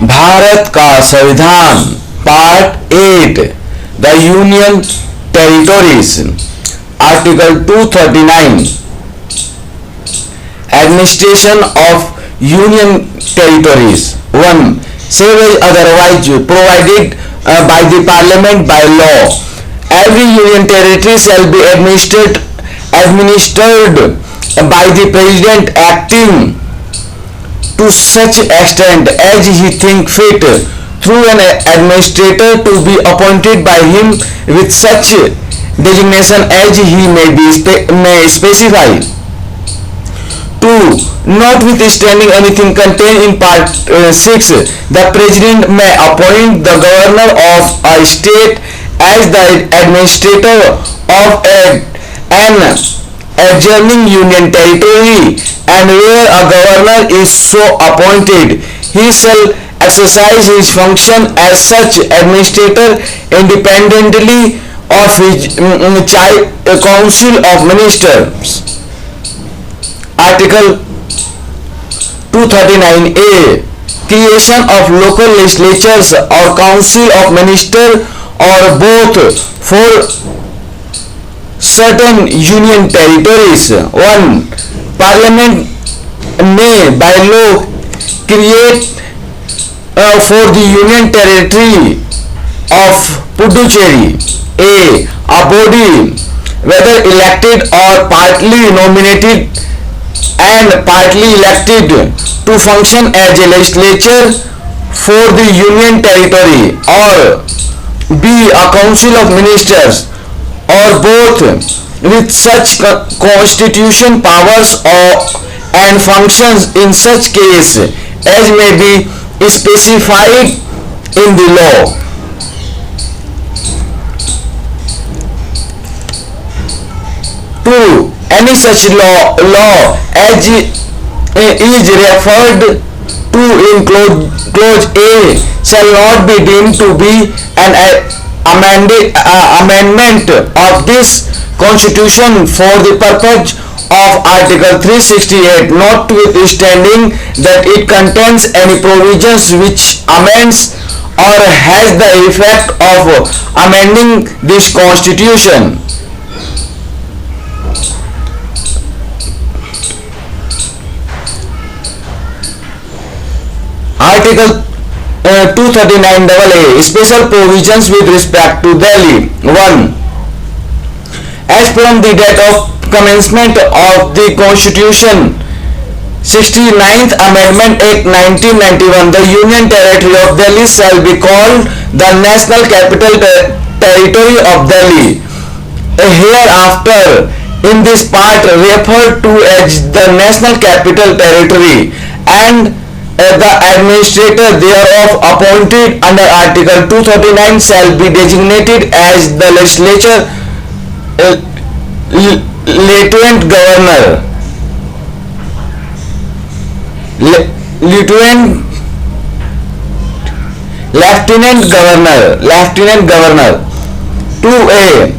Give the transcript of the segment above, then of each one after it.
भारत का संविधान part 8 the union territories article 239 administration of union territories 1 save as otherwise provided by the parliament by law. Every union territory shall be administered by the president acting to such extent as he think fit through an administrator to be appointed by him with such designation as he may specify. 2. Notwithstanding anything contained in part 6, the president may appoint the governor of a state as the administrator of an adjoining union territory, and where a governor is so appointed, he shall exercise his function as such administrator independently of his council of ministers. Article 239A creation of local legislatures or council of ministers or both for certain union territories. 1. Parliament may by law create for the union territory of Puducherry a body whether elected or partly nominated and partly elected to function as a legislature for the union territory, or B. a council of ministers or both with such constitution powers and functions in such case as may be specified in the law. 2. Any such law as is referred to in clause A shall not be deemed to be an amendment of this constitution for the purpose of article 368, notwithstanding that it contains any provisions which amends or has the effect of amending this constitution. Article 239AA special provisions with respect to Delhi. 1. As from the date of commencement of the Constitution 69th Amendment Act 1991, the Union Territory of Delhi shall be called the National Capital Territory of Delhi. Hereafter, in this part referred to as the National Capital Territory, and the administrator thereof appointed under Article 239 shall be designated as the legislature lieutenant governor. Lieutenant governor. 2A.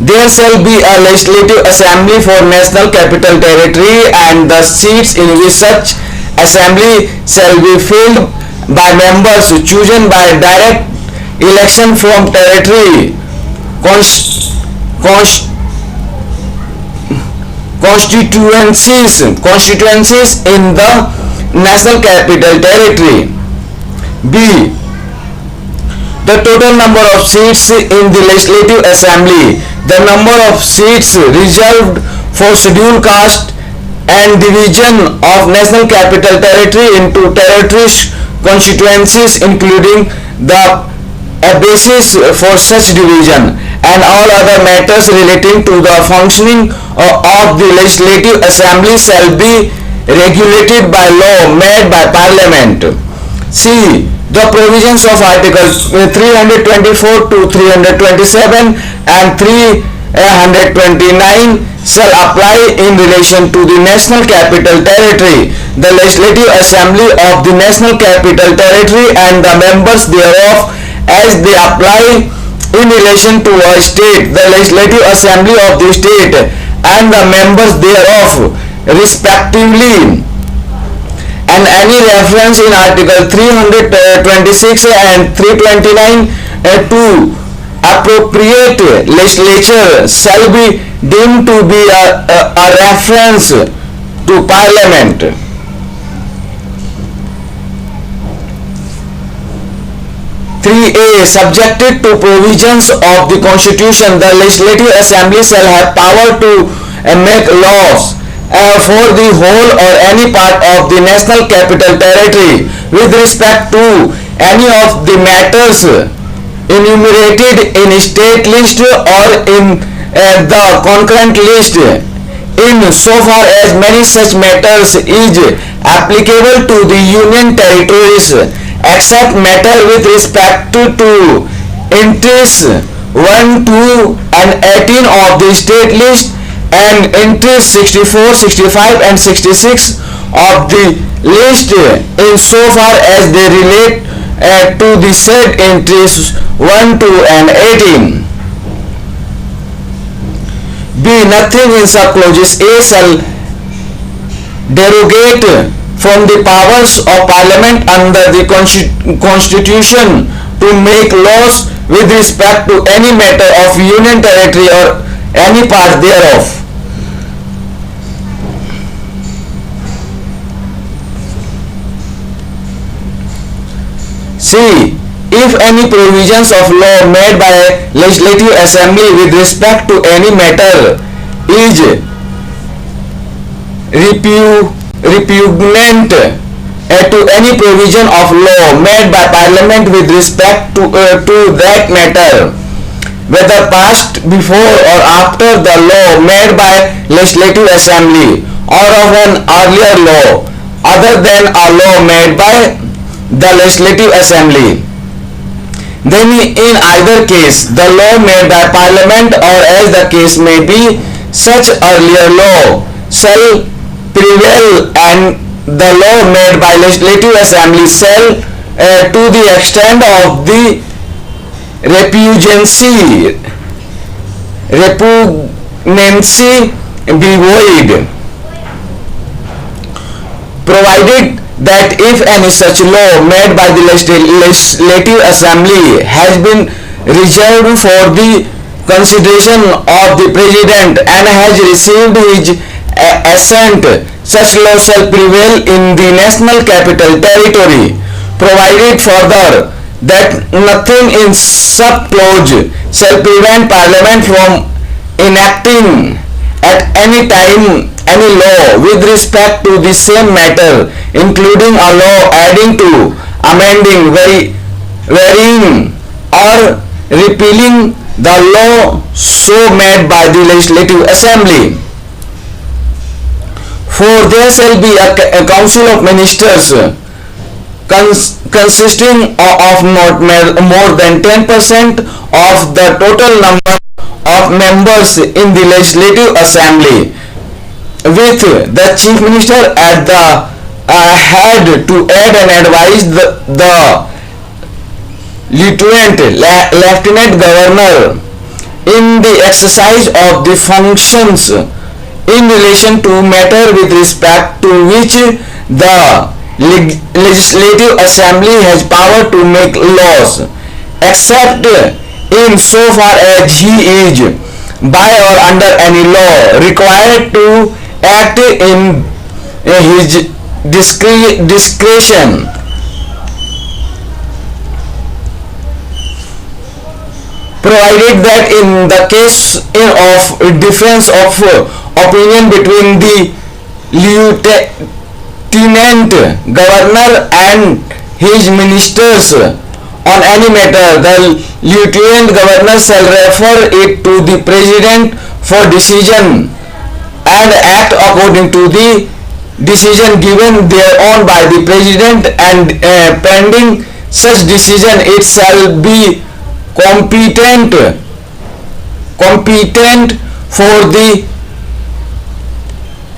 There shall be a legislative assembly for National Capital Territory, and the seats in which such assembly shall be filled by members chosen by direct election from territory constituencies in the National Capital Territory. B. The total number of seats in the Legislative Assembly, the number of seats reserved for scheduled caste, and division of National Capital Territory into territory constituencies, including the basis for such division, and all other matters relating to the functioning of the Legislative Assembly shall be regulated by law made by Parliament. C. The provisions of Articles 324 to 327 and 329 shall apply in relation to the National Capital Territory, the Legislative Assembly of the National Capital Territory and the members thereof, as they apply in relation to a state, the Legislative Assembly of the state and the members thereof respectively, and any reference in Article 326 and 329 to appropriate legislature shall be deemed to be a reference to Parliament. 3A. Subjected to provisions of the Constitution, the Legislative Assembly shall have power to make laws for the whole or any part of the National Capital Territory with respect to any of the matters enumerated in state list or in the concurrent list, in so far as many such matters is applicable to the Union Territories, except matter with respect to entries 1, 2 and 18 of the state list and entries 64, 65 and 66 of the list in so far as they relate to the said entries 1, 2 and 18. B. Nothing in subclauses A shall derogate from the powers of Parliament under the Constitution to make laws with respect to any matter of Union Territory or any part thereof. C. If any provisions of law made by Legislative Assembly with respect to any matter is repugnant to any provision of law made by Parliament with respect to that matter, whether passed before or after the law made by Legislative Assembly, or of an earlier law other than a law made by the Legislative Assembly, then in either case the law made by Parliament, or as the case may be, such earlier law shall prevail, and the law made by Legislative Assembly shall to the extent of the repugnancy be void, provided that if any such law made by the Legislative Assembly has been reserved for the consideration of the President and has received his assent, such law shall prevail in the National Capital Territory, provided further that nothing in subclause shall prevent Parliament from enacting at any time any law with respect to the same matter, including a law adding to, amending, varying or repealing the law so made by the Legislative Assembly. For there shall be a council of ministers consisting of not more than 10% of the total number of members in the Legislative Assembly, with the Chief Minister at the head to aid and advise the Lieutenant Governor in the exercise of the functions in relation to matter with respect to which the Legislative Assembly has power to make laws, except in so far as he is by or under any law required to act in his discretion. Provided that in the case of difference of opinion between the Lieutenant Governor and his ministers on any matter, the Lieutenant Governor shall refer it to the President for decision and act according to the decision given thereon by the President, and pending such decision it shall be competent for the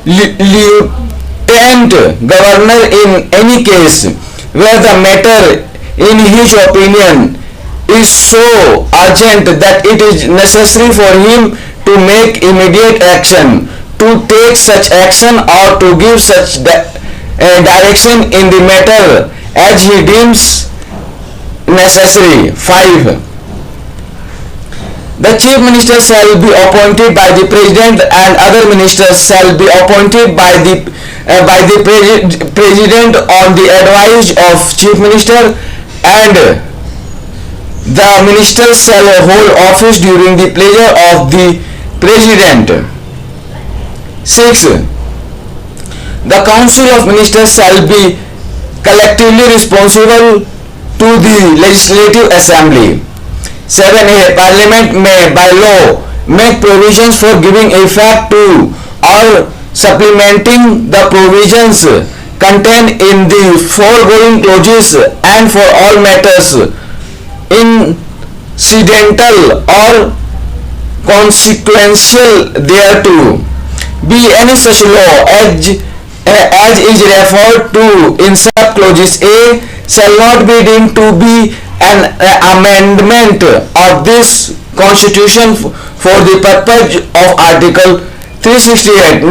Lieutenant Governor in any case where the matter in his opinion is so urgent that it is necessary for him to make immediate action, to take such action or to give such direction in the matter as he deems necessary. 5. The chief minister shall be appointed by the president, and other ministers shall be appointed by the president on the advice of chief minister, and the ministers shall hold office during the pleasure of the president. 6. The council of ministers shall be collectively responsible to the legislative assembly. 7a. Parliament may by law make provisions for giving effect to or supplementing the provisions contained in the foregoing clauses, and for all matters incidental or consequential thereto. B. Any such law as is referred to in sub-clauses A shall not be deemed to be an amendment of this constitution for the purpose of Article 368,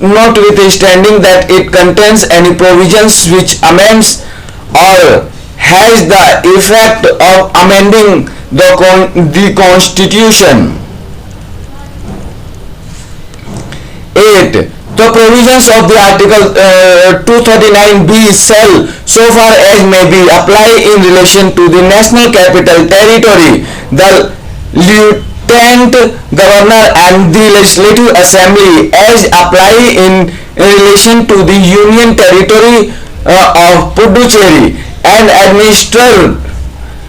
notwithstanding that it contains any provisions which amends or has the effect of amending the constitution. 8. The provisions of the Article 239b shall, so far as may be, apply in relation to the National Capital Territory, the Lieutenant Governor and the Legislative Assembly, as apply in relation to the Union Territory of Puducherry and administer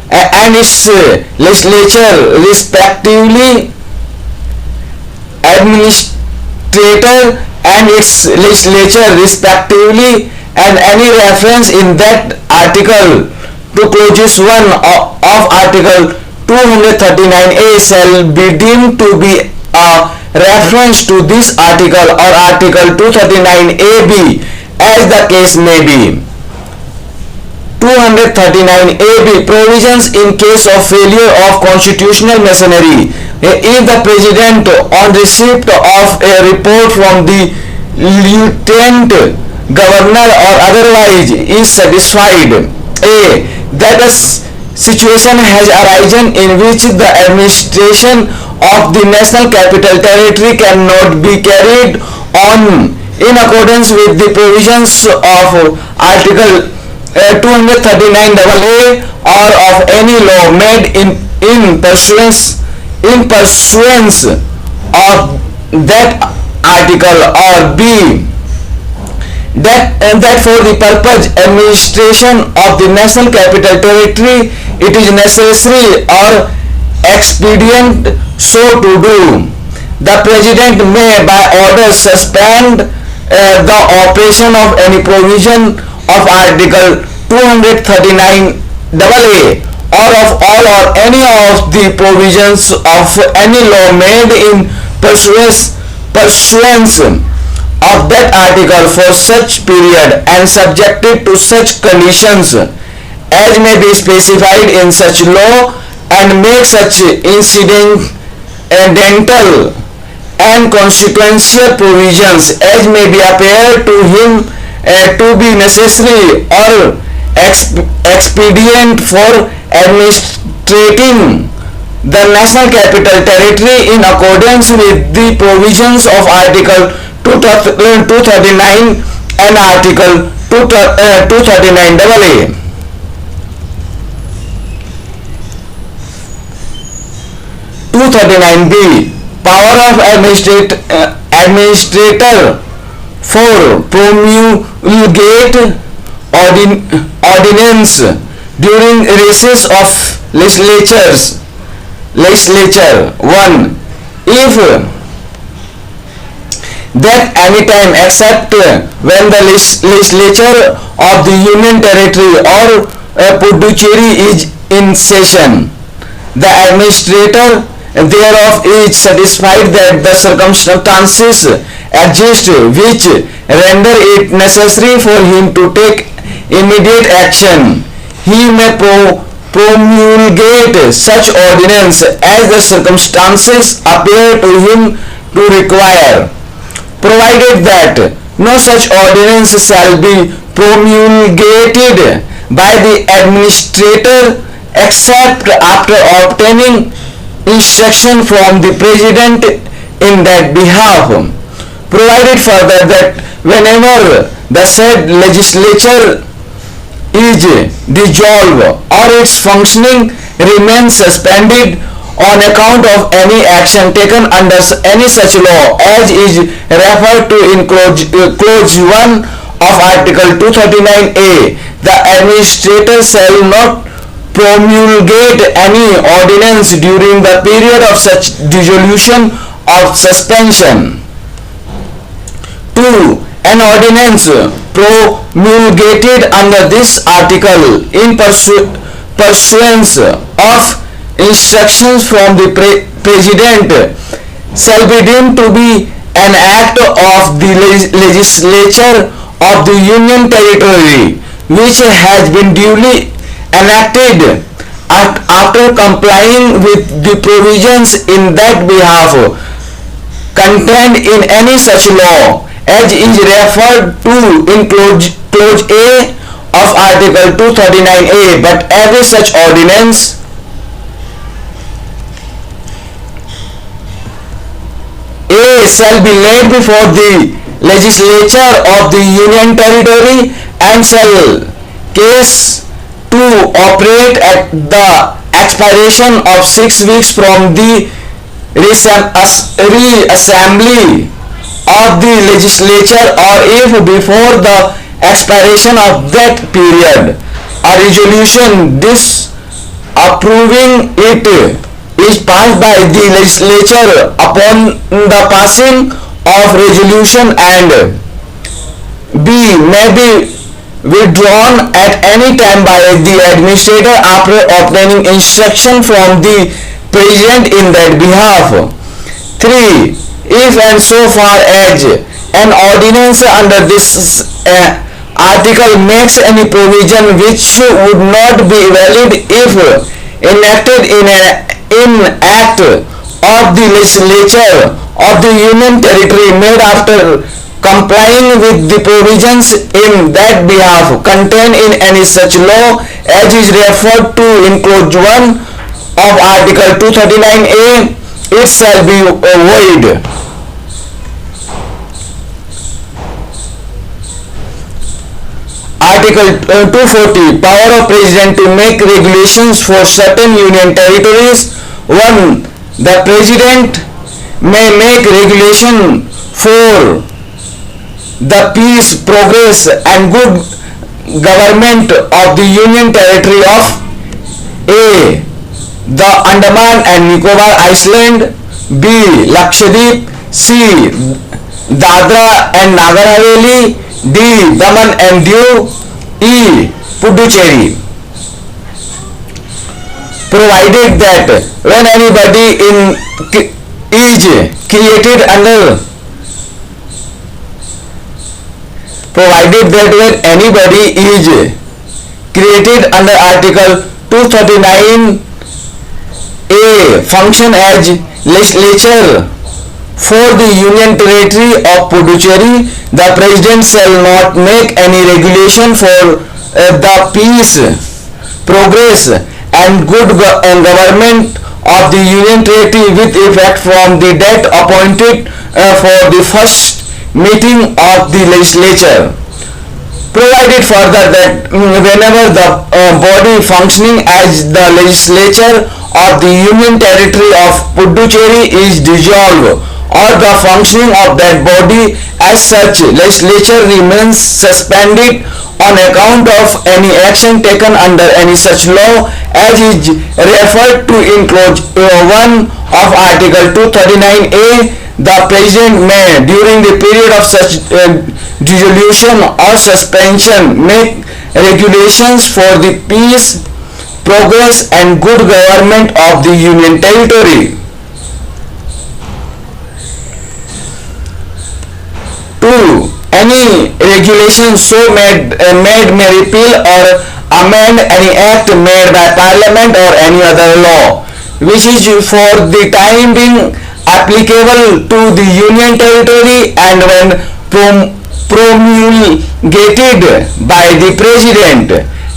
and its legislature respectively. Administrator and its legislature respectively, and any reference in that article to clauses 1 of Article 239a shall be deemed to be a reference to this article or Article 239ab, as the case may be. 239ab. Provisions in case of failure of constitutional machinery. If the president, on receipt of a report from the lieutenant governor or otherwise, is satisfied a that a situation has arisen in which the administration of the National Capital Territory cannot be carried on in accordance with the provisions of Article 239AA or of any law made in pursuance of that article, or B. That for the purpose administration of the National Capital Territory it is necessary or expedient so to do. The President may by order suspend the operation of any provision of Article 239AA or of all or any of the provisions of any law made in pursuance of that article for such period and subjected to such conditions as may be specified in such law, and make such incidental and consequential provisions as may be appear to him to be necessary or expedient for administrating the National Capital Territory in accordance with the provisions of Article 239 and Article 239AA. 239b. Power of administrator for promulgate ordinance during recess of legislature. 1. If that any time except when the legislature of the Union Territory or Puducherry is in session, the administrator thereof is satisfied that the circumstances exist which render it necessary for him to take immediate action, he may promulgate such ordinance as the circumstances appear to him to require, provided that no such ordinance shall be promulgated by the administrator except after obtaining instruction from the president in that behalf. Provided further that whenever the said legislature is dissolved or its functioning remains suspended on account of any action taken under any such law as is referred to in clause 1 of article 239A, the administrator shall not promulgate any ordinance during the period of such dissolution or suspension. 2. An ordinance promulgated under this article in pursuance of instructions from the President shall be deemed to be an act of the legislature of the Union Territory which has been duly enacted after complying with the provisions in that behalf contained in any such law as is referred to in clause A of article 239A, but every such ordinance A shall be laid before the legislature of the Union Territory and shall case to operate at the expiration of 6 weeks from the reassembly of the legislature, or if before the expiration of that period a resolution disapproving it is passed by the legislature. Upon the passing of resolution, and B may be withdrawn at any time by the administrator after obtaining instruction from the president in that behalf. 3. If and so far as an ordinance under this article makes any provision which would not be valid if enacted in act of the legislature of the Union Territory made after complying with the provisions in that behalf contained in any such law as is referred to in clause 1 of article 239A, it shall be void. Article 240. Power of President to make regulations for certain Union Territories. 1. The President may make regulation for the peace, progress and good government of the Union Territory of A. the Andaman and Nicobar Island, B. Lakshadweep, C. Dadra and Nagar Haveli, D. Daman and Diu, E. Puducherry. Provided that when anybody is created under Article 239A function as legislature for the Union Territory of Puducherry, the President shall not make any regulation for the peace, progress and good government of the Union Territory with effect from the date appointed for the first meeting of the legislature. Provided further that whenever the body functioning as the legislature of the Union Territory of Puducherry is dissolved, or the functioning of that body as such legislature remains suspended on account of any action taken under any such law as is referred to in clause 1 of article 239A, the President may during the period of such dissolution or suspension make regulations for the peace, progress and good government of the Union Territory. 2. Any regulation so made may repeal or amend any act made by Parliament or any other law which is for the time being applicable to the Union Territory, and when promulgated promulgated by the President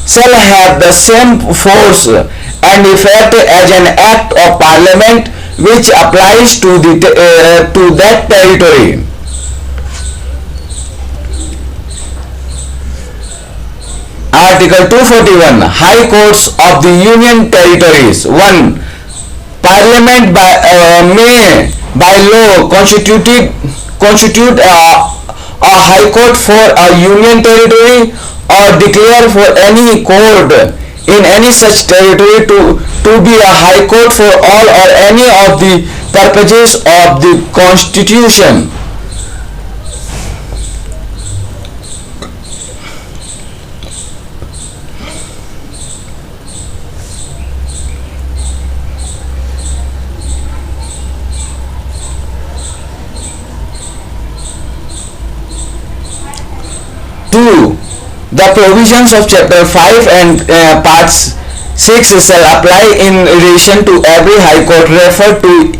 shall have the same force and effect as an act of Parliament which applies to that territory. Article 241. High Courts of the Union Territories. 1. Parliament may by law constitute a high court for a union territory or declare for any court in any such territory to be a high court for all or any of the purposes of the constitution. 2. The provisions of Chapter 5 and Parts 6 shall apply in relation to every High Court referred to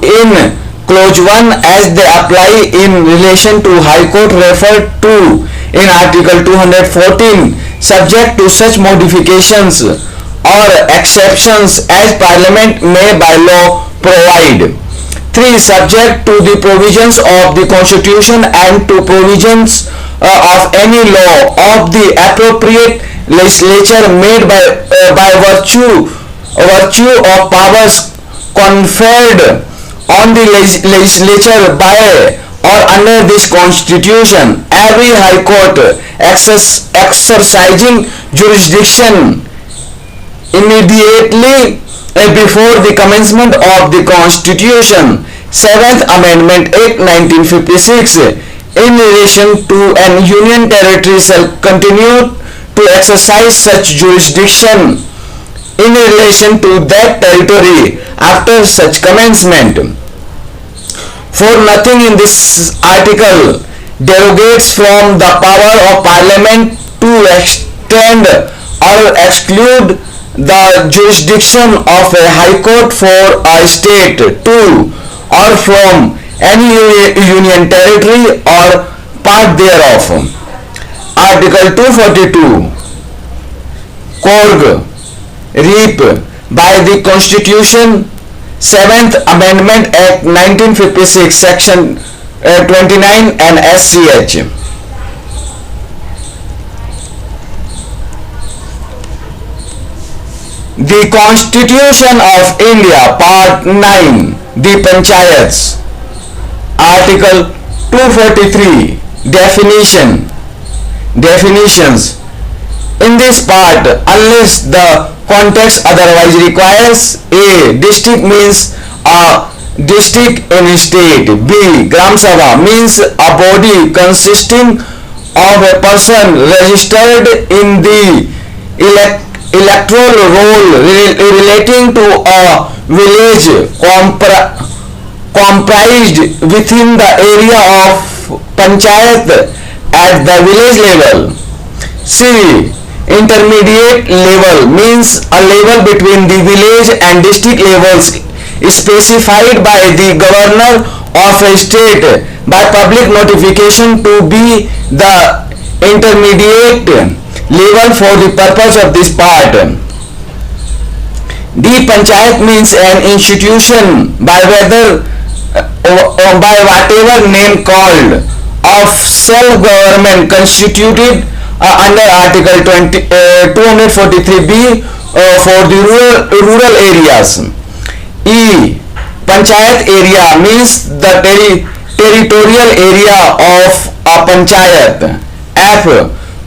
in Clause 1 as they apply in relation to High Court referred to in Article 214, subject to such modifications or exceptions as Parliament may by law provide. 3. Subject to the provisions of the Constitution and to provisions of any law of the appropriate legislature made by virtue of powers conferred on the legislature by or under this Constitution. Every High Court exercising jurisdiction immediately before the commencement of the Constitution. 7th Amendment Act 1956 in relation to an union territory shall continue to exercise such jurisdiction in relation to that territory after such commencement. For nothing in this article derogates from the power of Parliament to extend or exclude the jurisdiction of a High Court for a state to or from any union territory or part thereof. Article 242. Corg. Reap. By the Constitution, 7th Amendment Act 1956, Section 29 and SCH. The Constitution of India, Part 9, the Panchayats. Article 243. Definitions. In this part, unless the context otherwise requires, A. District means a district in a state. B. Gram Sabha means a body consisting of a person registered in the electoral roll relating to a village comprised within the area of panchayat at the village level. C. Intermediate level means a level between the village and district levels specified by the governor of a state by public notification to be the intermediate level for the purpose of this part. D. Panchayat means an institution by whatever name called of self-government constituted under Article 243B for the rural areas. E. Panchayat area means the territorial area of a panchayat. F.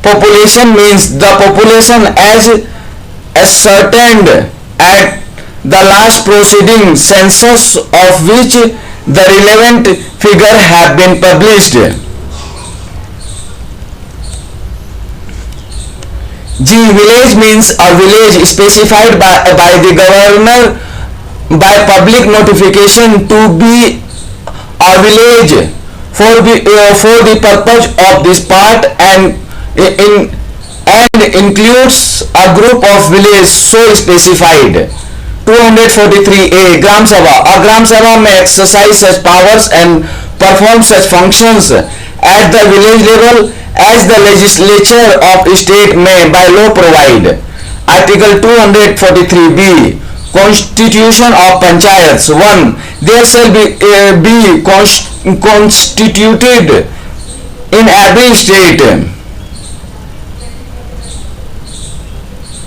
Population means the population as ascertained at the last proceeding census of which the relevant figure have been published. G. Village means a village specified by the governor by public notification to be a village for the purpose of this part and includes a group of villages so specified. 243A. Gram Sabha. A Gram Sabha may exercise such powers and perform such functions at the village level as the legislature of state may by law provide. Article 243b Constitution of Panchayats. 1. There shall be constituted in every state.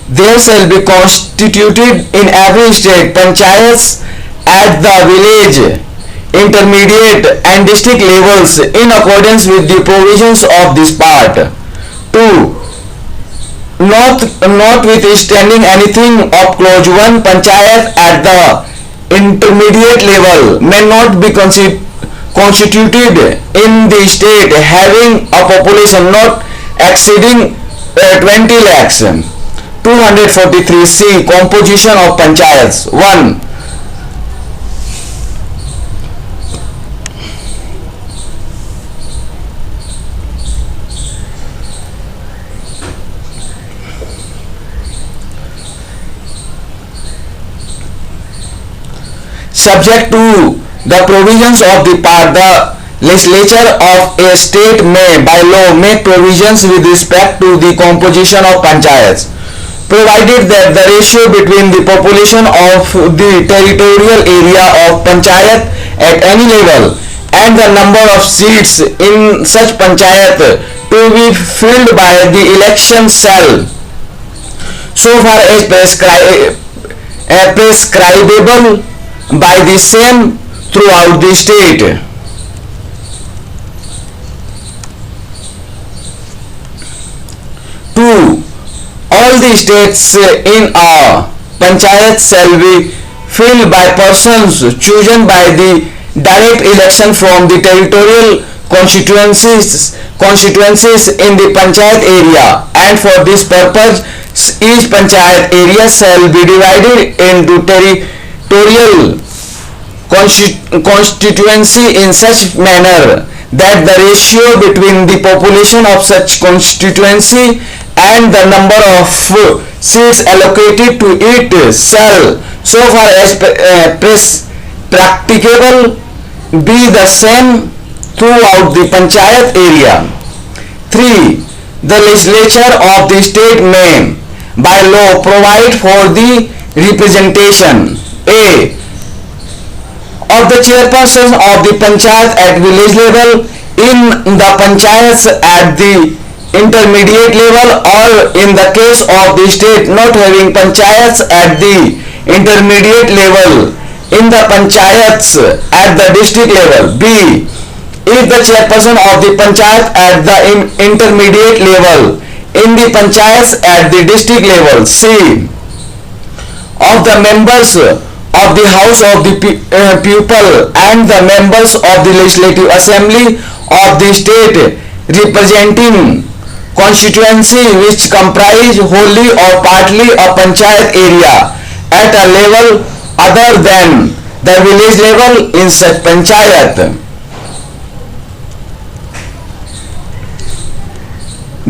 There shall be constituted in every state panchayats at the village, intermediate and district levels in accordance with the provisions of this part. 2. Notwithstanding anything of clause 1, panchayat at the intermediate level may not be constituted in the state having a population not exceeding 20 lakhs. 243c Composition of panchayats. 1. Subject to the provisions of the part, the legislature of a state may by law make provisions with respect to the composition of panchayats, provided that the ratio between the population of the territorial area of panchayat at any level and the number of seats in such panchayat to be filled by the election shall, so far as prescribable by the same throughout the state. 2. All the states in a panchayat shall be filled by persons chosen by the direct election from the territorial constituencies in the panchayat area, and for this purpose each panchayat area shall be divided into territorial constituency in such manner that the ratio between the population of such constituency and the number of seats allocated to it shall, so far as practicable, be the same throughout the panchayat area. 3. The legislature of the state may by law provide for the representation A. of the chairperson of the panchayat at village level, in the panchayats at the intermediate level, or in the case of the state not having panchayats at the intermediate level, in the panchayats at the district level. B. If the chairperson of the panchayat at the intermediate level, in the panchayats at the district level. C. Of the members of the House of the People and the members of the Legislative Assembly of the state representing constituency which comprise wholly or partly a panchayat area at a level other than the village level in such panchayat.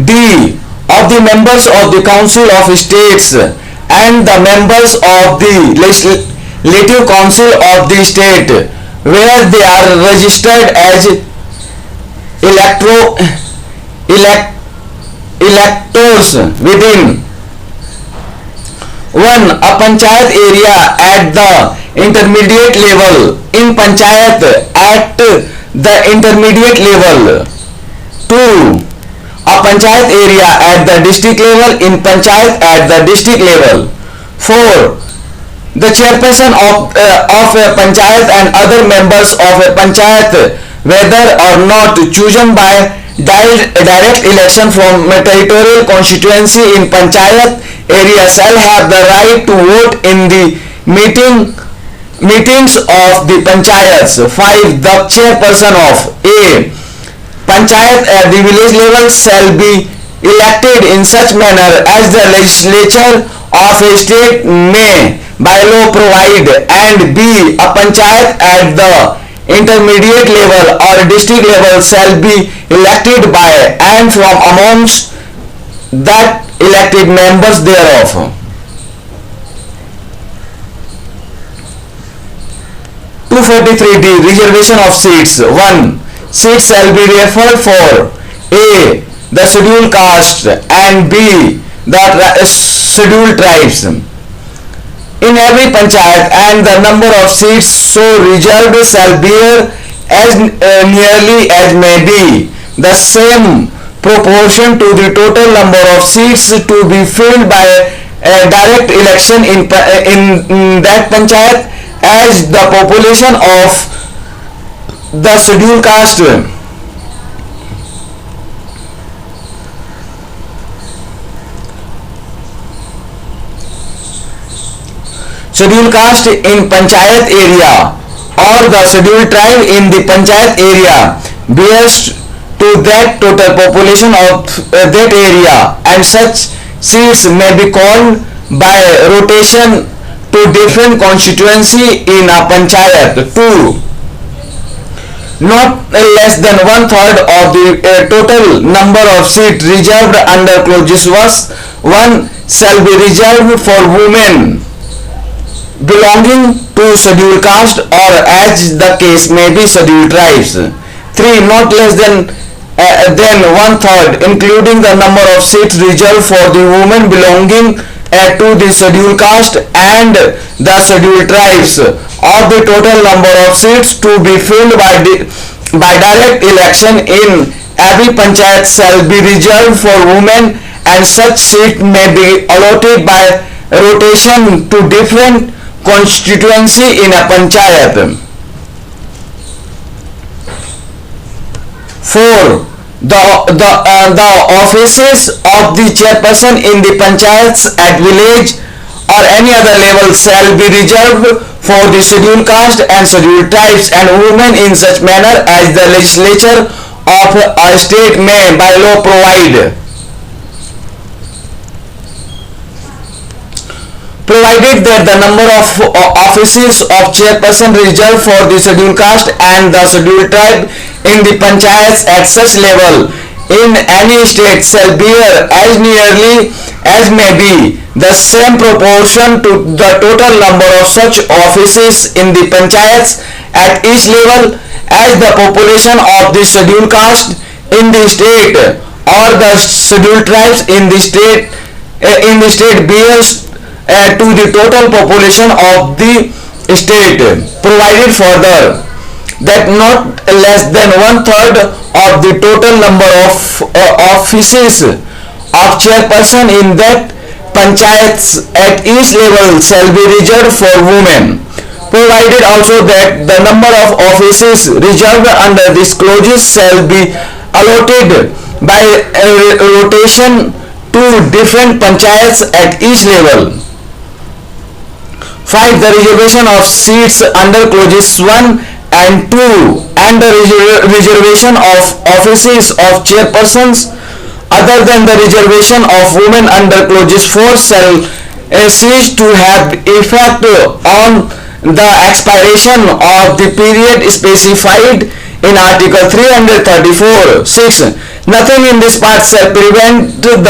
D. Of the members of the Council of States and the members of the Legislative Council of the state where they are registered as electors within 1. A panchayat area at the intermediate level in panchayat at the intermediate level. 2. A panchayat area at the district level in panchayat at the district level. 4. The chairperson of a panchayat and other members of a panchayat, whether or not chosen by direct election from a territorial constituency in panchayat area, shall have the right to vote in the meetings of the panchayats. 5. The chairperson of a panchayat at the village level shall be elected in such manner as the legislature of a state may by law provide, and B. A panchayat at the intermediate level or district level shall be elected by and from amongst that elected members thereof. 243D. Reservation of seats. 1. Seats shall be referred for A. the scheduled caste, and B, the scheduled tribes in every panchayat, and the number of seats so reserved shall bear as nearly as may be the same proportion to the total number of seats to be filled by a direct election in that panchayat as the population of the scheduled caste. Scheduled caste in panchayat area or the scheduled tribe in the panchayat area bears to that total population of that area, and such seats may be called by rotation to different constituency in a panchayat. 2. Not less than one third of the total number of seats reserved under clause 1 shall be reserved for women belonging to scheduled caste or as the case may be scheduled tribes. 3. Not less than one third, including the number of seats reserved for the women belonging to the scheduled caste and the scheduled tribes, of the total number of seats to be filled by direct election in every panchayat shall be reserved for women, and such seat may be allotted by rotation to different constituency in a panchayat. 4. The offices of the chairperson in the panchayats at village or any other level shall be reserved for the scheduled caste and scheduled tribes and women in such manner as the legislature of a state may by law provide. Provided that the number of offices of chairperson reserved for the scheduled caste and the scheduled tribe in the panchayats at such level in any state shall bear as nearly as may be the same proportion to the total number of such offices in the panchayats at each level as the population of the scheduled caste in the state or the scheduled tribes in the state bears to the total population of the state. Provided further that not less than one third of the total number of offices of chairperson in that panchayats at each level shall be reserved for women. Provided also that the number of offices reserved under these clauses shall be allotted by rotation to different panchayats at each level. 5. The reservation of seats under clauses 1 and 2 and the reservation of offices of chairpersons other than the reservation of women under clauses 4 shall cease to have effect on the expiration of the period specified in Article 334. 6. Nothing in this part shall prevent the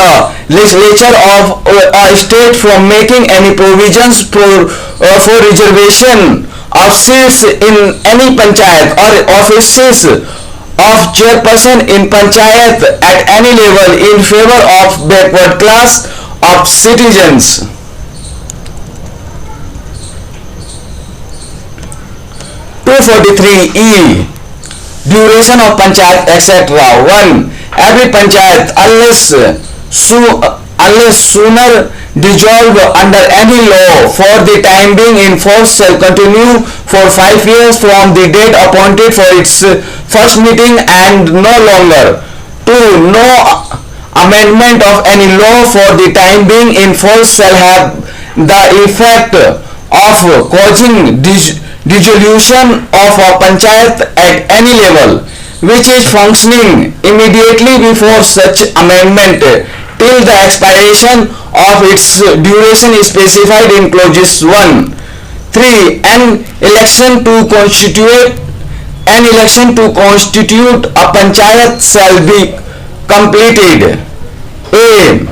legislature of a state from making any provisions for reservation of seats in any panchayat or offices of chairperson in panchayat at any level in favor of backward class of citizens. 243E. Duration of panchayat etc. 1. Every panchayat unless sooner dissolved under any law for the time being in force shall continue for 5 years from the date appointed for its first meeting and no longer. 2. No amendment of any law for the time being in force shall have the effect of causing dissolution of a panchayat at any level which is functioning immediately before such amendment till the expiration of its duration is specified in clauses 1. 3. An election to constitute a panchayat shall be completed A.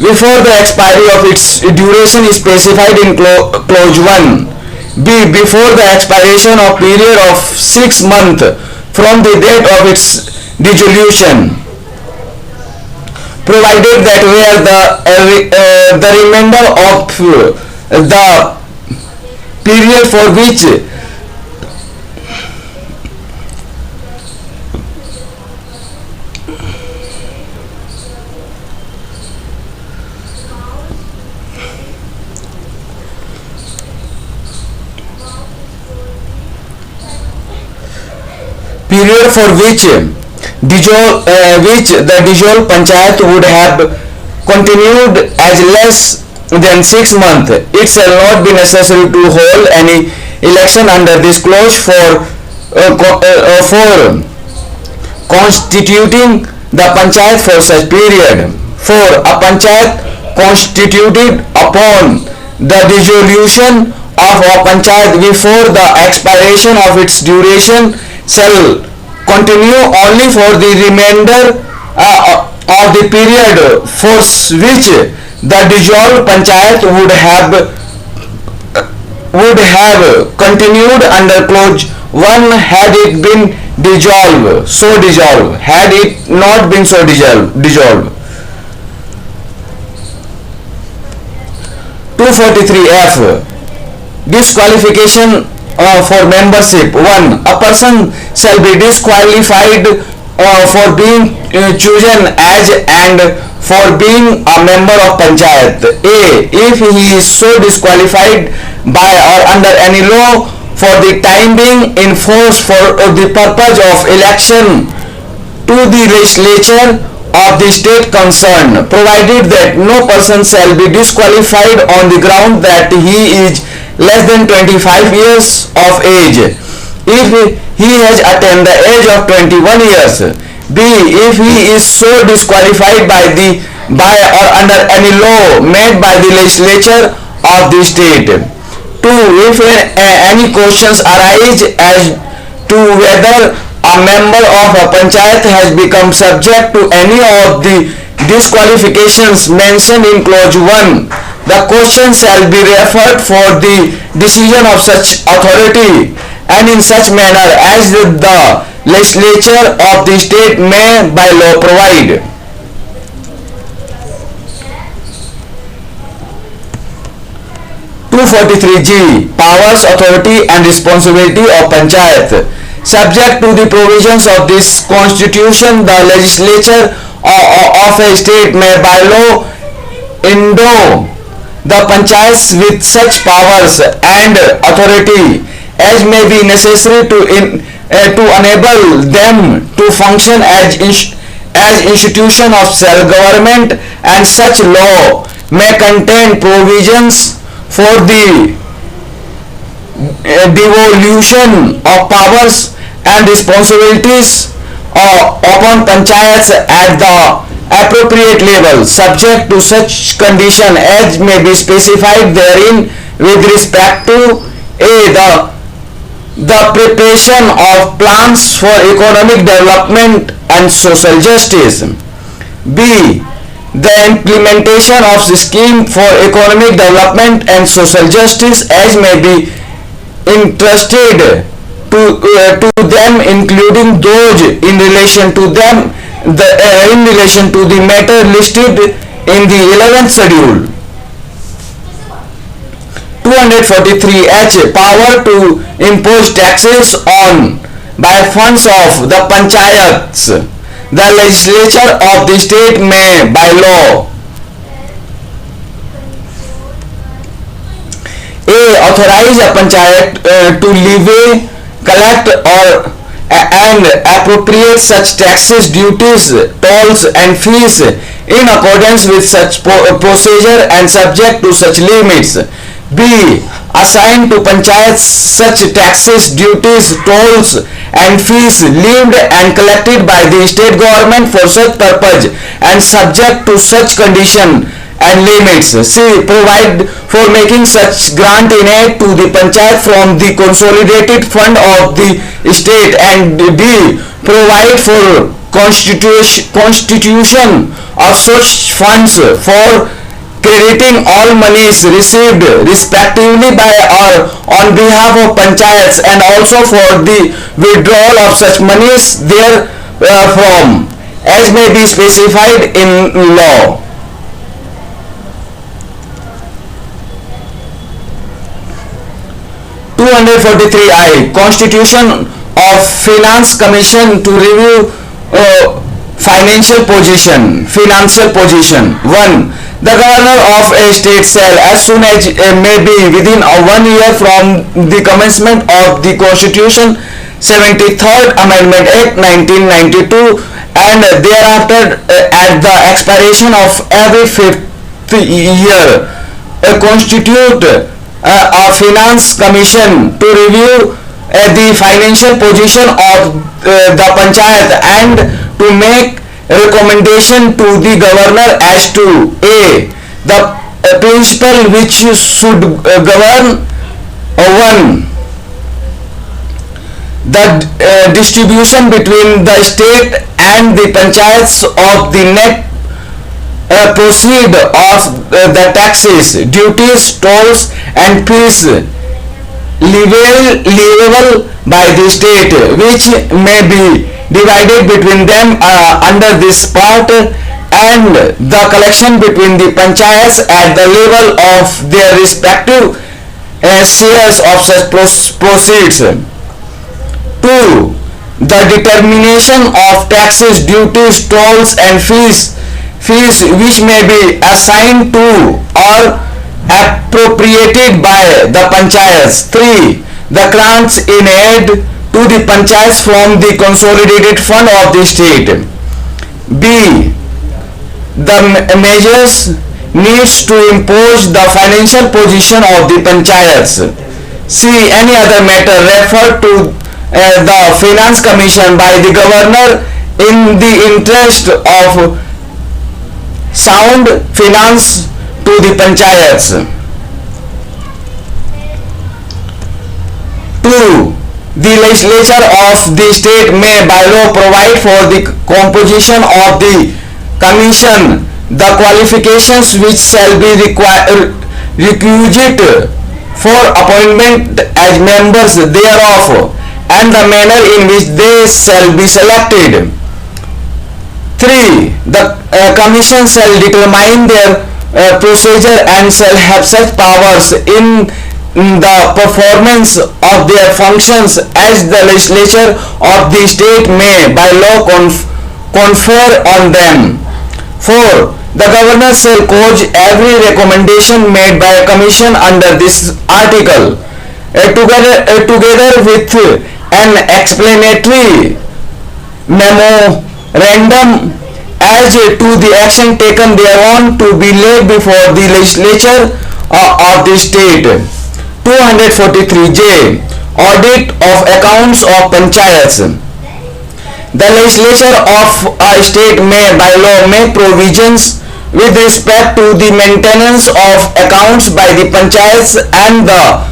Before the expiry of its duration is specified in clause 1. B. Before the expiration of period of 6 months from the date of its dissolution. provided that where the remainder of the period for which which the dissolved panchayat would have continued as less than 6 months, it shall not be necessary to hold any election under this clause for constituting the panchayat for such period. For a panchayat constituted upon the dissolution of a panchayat before the expiration of its duration shall continue only for the remainder of the period for which the dissolved panchayat would have continued under clause 1 had it been dissolved had it not been dissolved. 243F disqualification for membership. 1. A person shall be disqualified for being chosen as and for being a member of panchayat. A. If he is so disqualified by or under any law for the time being in force for the purpose of election to the legislature of the state concerned, provided that no person shall be disqualified on the ground that he is less than 25 years of age, if he has attained the age of 21 years. B. If he is so disqualified by or under any law made by the legislature of the state. 2. If any questions arise as to whether a member of a panchayat has become subject to any of the disqualifications mentioned in clause 1, the question shall be referred for the decision of such authority and in such manner as the legislature of the state may by law provide. 243G. Powers, authority and responsibility of panchayat. Subject to the provisions of this constitution, the legislature of a state may by law endow the panchayats with such powers and authority as may be necessary to enable them to function as institution of self-government, and such law may contain provisions for the devolution of powers and responsibilities upon panchayats at the appropriate level, subject to such condition as may be specified therein with respect to a the preparation of plans for economic development and social justice, b the implementation of the scheme for economic development and social justice as may be entrusted to them, including those in relation to the matter listed in the 11th schedule. 243H. Power to impose taxes on by funds of the panchayats. The legislature of the state may by law A. Authorize a panchayat to levy, collect and appropriate such taxes, duties, tolls and fees in accordance with such procedure and subject to such limits. B. Assign to panchayats such taxes, duties, tolls and fees levied and collected by the state government for such purpose and subject to such condition and limits. C. Provide for making such grant in aid to the panchayat from the consolidated fund of the state, and D. Provide for constitution of such funds for crediting all monies received respectively by or on behalf of panchayats, and also for the withdrawal of such monies therefrom, as may be specified in law. (243) Constitution of Finance Commission to review financial position. 1. The governor of a state shall, as soon as may be within 1 year from the commencement of the Constitution, 73rd Amendment Act 1992, and thereafter at the expiration of every 5th year, constitute a finance commission to review the financial position of the panchayat and to make recommendation to the governor as to a the principle which should govern 1. The distribution between the state and the panchayats of the net proceed of the taxes, duties, tolls and fees leviable by the state, which may be divided between them under this part, and the collection between the panchayats at the level of their respective shares of such proceeds. 2. The determination of taxes, duties, tolls and fees which may be assigned to or appropriated by the panchayats. 3. The grants in aid to the panchayats from the consolidated fund of the state. B. The measures needs to impose the financial position of the panchayats. C. Any other matter referred to the finance commission by the governor in the interest of sound finance to the panchayats. 2. The legislature of the state may by law provide for the composition of the commission, the qualifications which shall be requisite for appointment as members thereof, and the manner in which they shall be selected. 3. The commission shall determine their procedure and shall have such powers in the performance of their functions as the legislature of the state may by law confer on them. 4. The governor shall cause every recommendation made by a commission under this article, together with an explanatory memorandum as to the action taken thereon, to be laid before the legislature of the state. 243J. Audit of accounts of panchayats. The legislature of a state may by law make provisions with respect to the maintenance of accounts by the panchayats and the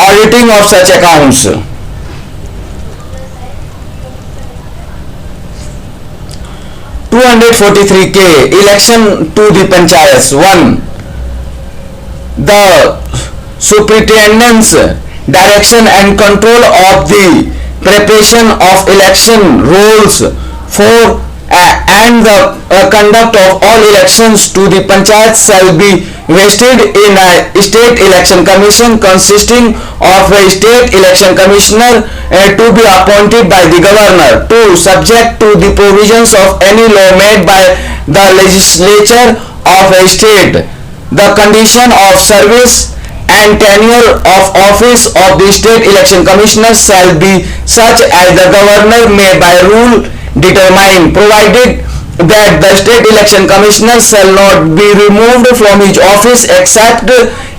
auditing of such accounts. 243K. Election to the panchayats. 1. The superintendent's direction and control of the preparation of election rolls. 4. And the conduct of all elections to the panchayats shall be vested in a state election commission consisting of a state election commissioner to be appointed by the governor. 2. Subject to the provisions of any law made by the legislature of a state, the condition of service and tenure of office of the state election commissioner shall be such as the governor may by rule determine, provided that the state election commissioner shall not be removed from his office except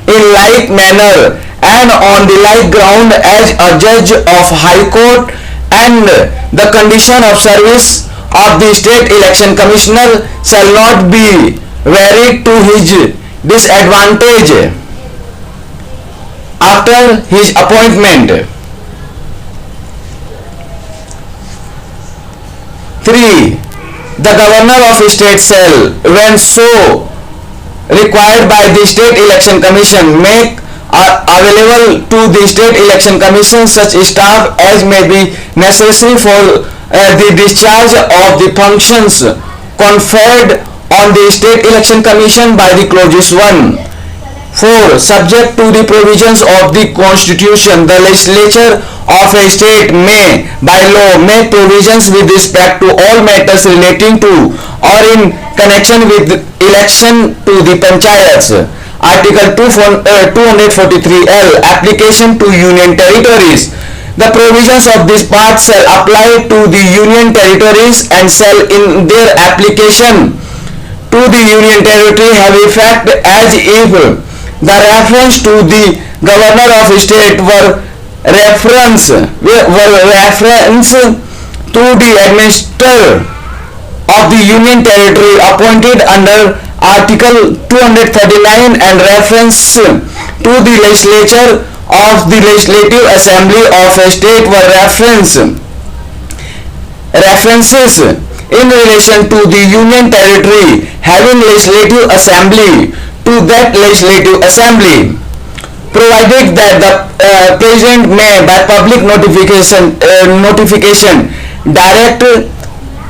in like manner and on the like ground as a judge of high court, and the condition of service of the state election commissioner shall not be varied to his disadvantage after his appointment. 3. The governor of a state shall, when so required by the state election commission, make available to the state election commission such staff as may be necessary for the discharge of the functions conferred on the State Election Commission by the clauses 1. 4. Subject to the provisions of the Constitution, the legislature of a state may, by law, make provisions with respect to all matters relating to or in connection with election to the panchayats. Article 243L. Application to Union Territories. The provisions of this part shall apply to the Union Territories and shall in their application to the Union Territory have effect as if the reference to the Governor of State were reference to the Administrator of the Union Territory appointed under Article 239 and reference to the legislature of the Legislative Assembly of a state were references in relation to the Union Territory having Legislative Assembly to that Legislative Assembly, provided that the President may by public notification direct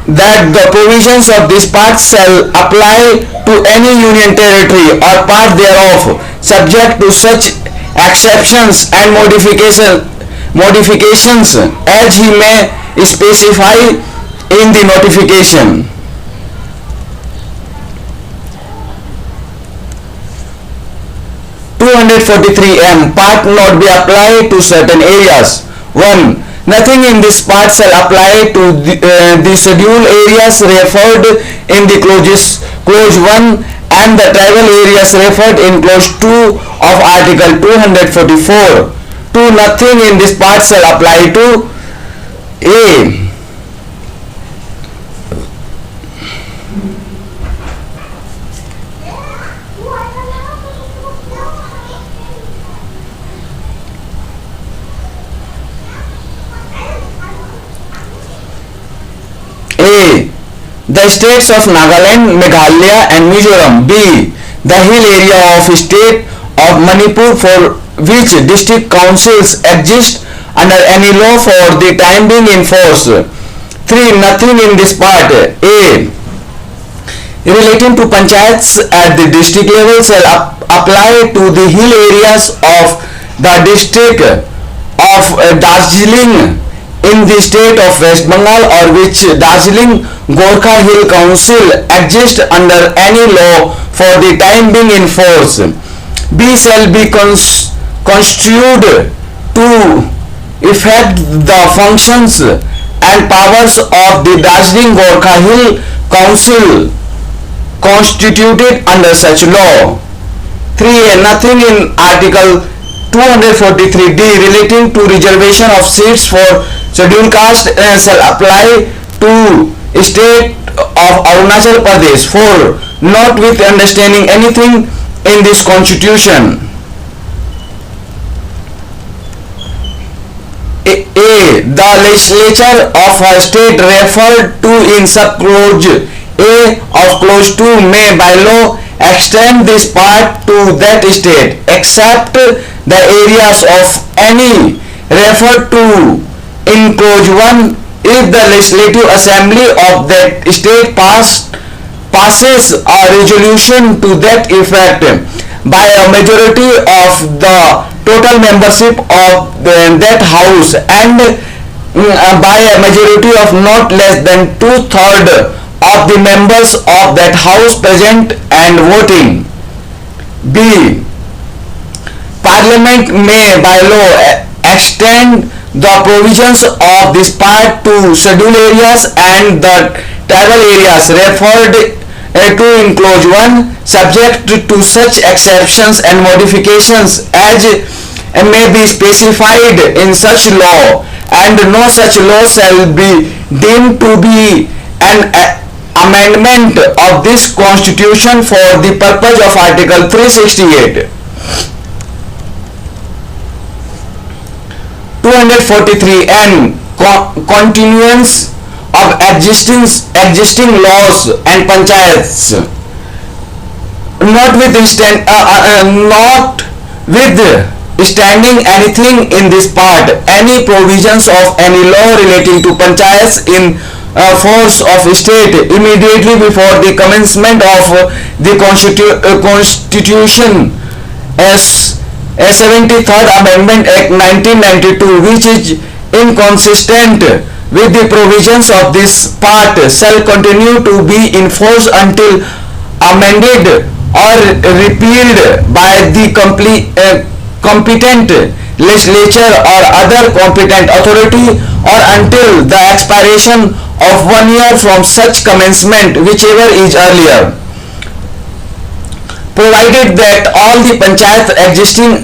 that the provisions of this part shall apply to any Union Territory or part thereof, subject to such exceptions and modifications as he may specify in the notification. 243M. Part not be applied to certain areas. 1. Nothing in this part shall apply to the scheduled areas referred in the clause 1 and the tribal areas referred in clause 2 of Article 244. 2. Nothing in this part shall apply to A. The states of Nagaland, Meghalaya and Mizoram. B. The hill area of state of Manipur for which district councils exist under any law for the time being in force. 3. Nothing in this part A relating to panchayats at the district level shall apply to the hill areas of the district of Darjeeling in the state of West Bengal or which Darjeeling Gorkha Hill Council exists under any law for the time being in force. B. Shall be construed to effect the functions and powers of the Darjeeling Gorkha Hill Council constituted under such law. 3. Nothing in Article 243D relating to reservation of seats for scheduled caste shall apply to state of Arunachal Pradesh. 4. Not with understanding anything in this constitution. A. The legislature of a state referred to in sub-clause A of clause 2 may by law extend this part to that state except the areas of any referred to in clause 1 if the legislative assembly of that state passes a resolution to that effect by a majority of the total membership of that house and by a majority of not less than 2/3 of the members of that house present and voting. B. Parliament may by law extend the provisions of this part to scheduled areas and the tribal areas referred to in clause 1 subject to such exceptions and modifications as may be specified in such law, and no such law shall be deemed to be an amendment of this constitution for the purpose of Article 368. 243N. Continuance of existing laws and panchayats. Not with Notwithstanding anything in this part, any provisions of any law relating to panchayats in force of state immediately before the commencement of the Constitution as 73rd Amendment Act 1992, which is inconsistent with the provisions of this part, shall continue to be in force until amended or repealed by the competent legislature or other competent authority, or until the expiration of 1 year from such commencement, whichever is earlier. Provided that all the panchayats existing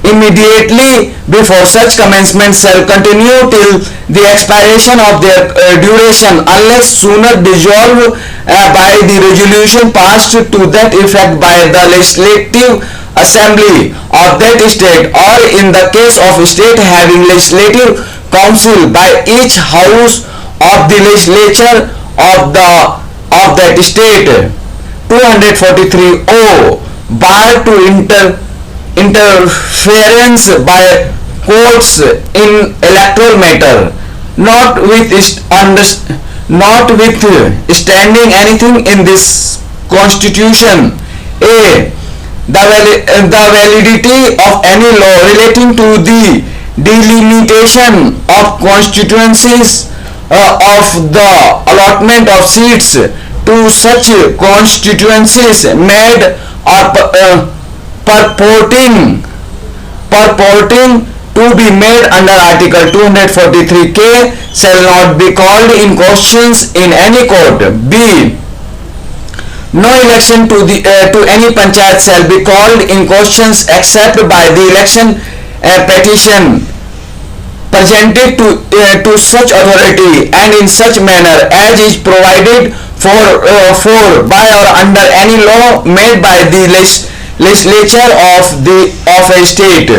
immediately before such commencement shall continue till the expiration of their duration, unless sooner dissolved by the resolution passed to that effect by the legislative assembly of that state, or in the case of state having legislative council, by each house of the legislature of that state. 243O. Bar to interference by courts in electoral matter, notwithstanding anything in this constitution. A. The validity of any law relating to the delimitation of constituencies, of the allotment of seats to such constituencies made or purporting to be made under Article 243K shall not be called in questions in any court. B. No election to any panchayat shall be called in questions except by the election petition presented to such authority and in such manner as is provided for by or under any law made by the legislature of a state.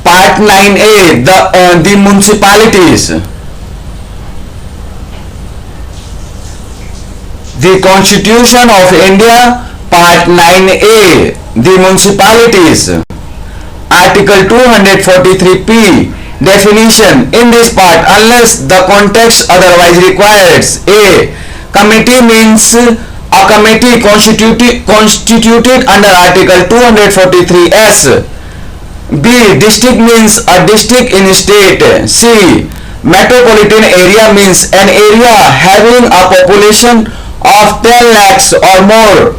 Part 9A. The municipalities. The Constitution of India, Part 9A. The municipalities. Article 243P. Definition. In this part, unless the context otherwise requires: A. Committee means a committee constituted under Article 243S. B. District means a district in state. C. Metropolitan area means an area having a population of 10 lakhs or more,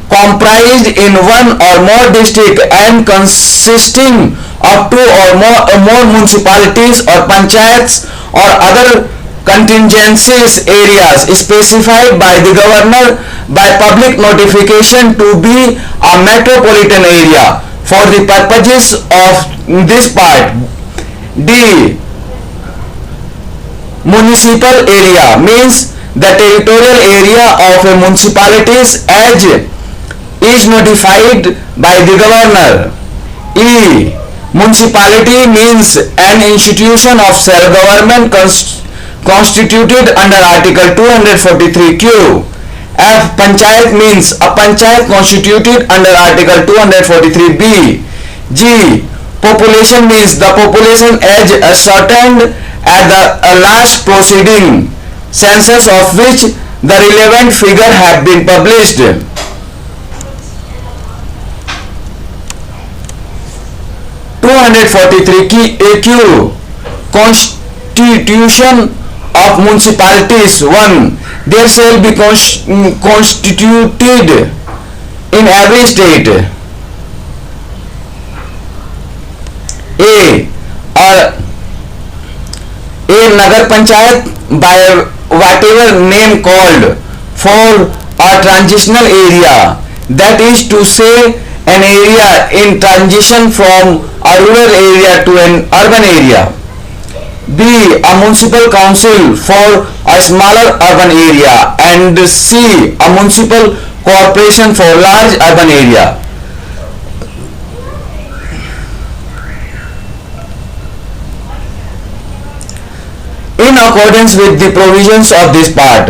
comprised in one or more district and consisting of two or more municipalities or panchayats or other contingencies areas specified by the governor by public notification to be a metropolitan area for the purposes of this part. D. Municipal area means the territorial area of a municipality as is notified by the governor. E. Municipality means an institution of self-government constituted under Article 243Q. F. Panchayat means a panchayat constituted under Article 243B. G. Population means the population as ascertained at the last proceeding census of which the relevant figure have been published. 243Q. Constitution of municipalities. 1. There shall be constituted in every state a Nagar Panchayat by whatever name called for a transitional area, that is to say an area in transition from a rural area to an urban area. B. A municipal council for a smaller urban area, and C. A municipal corporation for large urban area. In accordance with the provisions of this part,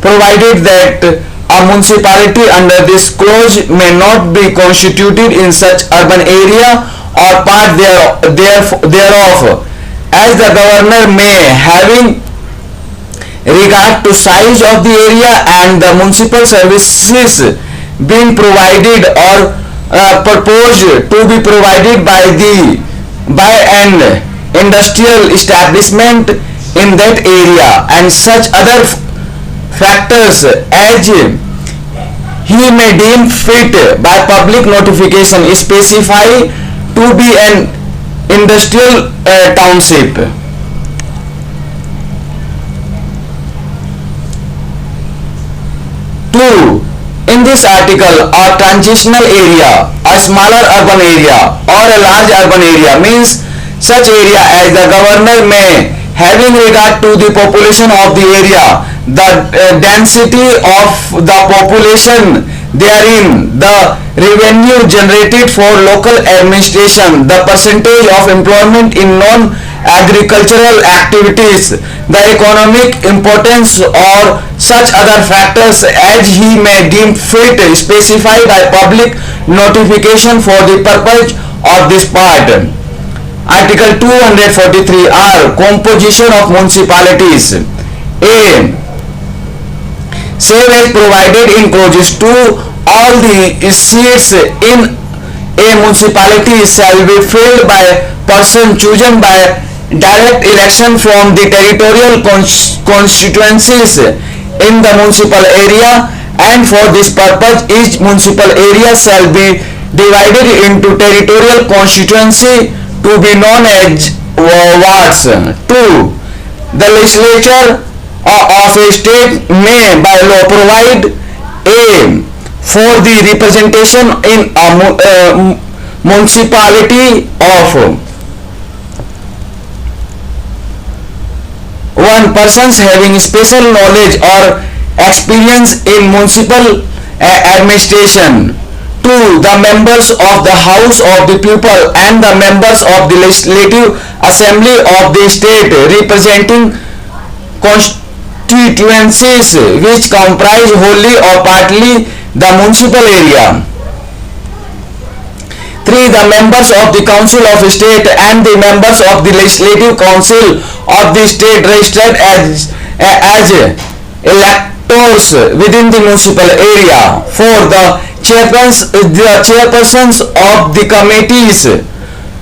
provided that A municipality under this clause may not be constituted in such urban area or part thereof, as the governor may, having regard to size of the area and the municipal services being provided or proposed to be provided by an industrial establishment in that area, and such other factors as he may deem fit by public notification, specify to be an industrial township. 2. In this article, a transitional area, a smaller urban area or a large urban area means such area as the governor may, having regard to the population of the area, the density of the population therein, the revenue generated for local administration, the percentage of employment in non-agricultural activities, the economic importance or such other factors as he may deem fit, specified by public notification for the purpose of this part. Article 243R, Composition of Municipalities. A. Save as provided in clauses 2, all the seats in a municipality shall be filled by person chosen by direct election from the territorial constituencies in the municipal area, and for this purpose each municipal area shall be divided into territorial constituency to be known as wards. 2. The legislature of a state may by law provide a for the representation in a municipality of 1. Persons having special knowledge or experience in municipal administration. 2. The members of the House of the People and the members of the Legislative Assembly of the state representing constituencies which comprise wholly or partly the municipal area. 3. The members of the Council of State and the members of the Legislative Council of the state registered as electors within the municipal area. 4. The chairpersons of the committees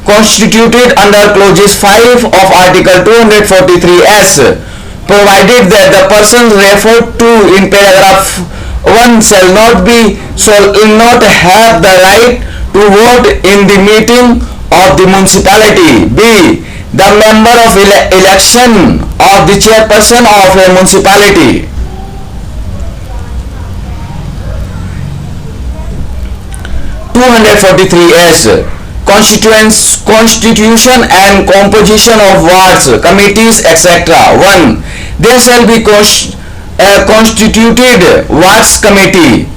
constituted under clauses 5 of Article 243S, provided that the persons referred to in paragraph 1 shall not have the right to vote in the meeting of the municipality. B. The member of election of the chairperson of a municipality. 243S. Constitution and composition of wards, committees, etc. 1. There shall be constituted wards committee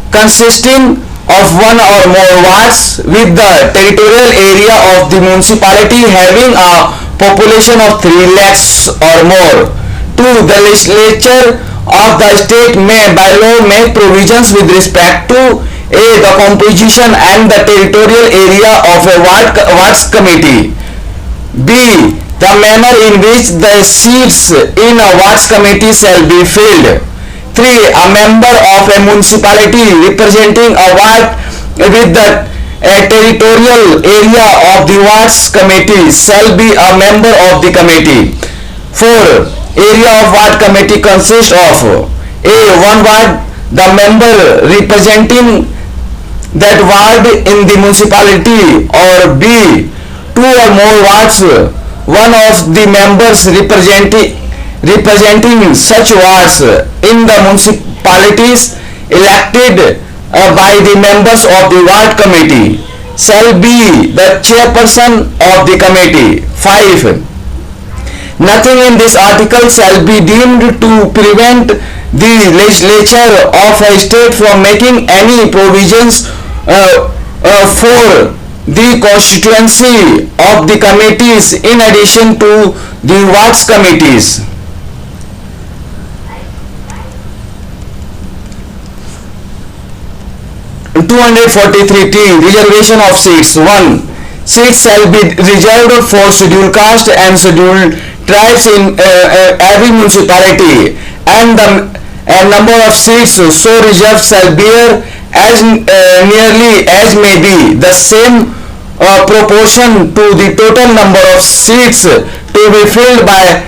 consisting of one or more wards with the territorial area of the municipality having a population of 3 lakhs or more. 2. The legislature of the state may by law make provisions with respect to a. The composition and the territorial area of a wards committee. B. The manner in which the seats in a wards committee shall be filled. 3. A member of a municipality representing a ward with the territorial area of the wards committee shall be a member of the committee. 4. Area of ward committee consists of a. One ward, the member representing that ward in the municipality, or B. Two or more wards, one of the members representing such wards in the municipalities elected by the members of the ward committee shall be the chairperson of the committee. 5. Nothing in this article shall be deemed to prevent the legislature of a state from making any provisions for the constituency of the committees in addition to the wards committees. 243T reservation of seats. 1. Seats shall be reserved for scheduled caste and scheduled tribes in every municipality, and the number of seats so reserved shall bear as nearly as may be the same proportion to the total number of seats to be filled by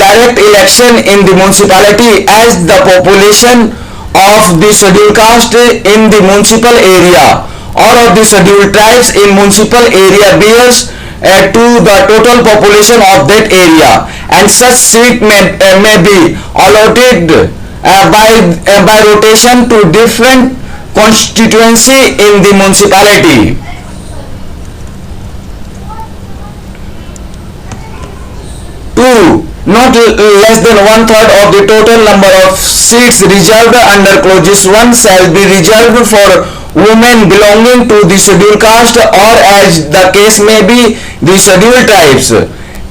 direct election in the municipality as the population of the scheduled caste in the municipal area or of the scheduled tribes in municipal area bears to the total population of that area, and such seat may be allotted by rotation to different constituency in the municipality. 2. Not less than one-third of the total number of seats reserved under clauses 1 shall be reserved for women belonging to the scheduled caste or, as the case may be, the scheduled tribes.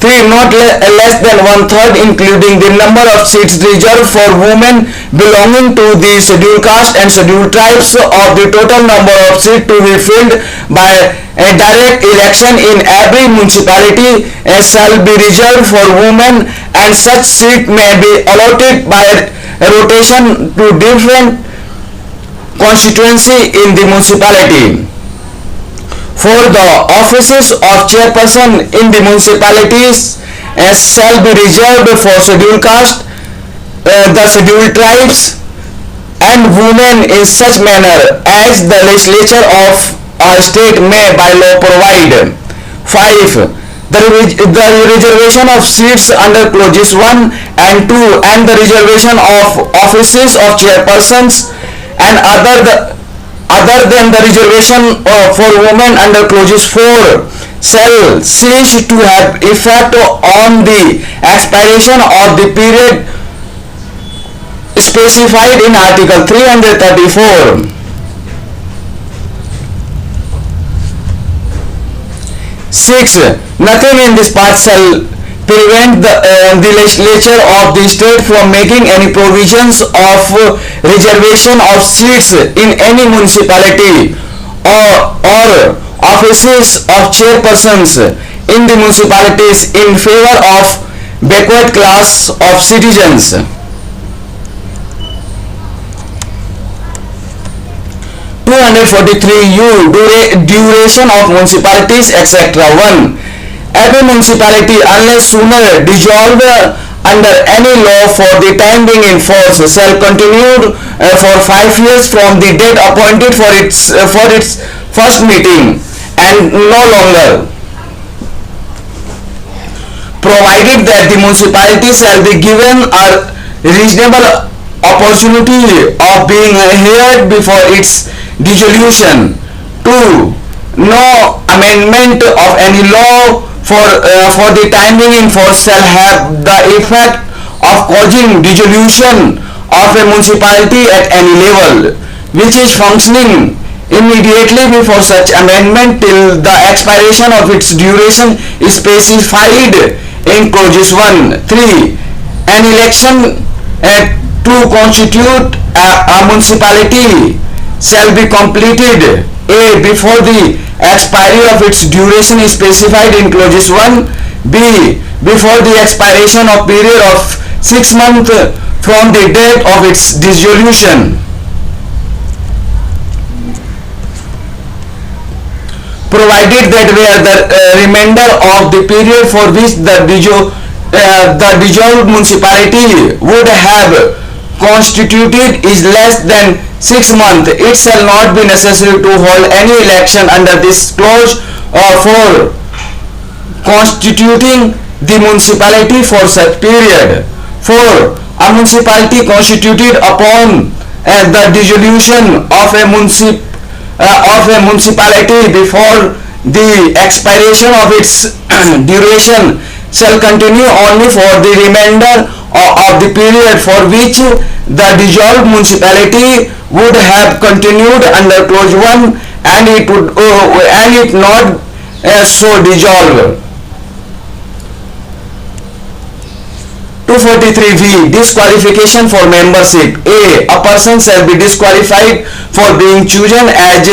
3. Not less than one-third, including the number of seats reserved for women belonging to the scheduled caste and scheduled tribes of the total number of seats to be filled by a direct election in every municipality shall be reserved for women, and such seat may be allotted by rotation to different constituency in the municipality. For the offices of chairperson in the municipalities shall be reserved for scheduled caste, the scheduled tribes, and women in such manner as the legislature of a state may by law provide. 5. The reservation of seats under clauses 1 and 2 and the reservation of offices of chairpersons and other than the reservation for women under clauses 4 shall cease to have effect on the expiration of the period specified in Article 334. 6. Nothing in this part shall prevent the legislature of the state from making any provisions of reservation of seats in any municipality or offices of chairpersons in the municipalities in favor of backward class of citizens. 243U Duration of municipalities, etc. 1. Every municipality, unless sooner dissolved under any law for the time being in force, shall continue for 5 years from the date appointed for its first meeting, and no longer, provided that the municipality shall be given a reasonable opportunity of being heard before its dissolution. 2. No amendment of any law for the time being in force shall have the effect of causing dissolution of a municipality at any level which is functioning immediately before such amendment till the expiration of its duration is specified in clauses 1. 3. An election to constitute a municipality shall be completed a. before the expiry of its duration is specified in clauses 1, b. before the expiration of period of 6 months from the date of its dissolution, provided that where the remainder of the period for which the dissolved municipality would have constituted is less than 6 months, it shall not be necessary to hold any election under this clause for constituting the municipality for such period. 4. A municipality constituted upon the dissolution of a municipality before the expiration of its duration shall continue only for the remainder of the period for which the dissolved municipality would have continued under clause 1 and it not so dissolved. 243V. Disqualification for membership. A person shall be disqualified for being chosen as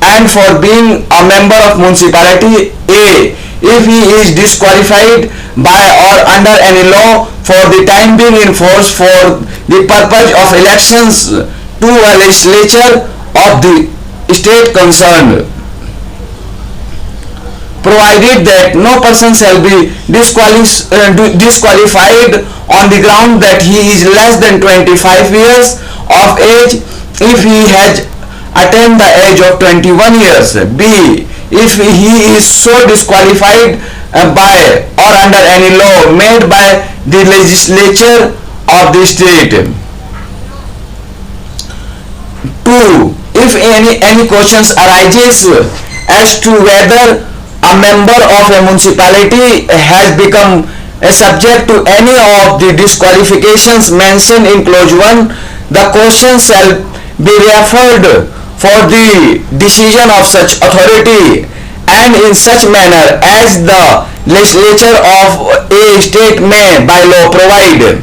and for being a member of municipality. A. If he is disqualified by or under any law for the time being in force for the purpose of elections to a legislature of the state concerned, provided that no person shall be disqualified on the ground that he is less than 25 years of age if he has attained the age of 21 years. B. If he is so disqualified by or under any law made by the legislature of the state. 2. If any questions arises as to whether a member of a municipality has become a subject to any of the disqualifications mentioned in clause 1, the question shall be referred for the decision of such authority and in such manner as the legislature of a state may by law provide.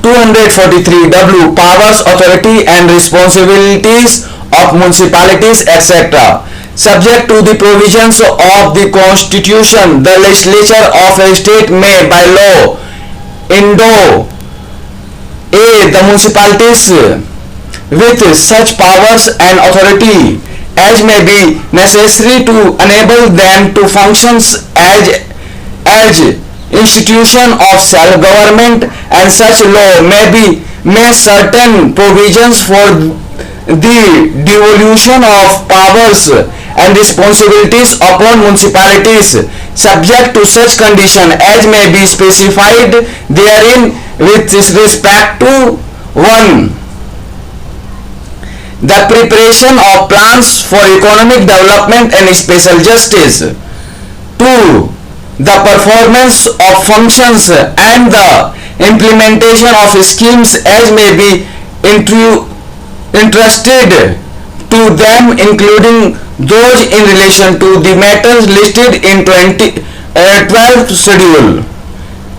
243W. Powers, authority and responsibilities of municipalities, etc. Subject to the provisions of the Constitution, the legislature of a state may by law endow A. the municipalities with such powers and authority as may be necessary to enable them to function as institution of self-government, and such law may certain provisions for the devolution of powers and responsibilities upon municipalities subject to such condition as may be specified therein with respect to 1. The preparation of plans for economic development and special justice. 2. The performance of functions and the implementation of schemes as may be entrusted to them, including those in relation to the matters listed in 12th schedule.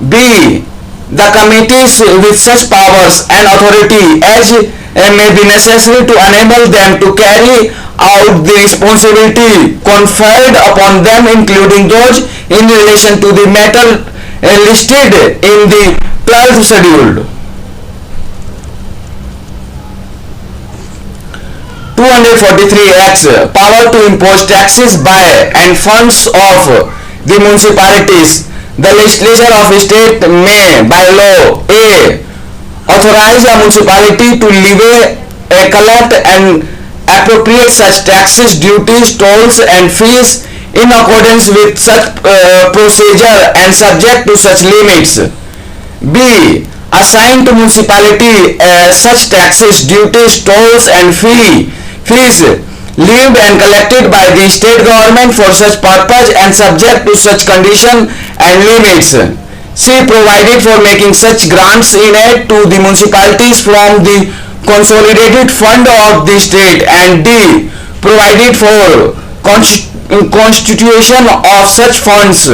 B. The committees with such powers and authority as may be necessary to enable them to carry out the responsibility conferred upon them, including those in relation to the matter listed in the 12th schedule. 243X. Power to impose taxes by and funds of the municipalities. The legislature of a state may by law A. authorize a municipality to levy, collect and appropriate such taxes, duties, tolls and fees in accordance with such procedure and subject to such limits. B. Assign to municipality such taxes, duties, tolls and fees levied and collected by the state government for such purpose and subject to such condition and limits. C. Provided for making such grants in aid to the municipalities from the consolidated fund of the state. And D. Provided for constitution of such funds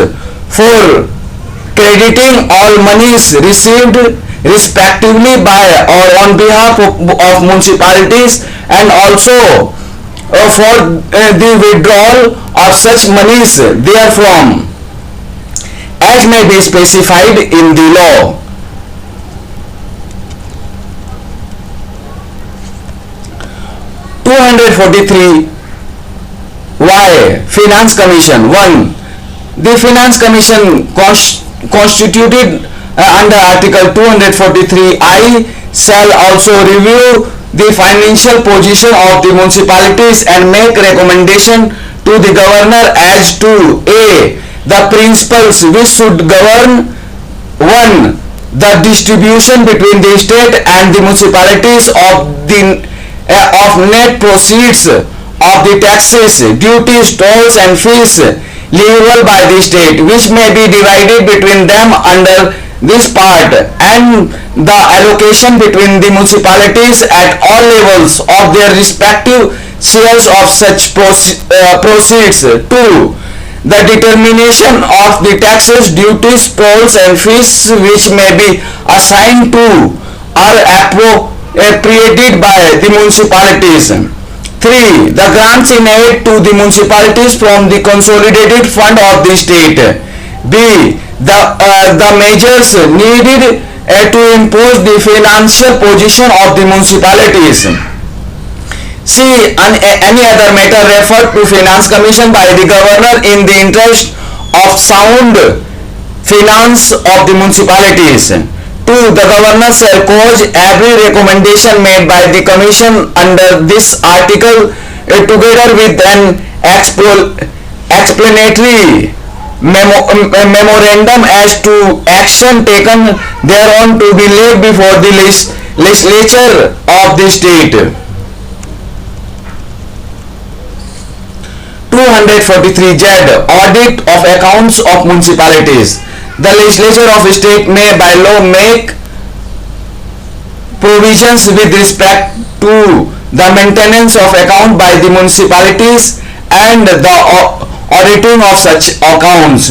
for crediting all monies received respectively by or on behalf of municipalities, and also for the withdrawal of such monies therefrom as may be specified in the law. Y. Finance Commission. 1. The Finance Commission constituted under Article 243I shall also review the financial position of the municipalities and make recommendation to the governor as to A. the principles which should govern 1. the distribution between the state and the municipalities of net proceeds of the taxes, duties, tolls and fees leviable by the state, which may be divided between them under this part, and the allocation between the municipalities at all levels of their respective shares of such proceeds. 2. the determination of the taxes, duties, tolls and fees which may be assigned to or appropriated by the municipalities. 3. The grants in aid to the municipalities from the consolidated fund of the state. B. The measures needed to impose the financial position of the municipalities. C. Any other matter referred to Finance Commission by the Governor in the interest of sound finance of the municipalities. 2. The Governor shall cause every recommendation made by the Commission under this article together with an explanatory memorandum as to action taken thereon to be laid before the legislature of the state. 243Z. Audit of accounts of municipalities. The legislature of a state may by law make provisions with respect to the maintenance of account by the municipalities and the auditing of such accounts.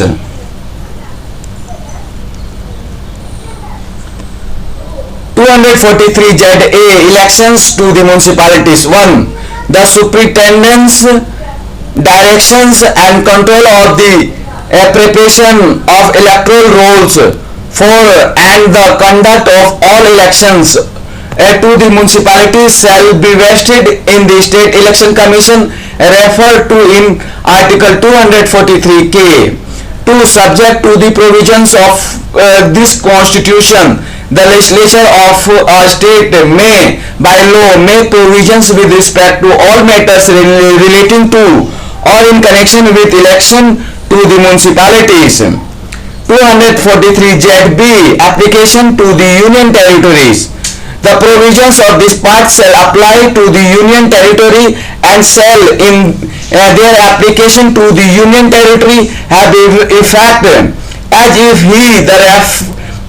243ZA. Elections to the municipalities. 1. The superintendent's directions and control of the preparation of electoral rolls. 4. And the conduct of all elections to the municipalities shall be vested in the State Election Commission referred to in Article 243K. 2. Subject to the provisions of this Constitution, the legislature of a state may by law make provisions with respect to all matters relating to or in connection with election to the municipalities. 243ZB. Application to the Union Territories. The provisions of this part shall apply to the Union Territory and shall in their application to the Union Territory have effect as if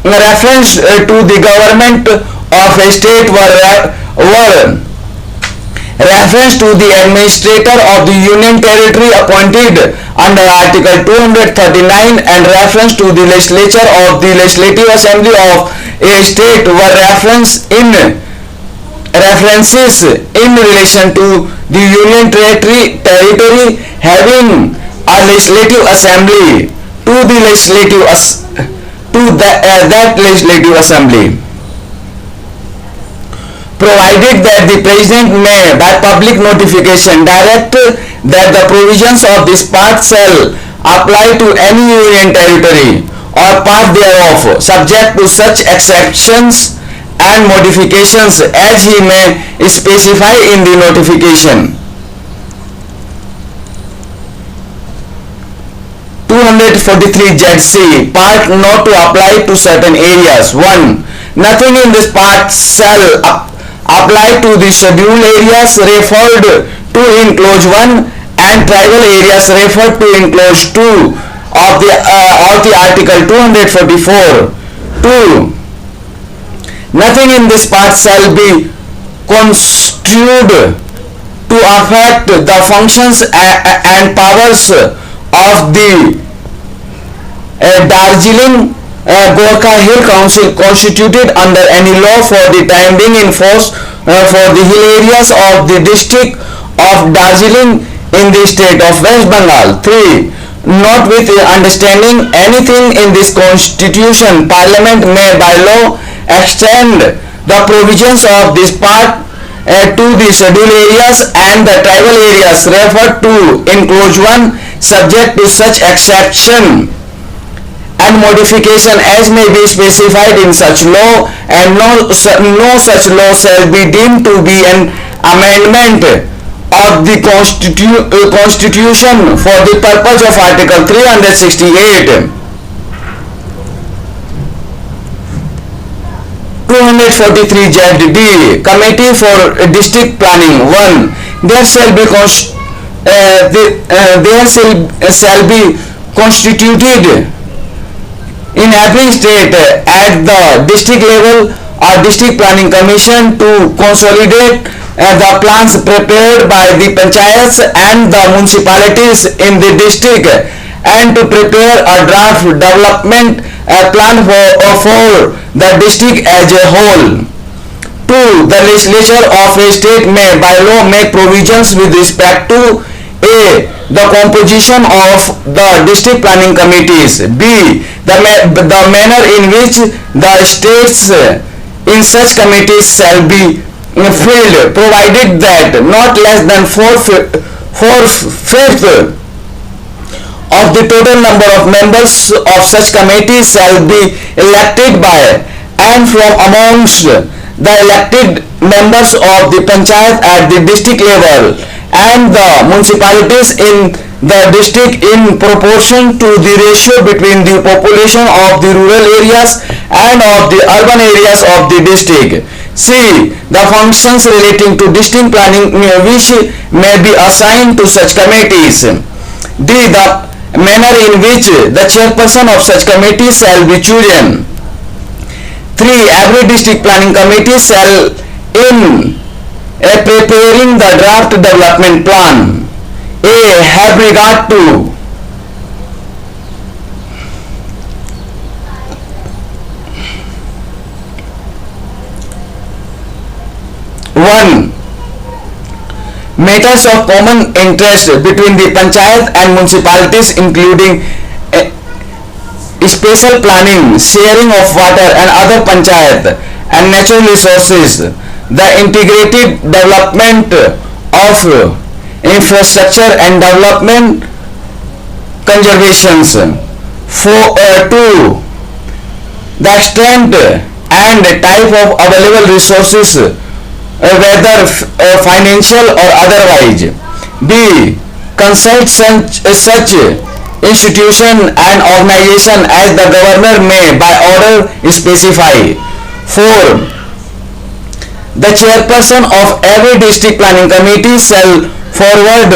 the reference to the government of a state were reference to the administrator of the Union Territory appointed under Article 239 and reference to the legislature of the Legislative Assembly of a state were references in relation to the Union Territory having a legislative assembly to the that legislative assembly. Provided that the President may by public notification direct that the provisions of this part shall apply to any Union Territory or part thereof, subject to such exceptions and modifications as he may specify in the notification. 243ZC. Part not to apply to certain areas. 1. Nothing in this part shall apply to the scheduled areas referred to in clause 1 and tribal areas referred to in clause 2 of the article 244. 2. Nothing in this part shall be construed to affect the functions and powers of the Darjeeling Gorkha Hill Council constituted under any law for the time being in force for the hill areas of the district of Darjeeling in the state of West Bengal. 3. Not with understanding anything in this constitution, Parliament may by law extend the provisions of this part to the scheduled areas and the tribal areas referred to in clause 1, subject to such exception and modification as may be specified in such law, and no such law shall be deemed to be an amendment of the Constitution for the purpose of Article 368. 243ZD. Committee for District Planning. 1. There shall be constituted in every state at the district level a district planning commission to consolidate the plans prepared by the panchayats and the municipalities in the district and to prepare a draft development plan for the district as a whole. 2. The legislature of a state may by law make provisions with respect to a. The composition of the district planning committees. B. The manner in which the states in such committees shall be filled, provided that not less than 4/5 of the total number of members of such committees shall be elected by and from amongst the elected members of the panchayat at the district level and the municipalities in the district in proportion to the ratio between the population of the rural areas and of the urban areas of the district. C. The functions relating to district planning which may be assigned to such committees. D. The manner in which the chairperson of such committees shall be chosen. 3. Every district planning committee shall in preparing the draft development plan A. Have regard to 1. Matters of common interest between the panchayat and municipalities including special planning, sharing of water and other panchayat and natural resources, the integrated development of infrastructure and development conservations. 2. The extent and type of available resources, whether financial or otherwise. B. Consult such institution and organization as the governor may by order specify. 4. The chairperson of every district planning committee shall forward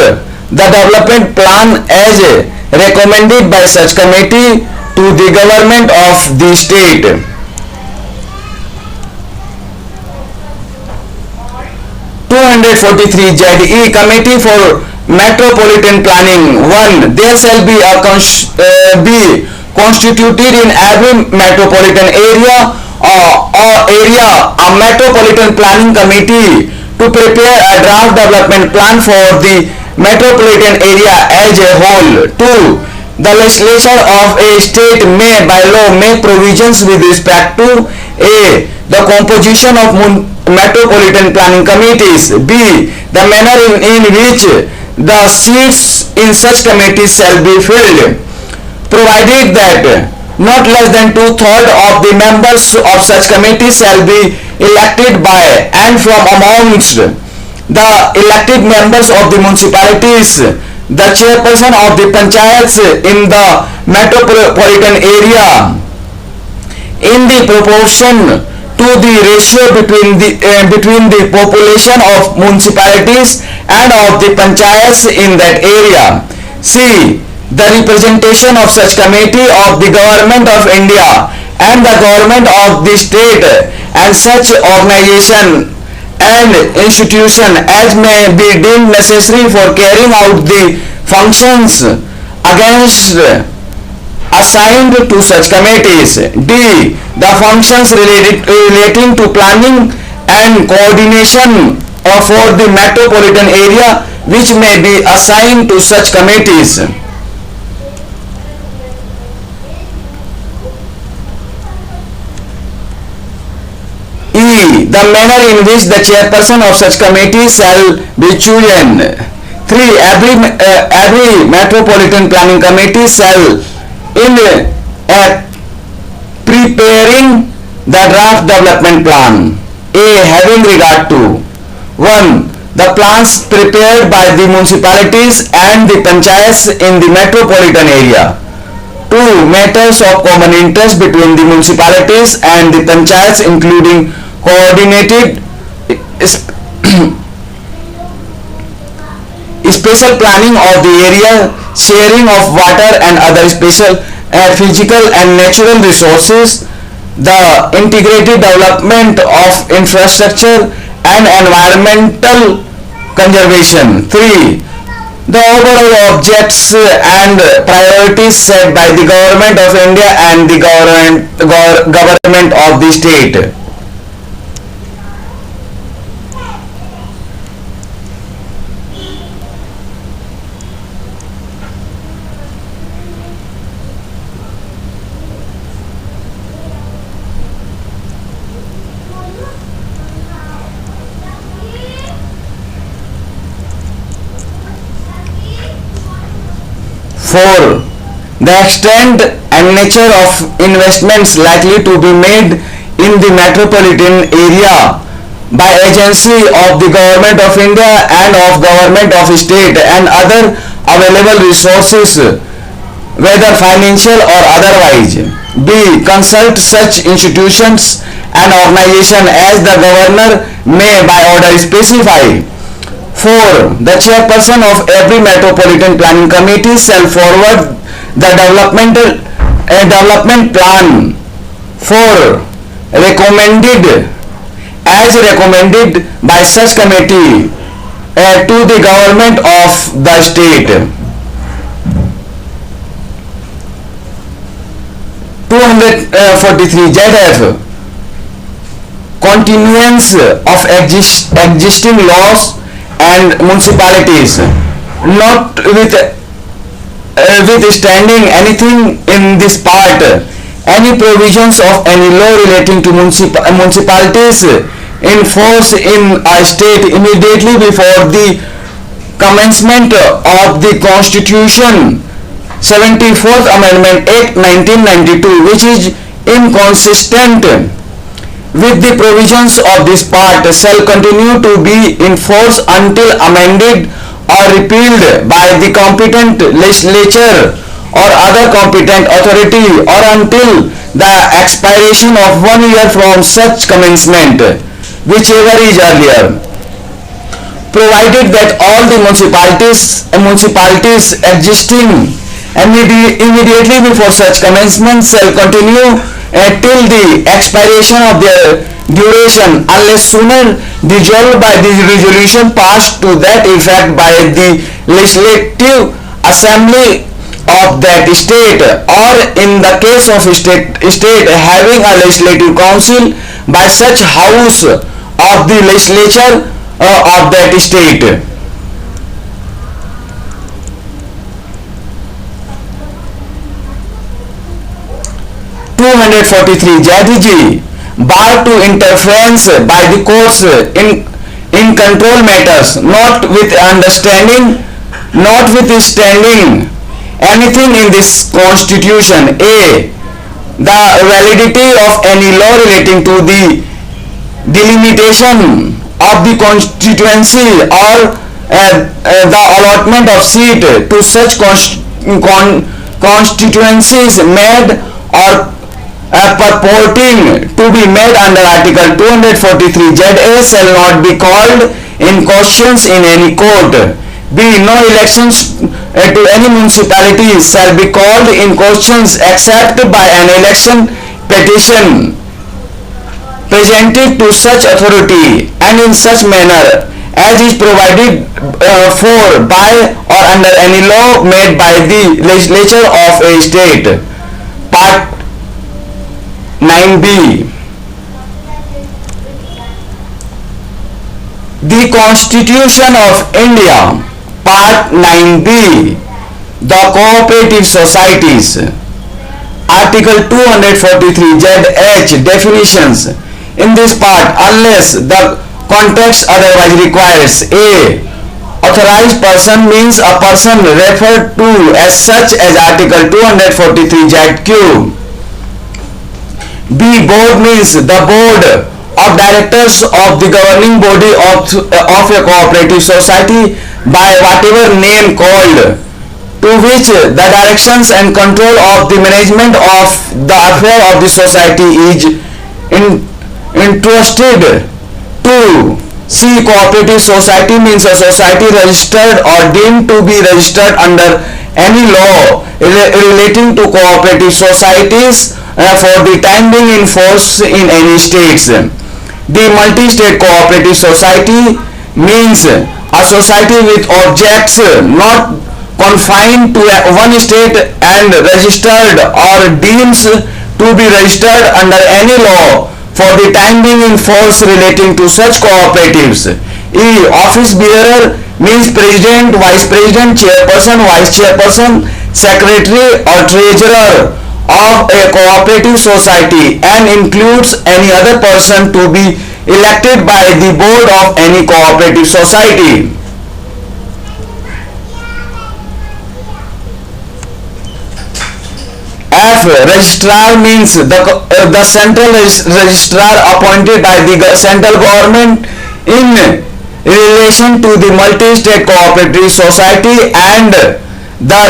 the development plan as recommended by such committee to the government of the state. 243 ZE Committee for Metropolitan Planning. 1. There shall be be constituted in every metropolitan area a metropolitan planning committee to prepare a draft development plan for the metropolitan area as a whole. 2. The legislature of a state may by law make provisions with respect to A. The composition of metropolitan planning committees. B. The manner in which the seats in such committees shall be filled, provided that not less than 2/3 of the members of such committees shall be elected by and from amongst the elected members of the municipalities, the chairperson of the panchayats in the metropolitan area, in the proportion to the ratio between the population of municipalities and of the panchayats in that area. C. The representation of such committee of the government of India and the government of the state and such organization and institution as may be deemed necessary for carrying out the functions against assigned to such committees. D. The functions relating to planning and coordination for the metropolitan area which may be assigned to such committees. E. The manner in which the chairperson of such committee shall be chosen. 3. Every metropolitan planning committee shall in preparing the draft development plan A. Having regard to 1. The plans prepared by the municipalities and the panchayats in the metropolitan area. 2. Matters of common interest between the municipalities and the panchayats including coordinated special planning of the area, sharing of water and other special physical and natural resources, the integrated development of infrastructure and environmental conservation. 3. The overall objects and priorities set by the Government of India and the government of the state. 4. The extent and nature of investments likely to be made in the metropolitan area by agency of the Government of India and of Government of State and other available resources, whether financial or otherwise. B. Consult such institutions and organizations as the Governor may by order specify. 4. The chairperson of every metropolitan planning committee shall forward the development plan for recommended by such committee to the government of the state. 243 ZF. Continuance of existing laws and municipalities, notwithstanding anything in this part, any provisions of any law relating to municipalities in force in a state immediately before the commencement of the Constitution 74th Amendment Act 1992, which is inconsistent with the provisions of this part, shall continue to be in force until amended or repealed by the competent legislature or other competent authority, or until the expiration of 1 year from such commencement, whichever is earlier, provided that all the municipalities existing immediately before such commencement shall continue till the expiration of their duration, unless sooner dissolved by the resolution passed to that effect by the legislative assembly of that state, or in the case of state having a legislative council, by such house of the legislature of that state. 243 ZG. Bar to interference by the courts in control matters, notwithstanding anything in this Constitution. A. The validity of any law relating to the delimitation of the constituency or the allotment of seat to such constituencies made or purporting to be made under Article 243 ZA shall not be called in questions in any court. B. No elections to any municipality shall be called in questions except by an election petition presented to such authority and in such manner as is provided for by or under any law made by the legislature of a state. Part 9b. The Constitution of India. Part 9b. The Cooperative Societies. Article 243 ZH. Definitions. In this part, unless the context otherwise requires: A. Authorized person means a person referred to as such as Article 243 ZQ. B. Board means the board of directors of the governing body of a cooperative society by whatever name called, to which the directions and control of the management of the affair of the society is entrusted to. C. Cooperative society means a society registered or deemed to be registered under any law relating to cooperative societies for the time being in force in any states. The multi-state cooperative society means a society with objects not confined to one state and registered or deems to be registered under any law for the time being in force relating to such cooperatives. E. Office bearer means president, vice president, chairperson, vice chairperson, secretary or treasurer of a cooperative society and includes any other person to be elected by the board of any cooperative society. F. Registrar means the central registrar appointed by the central government in relation to the multi-state cooperative society, and the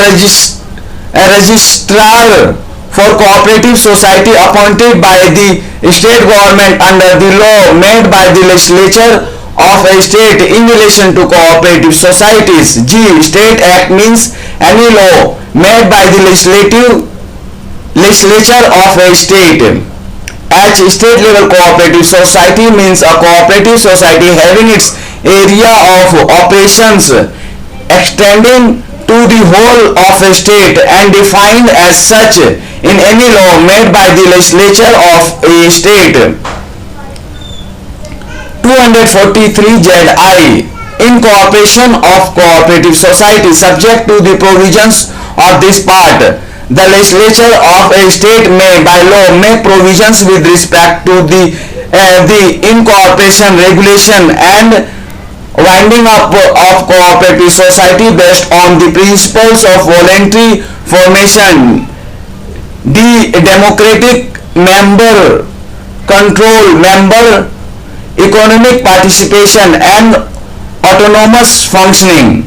registrar for cooperative society appointed by the state government under the law made by the legislature of a state in relation to cooperative societies. G. State Act means any law made by the legislature of a state. H. State level cooperative society means a cooperative society having its area of operations extending to the whole of a state and defined as such in any law made by the legislature of a state. 243 ZI. Incorporation of cooperative society. Subject to the provisions of this part, the legislature of a state may by law make provisions with respect to the incorporation regulation and winding up of cooperative society based on the principles of voluntary formation, democratic member control, member economic participation and autonomous functioning.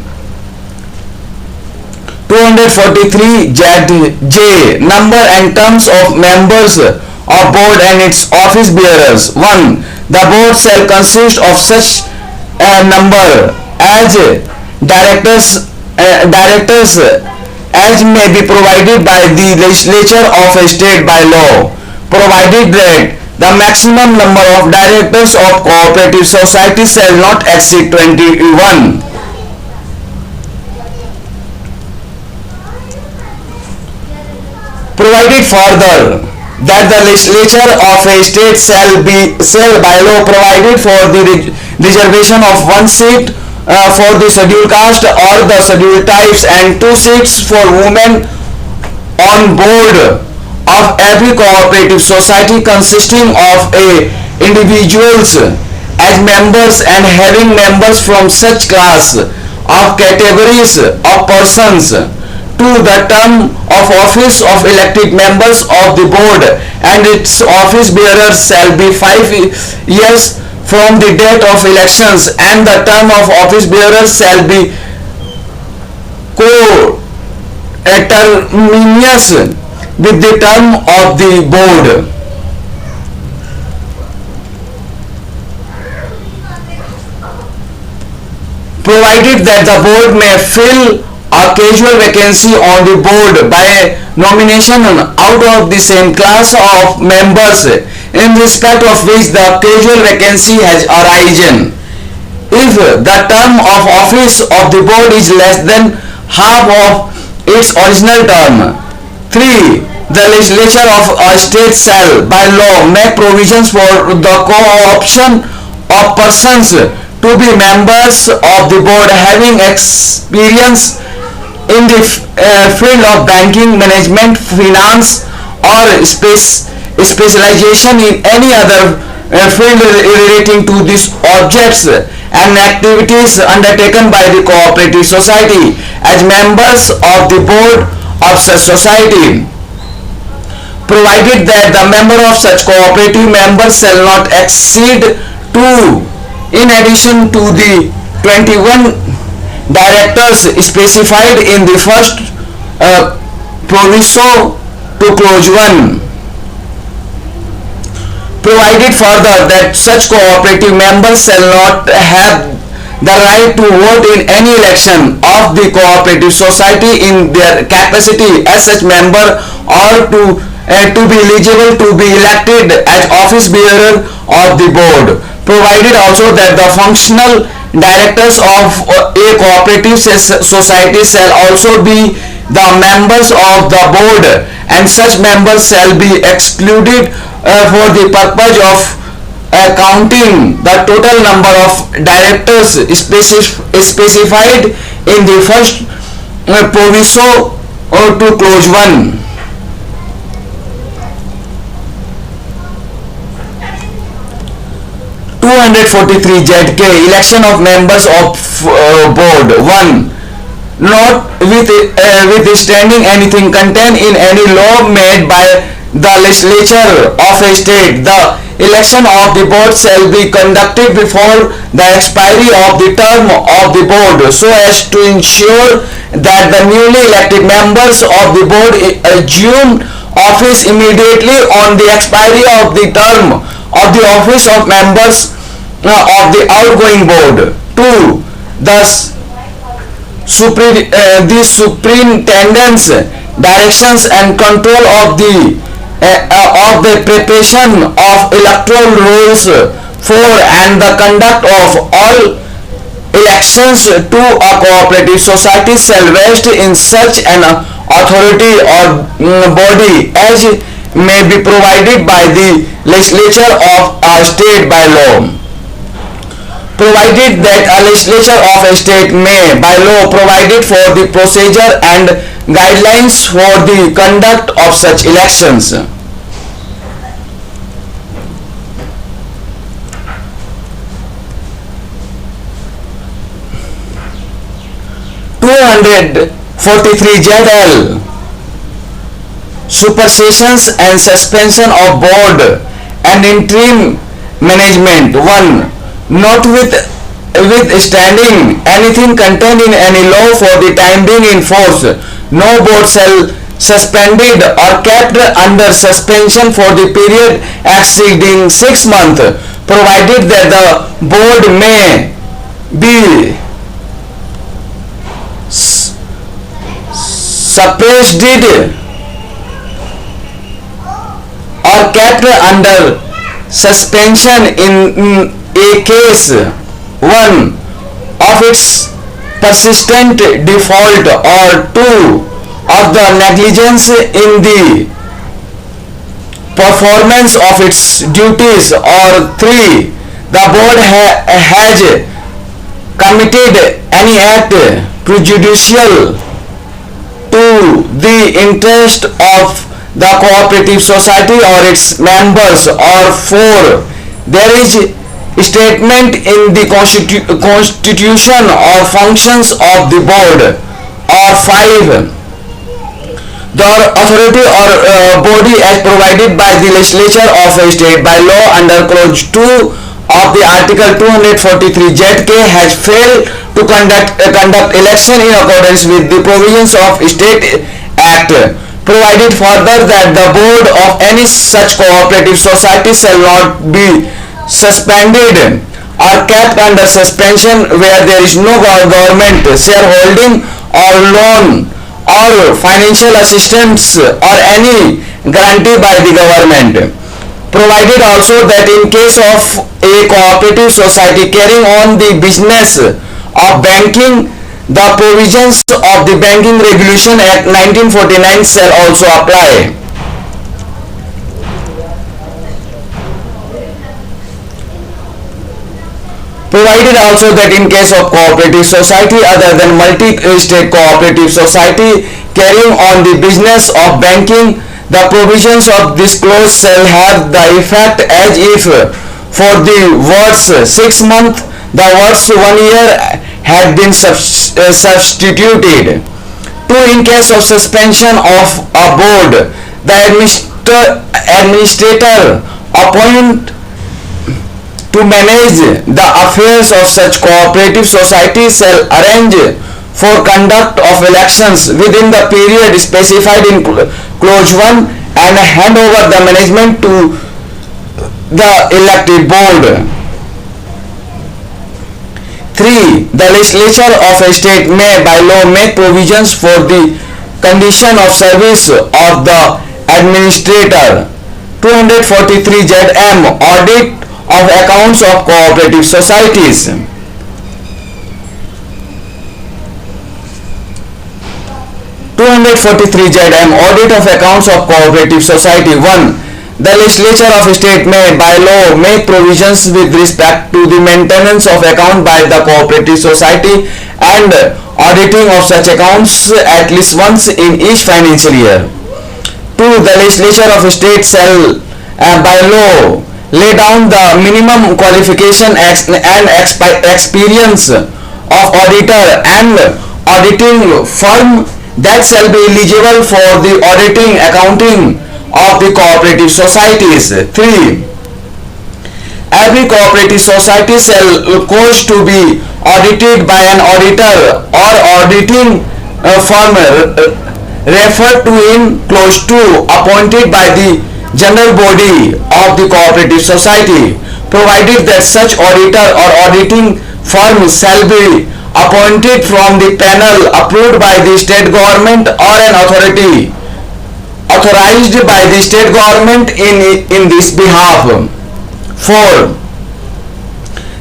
243 J. Number and terms of members of board and its office bearers. 1. The board shall consist of such number as directors as may be provided by the legislature of a state by law, provided that the maximum number of directors of cooperative society shall not exceed 21. Provided further that the legislature of a state shall by law provided for the reservation of one seat for the scheduled caste or the scheduled tribes and 2 seats for women on board of every cooperative society consisting of individuals as members and having members from such class of categories of persons to the term of office of elected members of the board and its office bearers shall be 5 years from the date of elections, and the term of office bearers shall be coterminous with the term of the board. Provided that the board may fill a casual vacancy on the board by nomination out of the same class of members in respect of which the casual vacancy has arisen, if the term of office of the board is less than half of its original term. 3. The legislature of a state shall by law make provisions for the co-option of persons to be members of the board having experience in the field of banking, management, finance or specialization in any other field relating to these objects and activities undertaken by the cooperative society as members of the board of such society, provided that the number of such cooperative members shall not exceed 2 in addition to the 21 directors specified in the first proviso to clause 1. Provided further that such cooperative members shall not have the right to vote in any election of the cooperative society in their capacity as such member or to be eligible to be elected as office bearer of the board, provided also that the functional directors of a cooperative society shall also be the members of the board, and such members shall be excluded for the purpose of counting the total number of directors specified in the first proviso to clause 1. 243 ZK election of members of board. 1. Notwithstanding anything contained in any law made by the legislature of a state, the election of the board shall be conducted before the expiry of the term of the board, so as to ensure that the newly elected members of the board assume office immediately on the expiry of the term of the office of members of the outgoing board. 2. Thus, the superintendent's directions and control of the preparation of electoral rolls for and the conduct of all elections to a cooperative society shall rest in such an authority or body as may be provided by the legislature of a state by law. Provided that a legislature of a state may by law provide for the procedure and guidelines for the conduct of such elections. ZL supersessions and suspension of board and interim management. 1. Notwithstanding anything contained in any law for the time being in force, no board shall suspended or kept under suspension for the period exceeding 6 months, provided that the board may be suppressed or kept under suspension in a case 1 of its persistent default, or 2 of the negligence in the performance of its duties, or 3 the board has committed any act prejudicial to the interest of the cooperative society or its members, or 4 there is statement in the constitution or functions of the board, or 5 the authority or body as provided by the legislature of a state by law under clause 2 of the article 243 ZK has failed to conduct election in accordance with the provisions of state act. Provided further that the board of any such cooperative society shall not be suspended or kept under suspension where there is no government shareholding or loan or financial assistance or any guarantee by the government. Provided also that in case of a cooperative society carrying on the business of banking, the provisions of the Banking Regulation Act 1949 shall also apply. Provided also that in case of cooperative society other than multi-state cooperative society carrying on the business of banking, the provisions of this clause shall have the effect as if for the words 6 months the words 1 year had been substituted. 2. In case of suspension of a board, the administrator appointed to manage the affairs of such cooperative society shall arrange for conduct of elections within the period specified in clause 1 and hand over the management to the elected board. 3. The legislature of a state may by law make provisions for the condition of service of the administrator. 243 ZM audit of accounts of cooperative societies. 243 ZM Audit of accounts of cooperative society. 1. The legislature of a state may by law make provisions with respect to the maintenance of account by the cooperative society and auditing of such accounts at least once in each financial year. 2. The legislature of a state shall by law lay down the minimum qualification and experience of auditor and auditing firm that shall be eligible for the auditing accounting of the cooperative societies. 3. Every cooperative society shall cause to be audited by an auditor or auditing firm referred to in clause 2 appointed by the general body of the cooperative society, provided that such auditor or auditing firm shall be appointed from the panel approved by the state government or an authority authorized by the state government in this behalf. 4.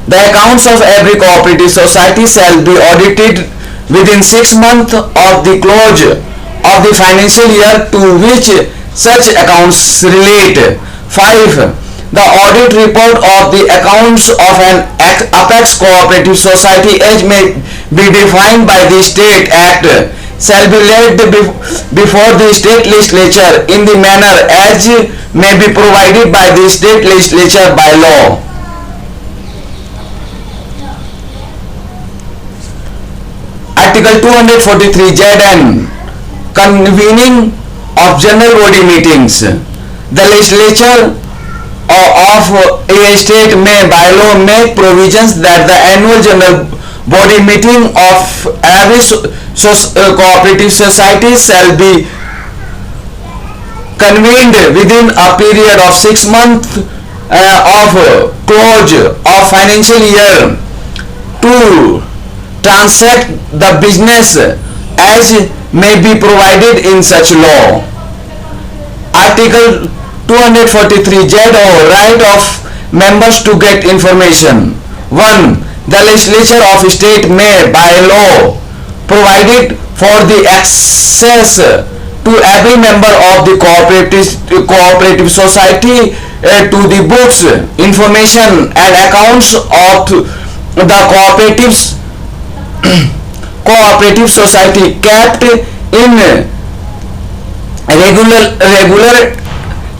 The accounts of every cooperative society shall be audited within 6 months of the close of the financial year to which such accounts relate. 5. The audit report of the accounts of an apex cooperative society as may be defined by the state act shall be laid before the state legislature in the manner as may be provided by the state legislature by law. Article 243 ZN Convening of general body meetings. The legislature of a state may by law make provisions that the annual general body meeting of every cooperative society shall be convened within a period of 6 months of close of financial year to transact the business as may be provided in such law. Article 243 ZO Right of members to get information. 1. The legislature of a state may by law provide for the access to every member of the cooperative society to the books, information and accounts of the cooperative society kept in regular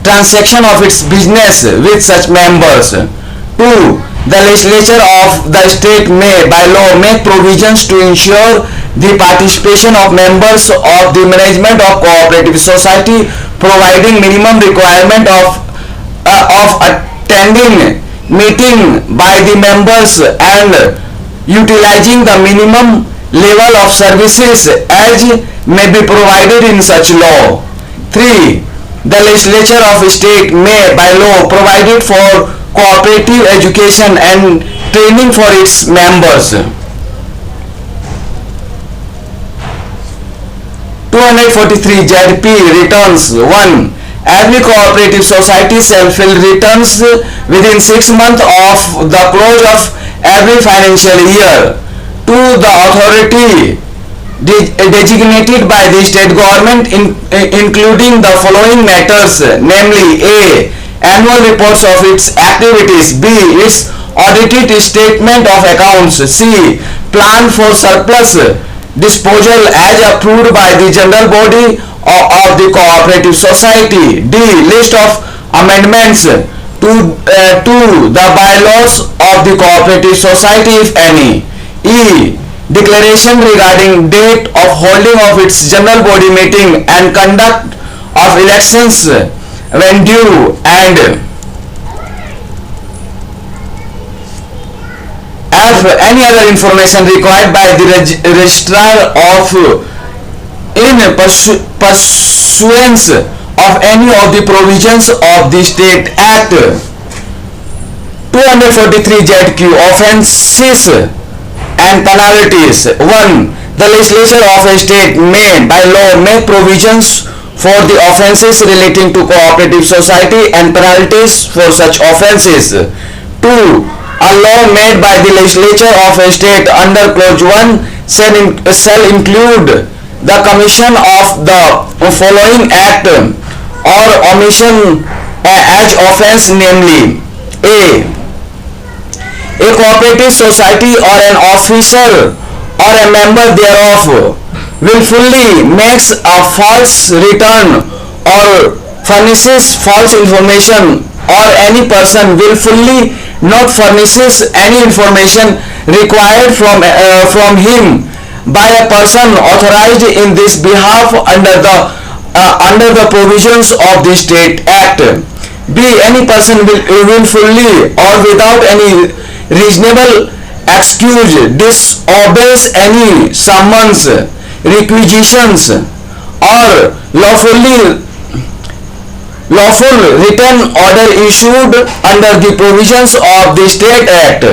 transaction of its business with such members. 2. The legislature of the state may by law make provisions to ensure the participation of members of the management of cooperative society, providing minimum requirement of attending meeting by the members and utilizing the minimum level of services as may be provided in such law. 3. The legislature of a state may by law provide for cooperative education and training for its members. 243 ZP Returns. 1. Every cooperative society shall fill returns within 6 months of the close of every financial year to the authority designated by the state government including the following matters, namely: A. Annual reports of its activities. B. Its audited statement of accounts. C. Plan for surplus disposal as approved by the general body of the cooperative society. D. List of amendments to the bylaws of the cooperative society if any. E. Declaration regarding date of holding of its general body meeting and conduct of elections when due, and F. Any other information required by the registrar of in pursuance of any of the provisions of the State Act. 243 ZQ Offences and penalties. 1. The legislature of a state may by law make provisions for the offences relating to cooperative society and penalties for such offences. 2. A law made by the legislature of a state under clause 1 shall include the commission of the following act or omission as offence, namely: A. A cooperative society or an officer or a member thereof willfully makes a false return or furnishes false information, or any person willfully not furnishes any information required from him by a person authorized in this behalf under the provisions of the state act. B. Any person willfully or without any reasonable excuse disobeys any summons, requisitions, or lawful written order issued under the provisions of the state act.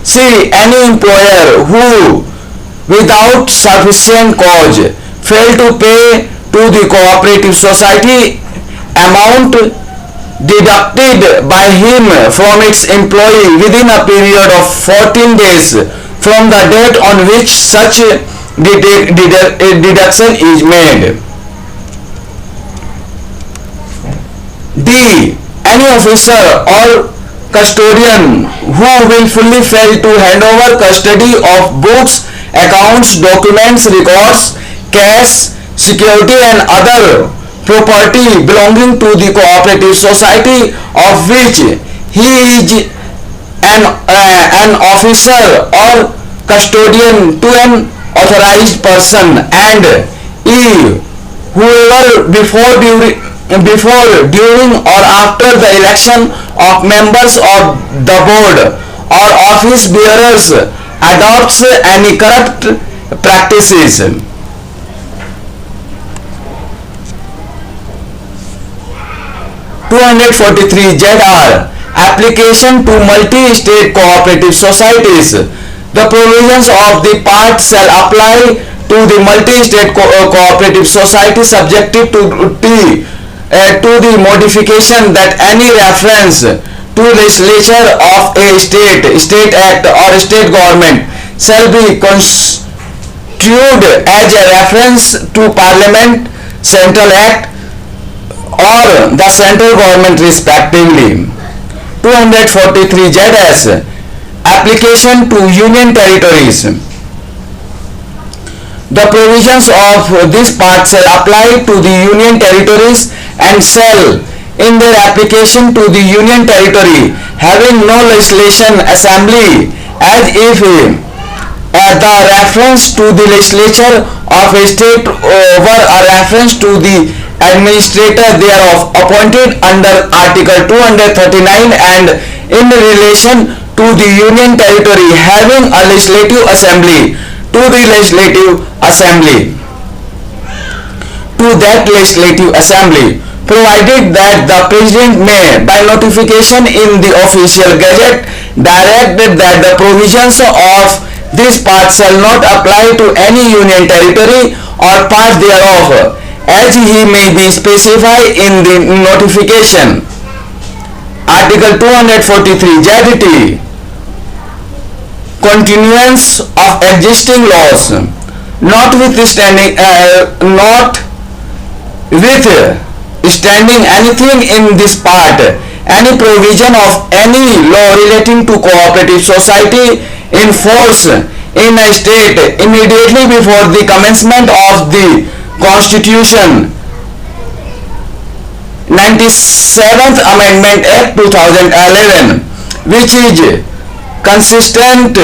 C. Any employer who without sufficient cause fail to pay to the cooperative society amount deducted by him from its employee within a period of 14 days from the date on which such deduction is made. D. Any officer or custodian who willfully fail to hand over custody of books, accounts, documents, records, cash, security and other property belonging to the cooperative society of which he is an officer or custodian to an authorized person, and E. Whoever before, during or after the election of members of the board or office bearers adopts any corrupt practices. 243 ZR Application to multi-state cooperative societies. The provisions of the part shall apply to the multi-state cooperative society subjected to the modification that any reference to legislature of a state act or state government shall be construed as a reference to parliament, central act or the central government respectively. 243 ZS Application to union territories. The provisions of this part shall apply to the union territories and shall, in their application to the union territory having no legislation assembly, as if the reference to the legislature of a state were a reference to the administrator thereof appointed under Article 239 and in relation to the union territory having a legislative assembly, to the legislative assembly, to that legislative assembly, provided that the president may, by notification in the official gazette, direct that the provisions of this part shall not apply to any union territory or part thereof, as he may be specified in the notification. Article 243 ZT Continuance of existing laws. Notwithstanding anything in this part, any provision of any law relating to cooperative society in force in a state immediately before the commencement of the Constitution 97th Amendment Act 2011, which is consistent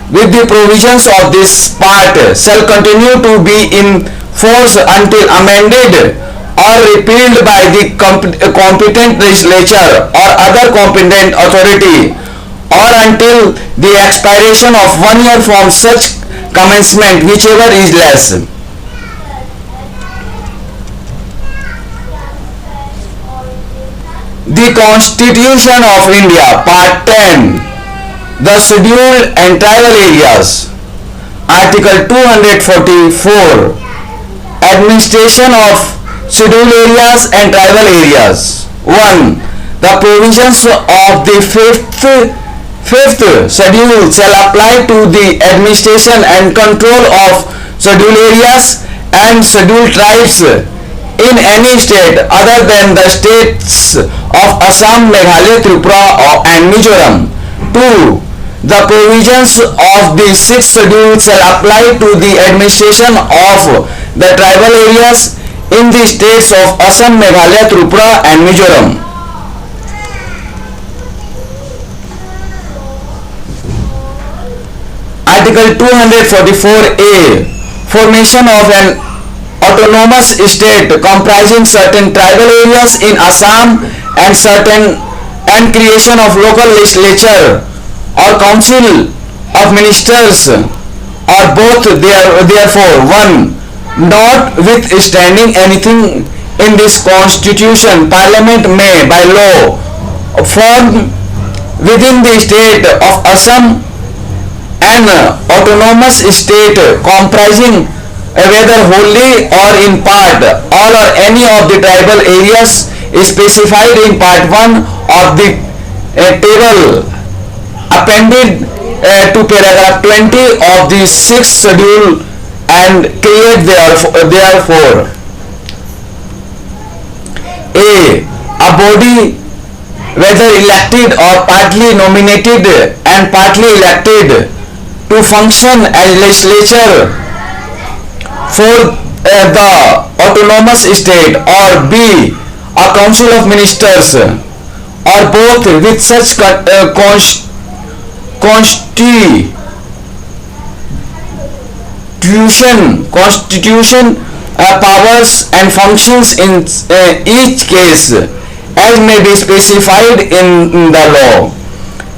with the provisions of this part, shall continue to be in force until amended or repealed by the competent legislature or other competent authority, or until the expiration of 1 year from such commencement, whichever is less. The Constitution of India, Part 10, the Scheduled and Tribal Areas. Article 244, Administration of Scheduled Areas and Tribal Areas. 1. The provisions of the 5th Fifth schedule shall apply to the administration and control of scheduled areas and scheduled tribes in any state other than the states of Assam, Meghalaya, Tripura and Mizoram. 2. The provisions of the sixth schedule shall apply to the administration of the tribal areas in the states of Assam, Meghalaya, Tripura and Mizoram. Article 244A. Formation of an autonomous state comprising certain tribal areas in Assam and creation of local legislature or council of ministers or both. Therefore, 1. Notwithstanding anything in this constitution, Parliament may by law form within the state of Assam an autonomous state comprising whether wholly or in part all or any of the tribal areas specified in part 1 of the table appended to paragraph 20 of the 6th schedule and create therefore a body whether elected or partly nominated and partly elected to function as legislature for the autonomous state, or B. a council of ministers or both with such constitution powers and functions in each case as may be specified in the law.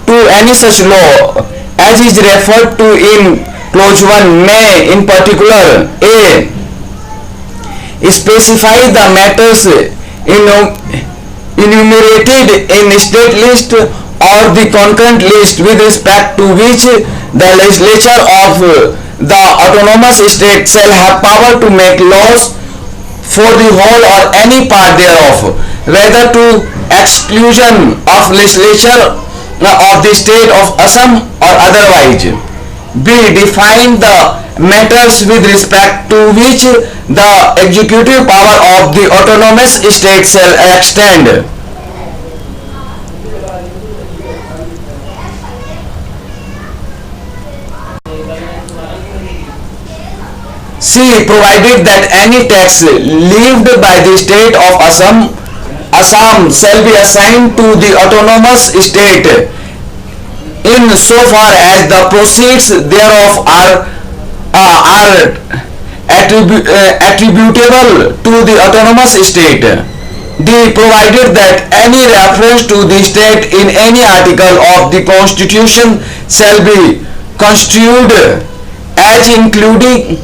To any such law as is referred to in clause 1 may in particular A. specify the matters enumerated in state list or the concurrent list with respect to which the legislature of the autonomous state shall have power to make laws for the whole or any part thereof, whether to exclusion of legislature of the state of Assam or otherwise. B. Define the matters with respect to which the executive power of the autonomous state shall extend. C. Provided that any tax levied by the state of Assam shall be assigned to the autonomous state in so far as the proceeds thereof are attributable to the autonomous state. D. Provided that any reference to the state in any article of the constitution shall be construed as including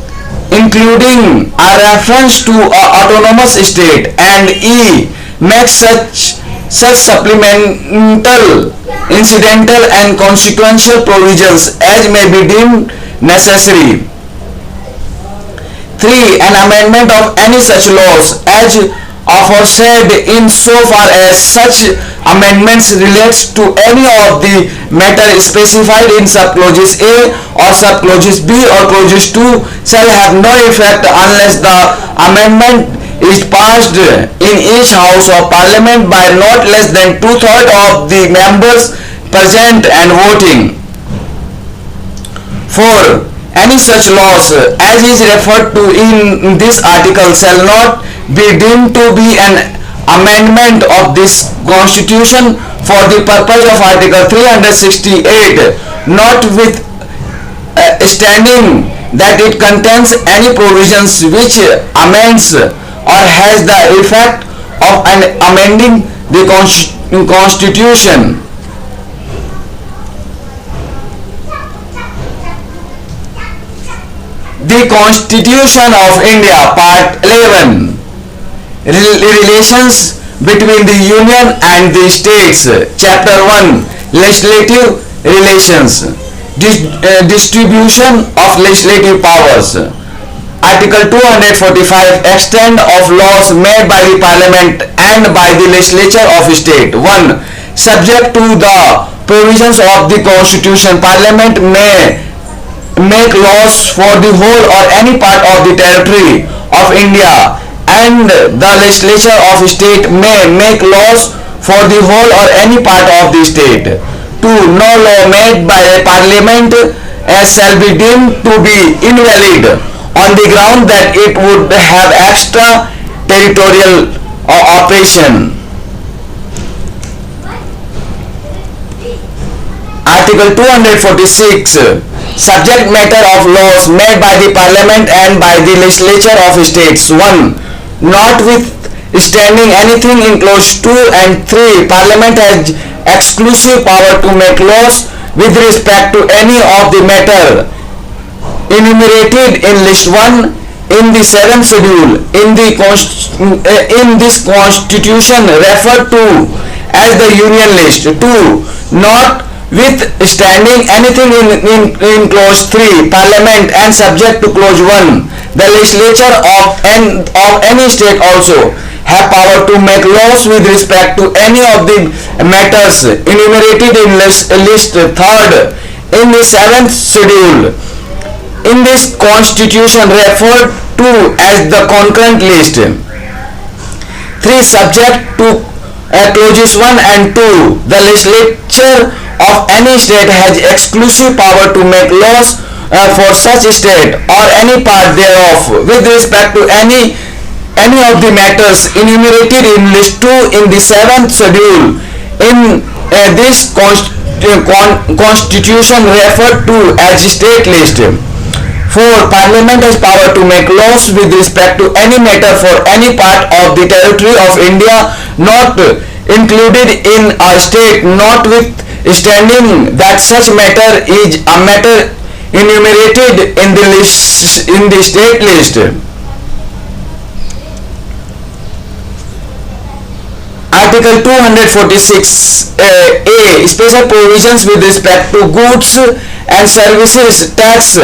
a reference to an autonomous state, and E. Make such supplemental, incidental and consequential provisions as may be deemed necessary. 3. An amendment of any such laws as aforesaid in so far as such amendments relates to any of the matter specified in subclauses A or subclauses B or clauses 2 shall have no effect unless the amendment is passed in each house of parliament by not less than 2/3 of the members present and voting. 4. Any such laws as is referred to in this article shall not be deemed to be an amendment of this constitution for the purpose of article 368, notwithstanding that it contains any provisions which amends or has the effect of amending the constitution. The Constitution of India, Part 11, Relations between the Union and the States, Chapter 1, Legislative Relations, Distribution of Legislative Powers. Article 245, Extent of laws made by the Parliament and by the legislature of state. 1. Subject to the provisions of the Constitution, Parliament may make laws for the whole or any part of the territory of India, and the legislature of state may make laws for the whole or any part of the state. 2. No law made by a parliament shall be deemed to be invalid on the ground that it would have extra territorial operation. Article 246. Subject matter of laws made by the Parliament and by the legislature of states. 1. Notwithstanding anything in clause 2 and 3, Parliament has exclusive power to make laws with respect to any of the matter enumerated in list 1 in the 7th schedule in this constitution referred to as the Union List. 2. Notwithstanding anything in clause 3, Parliament and subject to clause 1, the legislature of any state also have power to make laws with respect to any of the matters enumerated in list 3rd in the 7th schedule in this constitution referred to as the concurrent list. 3. Subject to clauses 1 and 2, the legislature of any state has exclusive power to make laws for such state or any part thereof with respect to any of the matters enumerated in list 2 in the 7th schedule in this constitution referred to as state list. 4. Parliament has power to make laws with respect to any matter for any part of the territory of India not included in a state, notwithstanding that such matter is a matter enumerated in the state list. Article 246 A. Special provisions with respect to goods and services tax.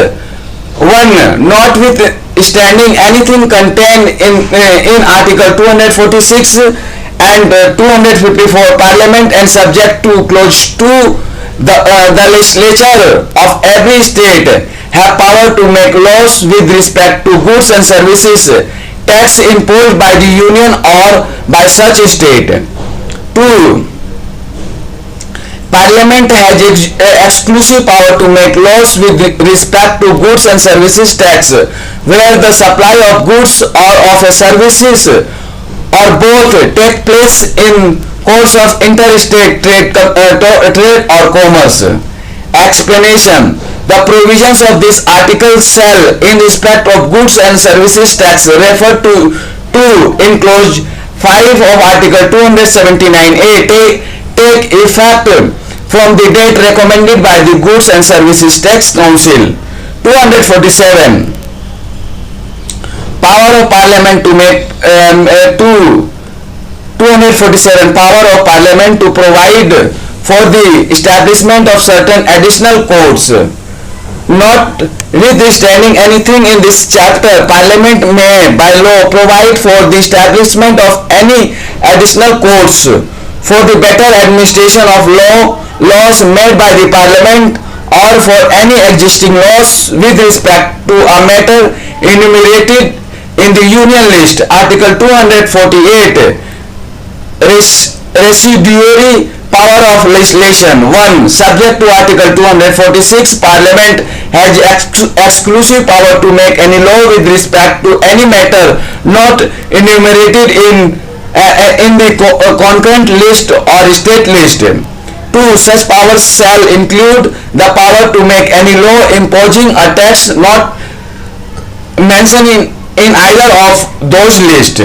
1. Notwithstanding anything contained in Article 246 and 254, Parliament and subject to clause 2, the legislature of every state have power to make laws with respect to goods and services tax imposed by the Union or by such state. 2. Parliament has exclusive power to make laws with respect to goods and services tax where the supply of goods or of services or both take place in course of interstate trade or commerce. Explanation. The provisions of this article shall in respect of goods and services tax referred to in clause 5 of Article 279A take effect from the date recommended by the Goods and Services Tax Council. 247. Power of Parliament to make 247. Power of Parliament to provide for the establishment of certain additional courts. Notwithstanding anything in this chapter, Parliament may by law provide for the establishment of any additional courts for the better administration of laws made by the Parliament or for any existing laws with respect to a matter enumerated in the Union List. Article 248. Residuary power of legislation. 1. Subject to Article 246, Parliament has exclusive power to make any law with respect to any matter not enumerated in the concurrent list or state list. 2. Such powers shall include the power to make any law imposing a tax not mentioned in either of those lists.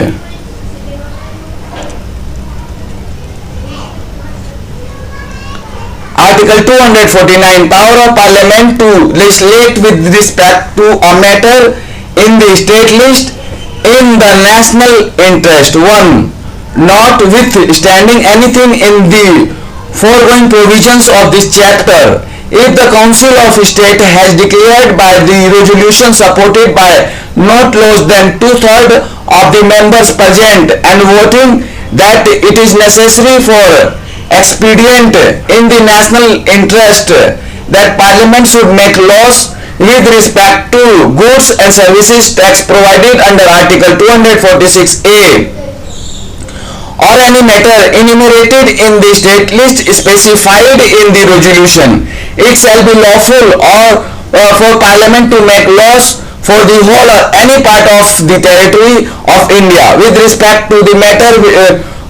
Article 249. Power of Parliament to legislate with respect to a matter in the state list in the national interest. 1. Notwithstanding anything in the foregoing provisions of this chapter, if the Council of State has declared by the resolution supported by not less than 2/3 of the members present and voting that it is necessary for expedient in the national interest that Parliament should make laws with respect to goods and services tax provided under Article 246A or any matter enumerated in the state list specified in the resolution. It shall be lawful or for Parliament to make laws for the whole or any part of the territory of India with respect to the matter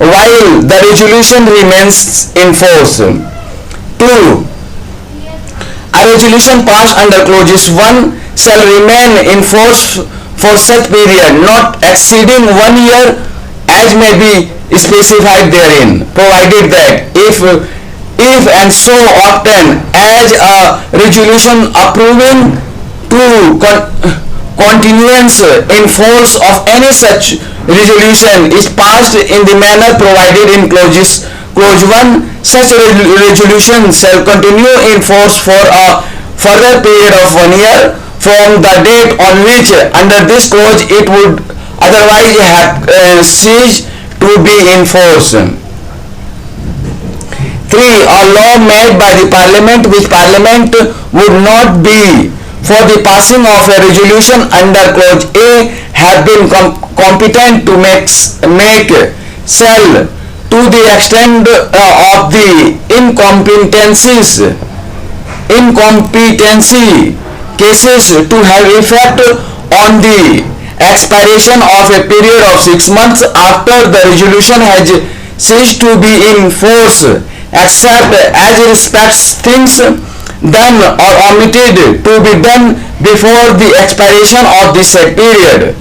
while the resolution remains in force. 2. A resolution passed under clauses 1 shall remain in force for such period not exceeding 1 year as may be specified therein, provided that if and so often as a resolution approving to continuance in force of any such resolution is passed in the manner provided in clause 1, such resolution shall continue in force for a further period of 1 year from the date on which under this clause it would otherwise have ceased to be in force. 3. A law made by the Parliament which Parliament would not be for the passing of a resolution under clause A have been competent to make shall to the extent of the incompetency cases to have effect on the expiration of a period of 6 months after the resolution has ceased to be in force except as respects things done or omitted to be done before the expiration of the said period.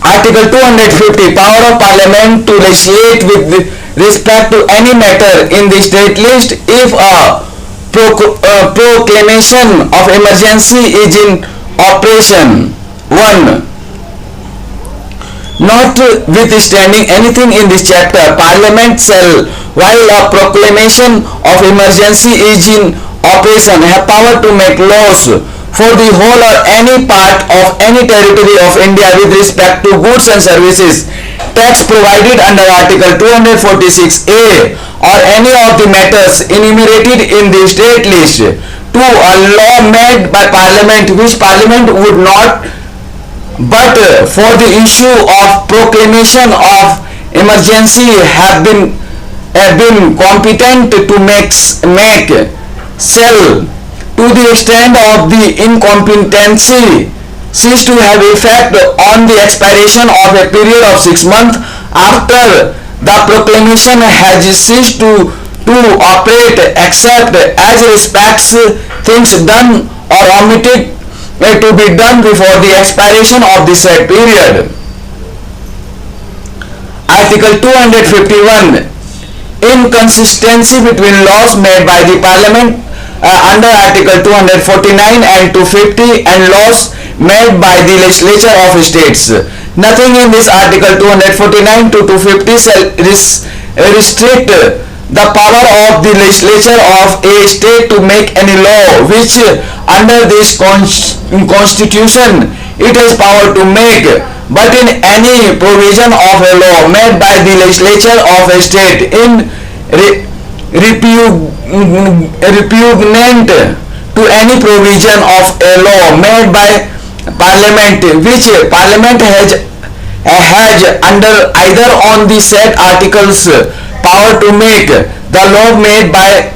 Article 250. Power of Parliament to legislate with respect to any matter in the state list if a proclamation of emergency is in operation. 1. Notwithstanding anything in this chapter, Parliament shall, while a proclamation of emergency is in operation, have power to make laws for the whole or any part of any territory of India with respect to goods and services tax provided under Article 246A or any of the matters enumerated in the state list. 2. A law made by Parliament which Parliament would not but for the issue of proclamation of emergency have been competent to make shall to the extent of the incompetency cease to have effect on the expiration of a period of 6 months after the proclamation has ceased to operate except as respects things done or omitted to be done before the expiration of the said period. Article 251. Inconsistency between laws made by the Parliament under Article 249 and 250 and laws made by the legislature of states. Nothing in this Article 249 to 250 shall restrict the power of the legislature of a state to make any law which under this constitution it has power to make, but in any provision of a law made by the legislature of a state in repugnant to any provision of a law made by Parliament which Parliament has under either on the said articles power to make the law made by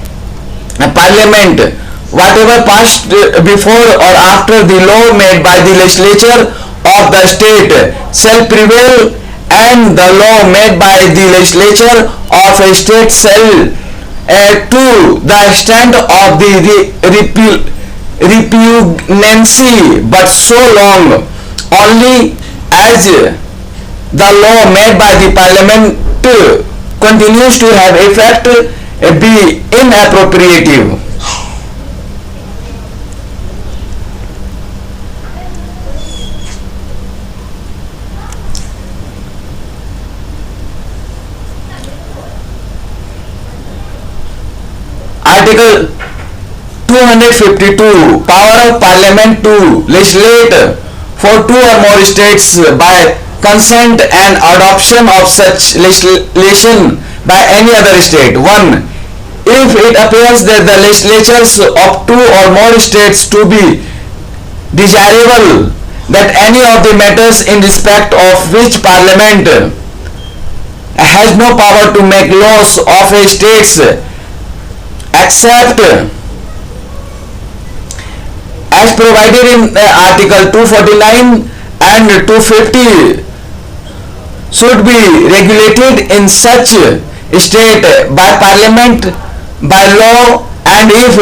Parliament, whatever passed before or after the law made by the legislature of the state shall prevail, and the law made by the legislature of a state shall to the extent of the repugnancy but so long only as the law made by the Parliament continues to have effect be inappropriative. Article 252. Power of Parliament to legislate for two or more states by consent and adoption of such legislation by any other state. 1. If it appears that the legislatures of two or more states to be desirable that any of the matters in respect of which Parliament has no power to make laws of a states except as provided in Article 249 and 250 should be regulated in such state by Parliament by law, and if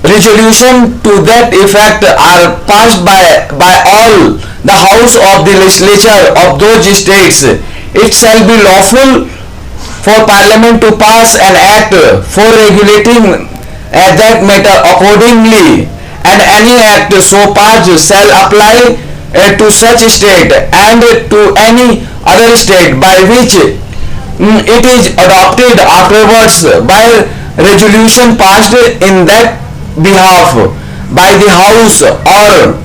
resolution to that effect are passed by all the house of the legislature of those states, it shall be lawful for Parliament to pass an act for regulating that matter accordingly, and any act so passed shall apply to such state and to any other state by which it is adopted afterwards by resolution passed in that behalf by the house, or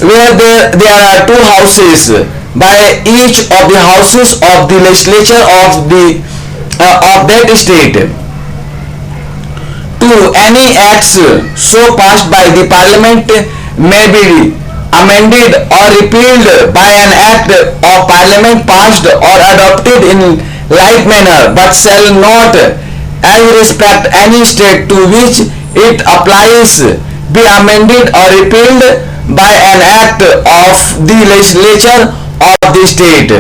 where there are two houses by each of the houses of the legislature of that state. 2. Any acts so passed by the Parliament may be amended or repealed by an act of Parliament passed or adopted in like manner, but shall not, as respect any state to which it applies, be amended or repealed by an act of the legislature of the state.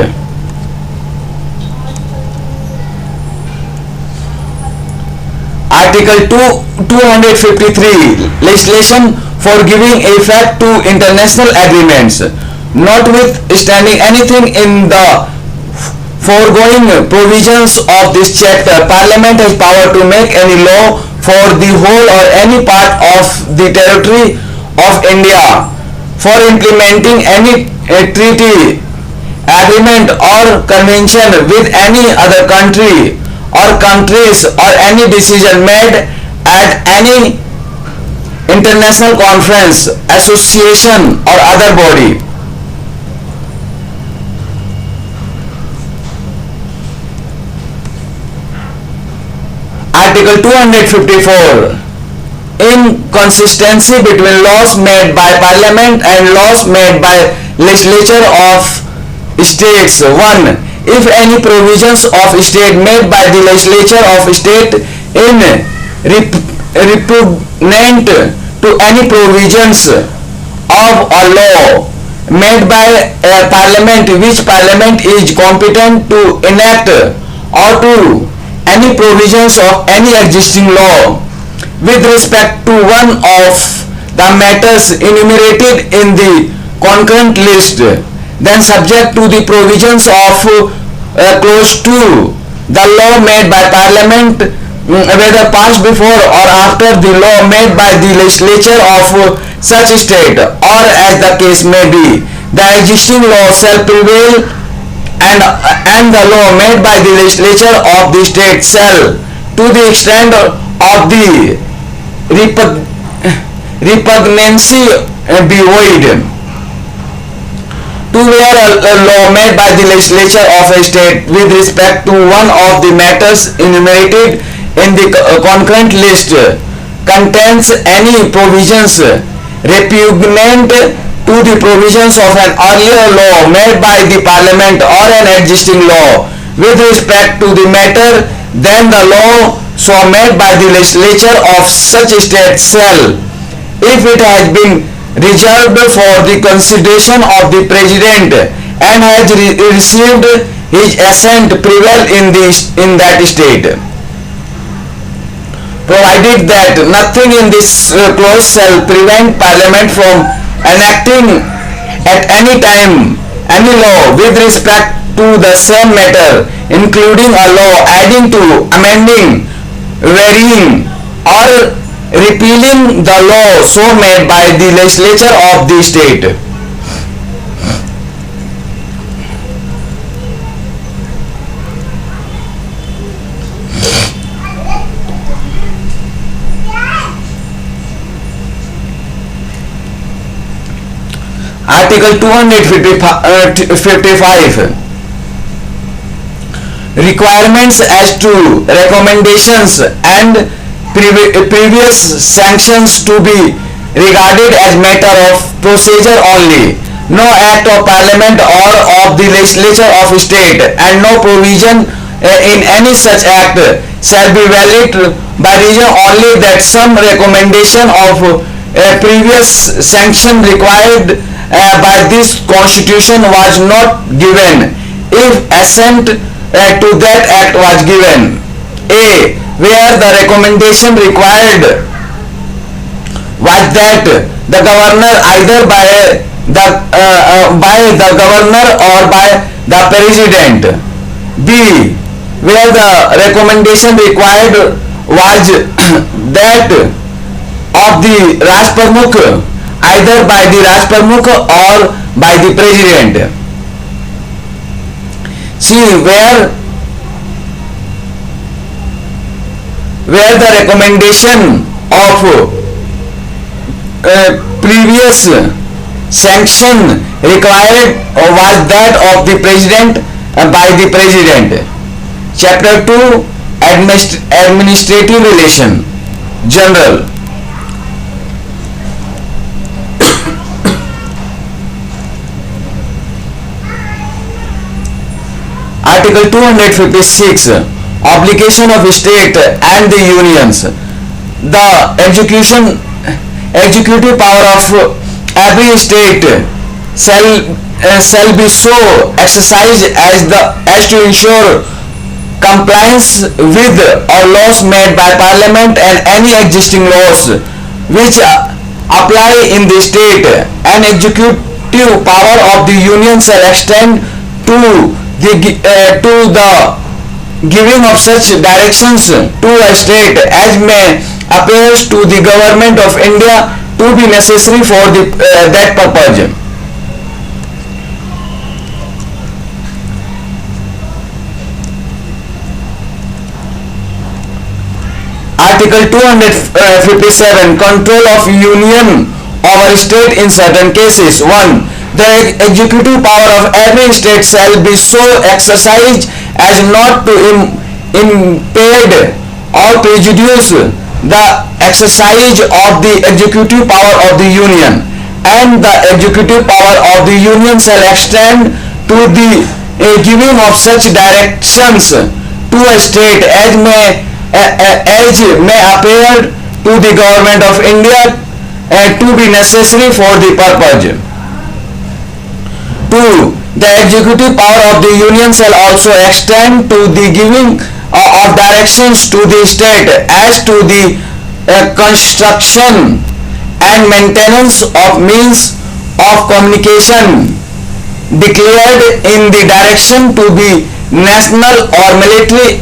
Article 253 Legislation for giving effect to international agreements. Notwithstanding anything in the foregoing provisions of this chapter, Parliament has power to make any law for the whole or any part of the territory of India, for implementing any treaty, agreement or convention with any other country or countries, or any decision made at any international conference, association or other body. Article 254 Inconsistency between laws made by Parliament and laws made by legislature of states. 1. If any provisions of state made by the legislature of state in repugnant to any provisions of a law made by Parliament which Parliament is competent to enact, or to any provisions of any existing law with respect to one of the matters enumerated in the concurrent list, then subject to the provisions of clause 2, the law made by Parliament, whether passed before or after the law made by the legislature of such state, or as the case may be, the existing law shall prevail, and the law made by the legislature of the state shall, to the extent of the repugnancy, be void. To where a law made by the legislature of a state with respect to one of the matters enumerated in the concurrent list contains any provisions repugnant to the provisions of an earlier law made by the Parliament or an existing law with respect to the matter, then the law so made by the legislature of such state shall, if it has been reserved for the consideration of the President and has received his assent, prevail in that state, provided that nothing in this clause shall prevent Parliament from enacting at any time any law with respect to the same matter, including a law adding to, amending, varying, or repealing the law so made by the legislature of the state. Article 255, requirements as to recommendations and previous sanctions to be regarded as matter of procedure only. No act of parliament or of the legislature of state, and no provision in any such act shall be valid by reason only that some recommendation of previous sanction required by this constitution was not given, if assent to that act was given. A. Where the recommendation required was that the governor, either by the governor or by the president. B. Where the recommendation required was that of the Raj Pramukh, either by the Raj Pramukh or by the president. C. Where the recommendation of previous sanction required was that of the president by the president. Chapter 2, Administrative Relation, General. Article 256, obligation of state and the unions. The executive power of every state shall be so exercised as to ensure compliance with all laws made by parliament and any existing laws which apply in the state. An executive power of the union shall extend to the giving of such directions to a state as may appears to the government of India to be necessary for that purpose. Article 257, control of union over state in certain cases. 1. The executive power of every state shall be so exercised as not to impede or prejudice the exercise of the executive power of the union, and the executive power of the union shall extend to the giving of such directions to a state as may appear to the government of India to be necessary for the purpose. 2. The executive power of the union shall also extend to the giving of directions to the state as to the construction and maintenance of means of communication declared in the direction to be national or military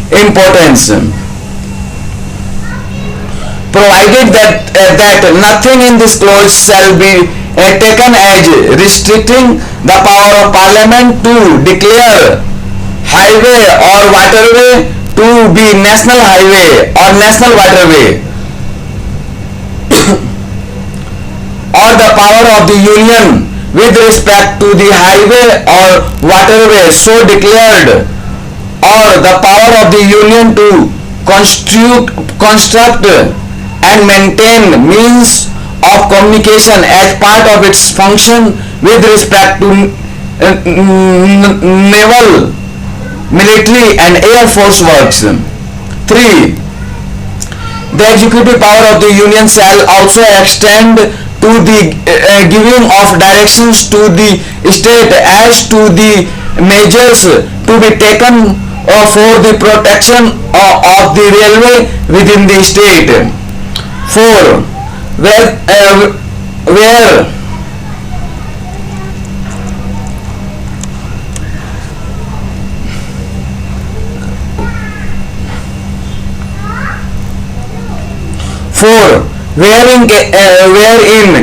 importance, provided that nothing in this clause shall be taken as restricting the power of parliament to declare highway or waterway to be national highway or national waterway, or the power of the union with respect to the highway or waterway so declared, or the power of the union to construct and maintain means of communication as part of its function with respect to naval, military and air force works. 3. The executive power of the union shall also extend to the giving of directions to the state as to the measures to be taken for the protection of the railway within the state. 4. Where wherein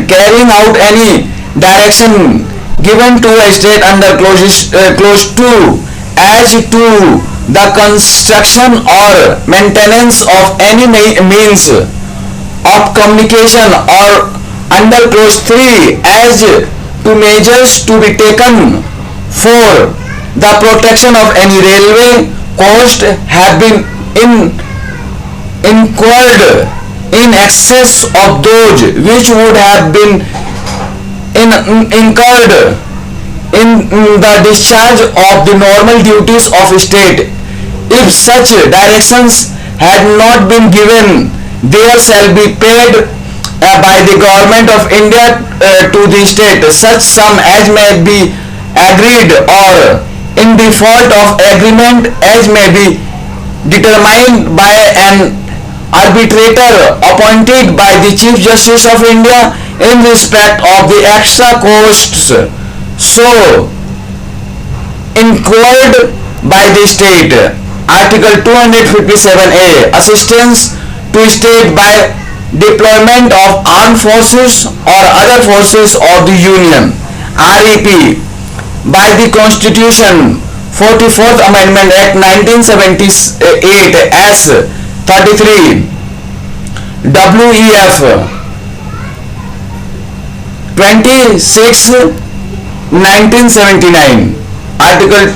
carrying out any direction given to a state under clause 2 as to the construction or maintenance of any means of communication, or under clause 3 as to measures to be taken for the protection of any railway cost have been incurred in excess of those which would have been incurred in the discharge of the normal duties of state. If such directions had not been given, there shall be paid by the government of India to the state such sum as may be agreed, or in default of agreement as may be determined by an arbitrator appointed by the Chief Justice of India in respect of the extra costs so incurred by the state. Article 257A, assistance to state by deployment of armed forces or other forces of the Union. REP, by the Constitution 44th Amendment Act 1978 as 33, WEF 26 1979. Article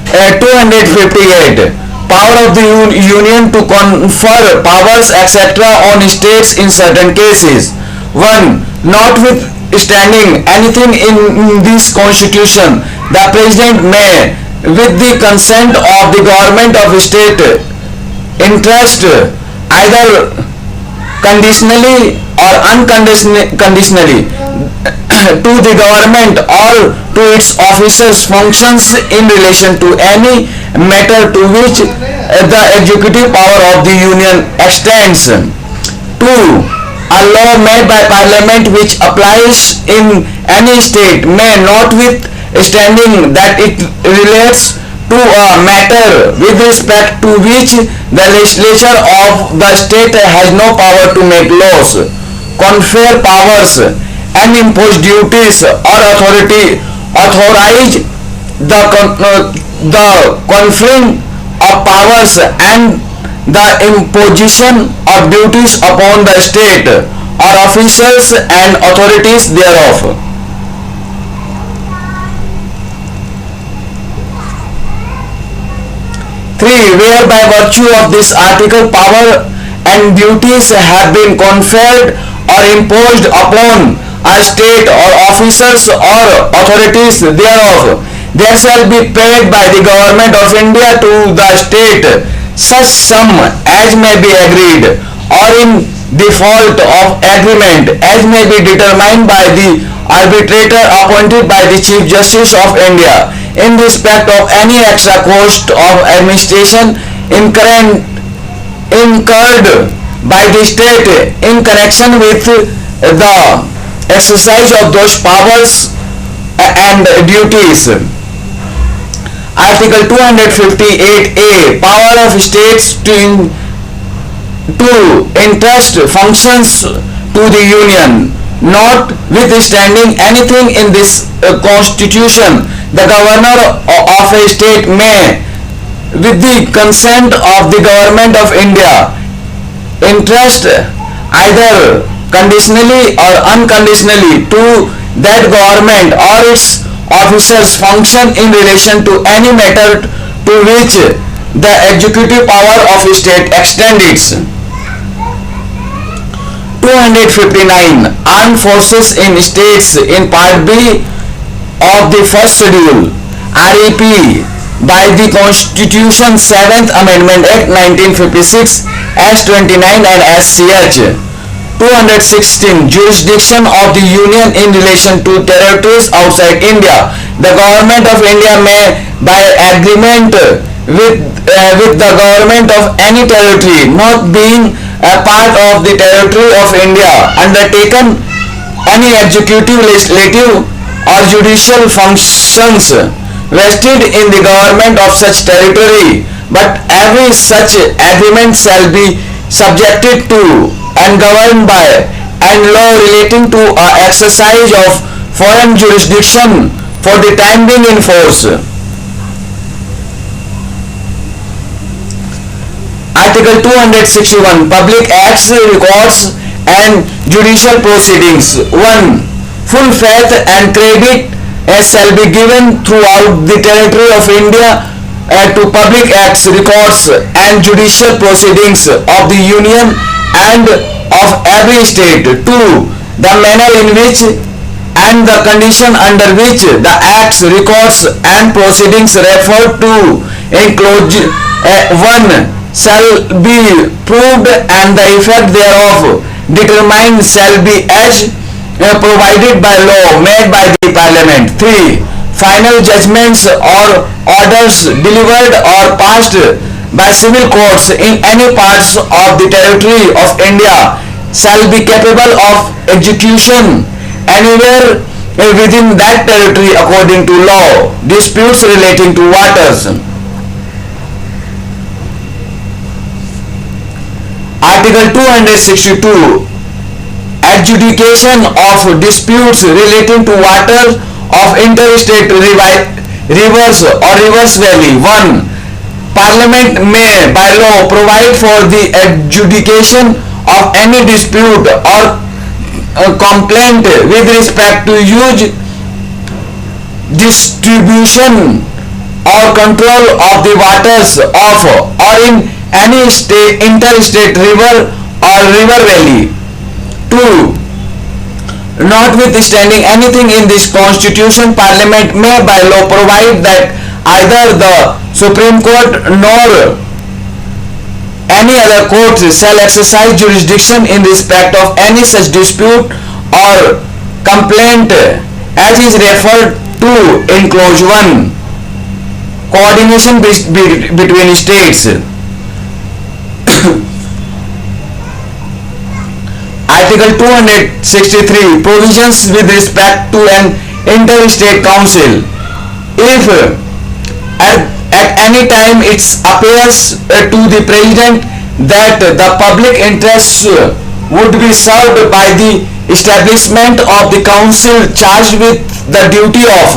258, power of the Union to confer powers etc. on states in certain cases. 1. Notwithstanding anything in this constitution, the President may, with the consent of the government of state, entrust either conditionally or unconditionally to the government or to its officers functions in relation to any matter to which the executive power of the Union extends. 2. A law made by Parliament which applies in any state may, notwithstanding that it relates to a matter with respect to which the legislature of the state has no power to make laws, confer powers, and impose duties or authorize the conferring of powers and the imposition of duties upon the state or officers and authorities thereof. 3. Where by virtue of this article power and duties have been conferred or imposed upon a state or officers or authorities thereof, there shall be paid by the government of India to the state such sum as may be agreed, or in default of agreement as may be determined by the arbitrator appointed by the Chief Justice of India in respect of any extra cost of administration incurred by the state in connection with the exercise of those powers and duties. Article 258A, power of states to entrust functions to the Union. Notwithstanding anything in this constitution, the governor of a state may, with the consent of the government of India, entrust either conditionally or unconditionally to that government or its officers function in relation to any matter to which the executive power of a state extends. 259. Armed forces in states in Part B of the first schedule, REP, by the Constitution 7th Amendment Act 1956 as 29 and as ch. 216. Jurisdiction of the Union in relation to territories outside India. The Government of India may, by agreement with the government of any territory not being a part of the territory of India, undertaken any executive, legislative or judicial functions vested in the government of such territory, but every such agreement shall be subjected to and governed by and law relating to exercise of foreign jurisdiction for the time being in force. Article 261. Public acts, records and judicial proceedings. 1. Full faith and credit shall be given throughout the territory of India to public acts, records and judicial proceedings of the Union and of every state. 2. The manner in which and the condition under which the acts, records and proceedings referred to in clause 1 shall be proved and the effect thereof determined shall be as provided by law made by the Parliament. 3. Final judgments or orders delivered or passed by civil courts in any parts of the territory of India shall be capable of execution anywhere within that territory according to law. Disputes relating to waters. Article 262. Adjudication of disputes relating to water of interstate rivers or rivers valley. 1. Parliament may by law provide for the adjudication of any dispute or complaint with respect to use, distribution or control of the waters of or in any interstate river or river valley. 2. Notwithstanding anything in this constitution, Parliament may by law provide that either the Supreme Court nor any other court shall exercise jurisdiction in respect of any such dispute or complaint as is referred to in clause 1. Coordination between states. Article 263. Provisions with respect to an interstate council. If at any time it appears to the President that the public interests would be served by the establishment of the council charged with the duty of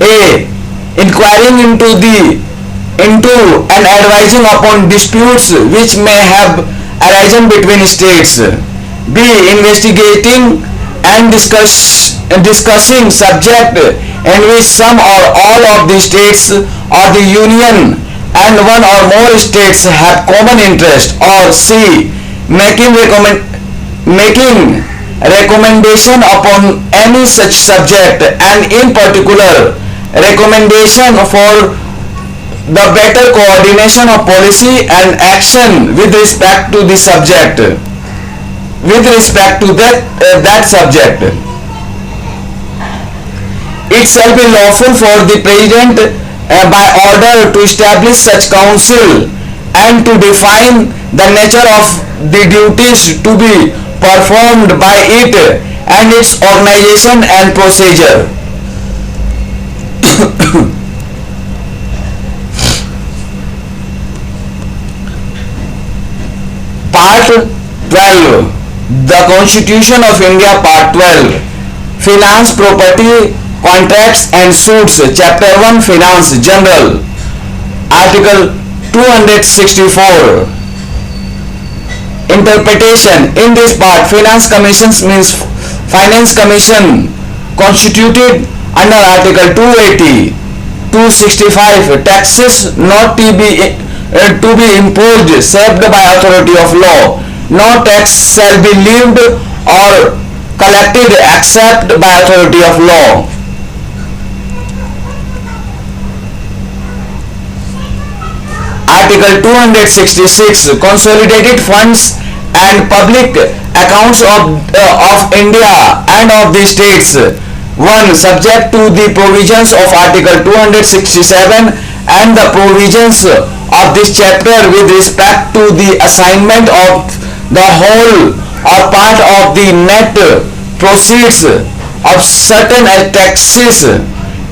a. Inquiring into and advising upon disputes which may have arisen between states. B. Investigating and discussing subject in which some or all of the states or the Union and one or more states have common interest. Or C. Making recommendation upon any such subject and in particular recommendation for the better coordination of policy and action with respect to the subject. With respect to that subject, it shall be lawful for the President by order to establish such council and to define the nature of the duties to be performed by it and its organization and procedure. Part 12. The Constitution of India, Part 12. Finance, Property, Contracts and Suits. Chapter 1. Finance, General. Article 264. Interpretation. In this part, Finance Commissions means Finance Commission constituted under Article 280. 265. Taxes not to be imposed save by authority of law. No tax shall be levied or collected except by authority of law. Article 266. Consolidated funds and public accounts of India and of the states. 1. Subject to the provisions of Article 267 and the provisions of this chapter with respect to the assignment of the whole or part of the net proceeds of certain taxes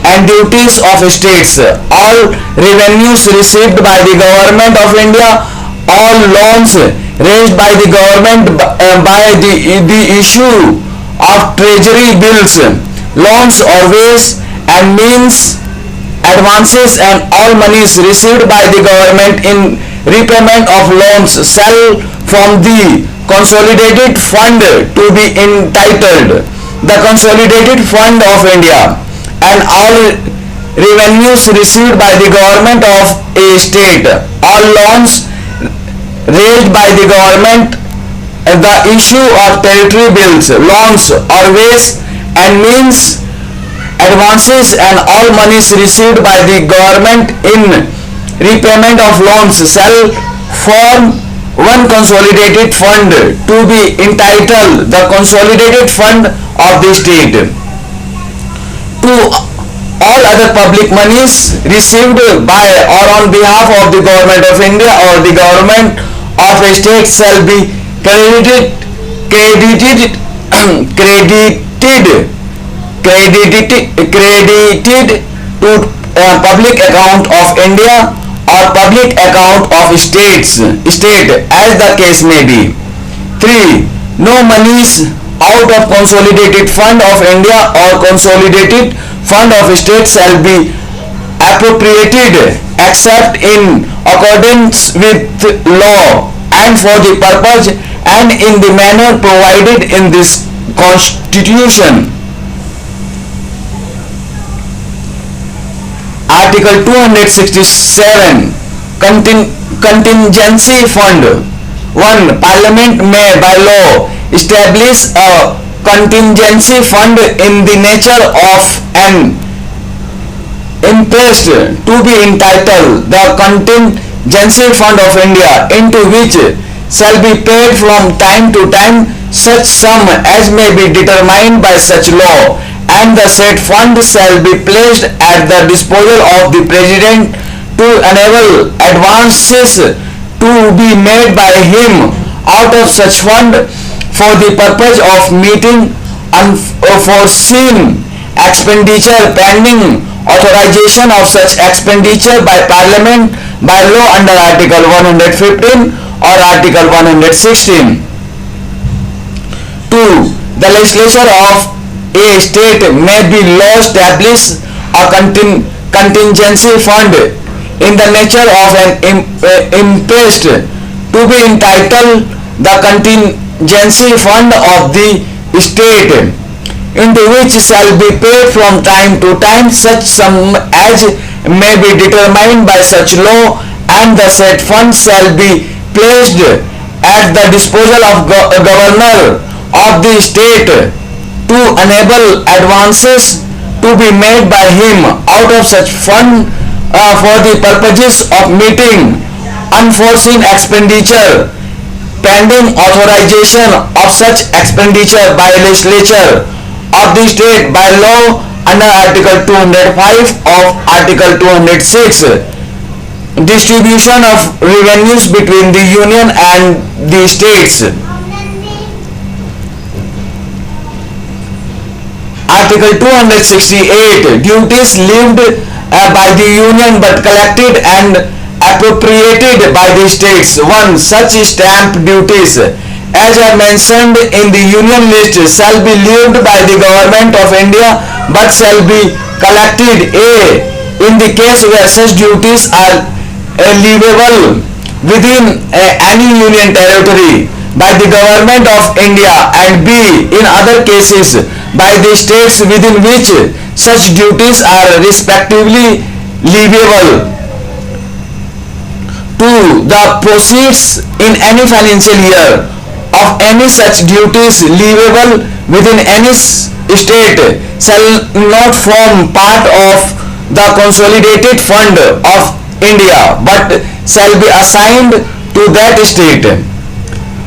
and duties of states, all revenues received by the Government of India, all loans raised by the government by the issue of treasury bills, loans or ways and means, advances and all monies received by the government in repayment of loans shall from the consolidated fund to be entitled the Consolidated Fund of India, and all revenues received by the government of a state, all loans raised by the government, the issue of territory bills, loans or ways and means advances, and all monies received by the government in repayment of loans shall form one consolidated fund to be entitled the Consolidated Fund of the state. To all other public monies received by or on behalf of the government of India or the government of a state shall be credited credited credited credited to public account of India or public account of state as the case may be. 3. No monies out of Consolidated Fund of India or Consolidated Fund of State shall be appropriated except in accordance with law and for the purpose and in the manner provided in this Constitution. Article 267 Contingency Fund. 1. Parliament may by law establish a contingency fund in the nature of an impost to be entitled the Contingency Fund of India, into which shall be paid from time to time such sum as may be determined by such law, and the said fund shall be placed at the disposal of the President to enable advances to be made by him out of such fund for the purpose of meeting unforeseen expenditure pending authorization of such expenditure by Parliament by law under Article 115 or Article 116. 2. The legislature of a state may by law establish a contingency fund in the nature of an impost to be entitled the Contingency Fund of the state, into which shall be paid from time to time such sum as may be determined by such law, and the said fund shall be placed at the disposal of governor of the state to enable advances to be made by him out of such fund for the purposes of meeting unforeseen expenditure pending authorization of such expenditure by legislature of the state by law under Article 205 of Article 206. Distribution of revenues between the Union and the states. Article 268. Duties levied by the Union but collected and appropriated by the states. 1. Such stamp duties as are mentioned in the Union list shall be levied by the Government of India but shall be collected a. in the case where such duties are leviable within any Union territory by the Government of India, and b. in other cases by the states within which such duties are respectively leviable. 2. The proceeds in any financial year of any such duties leviable within any state shall not form part of the Consolidated Fund of India but shall be assigned to that state.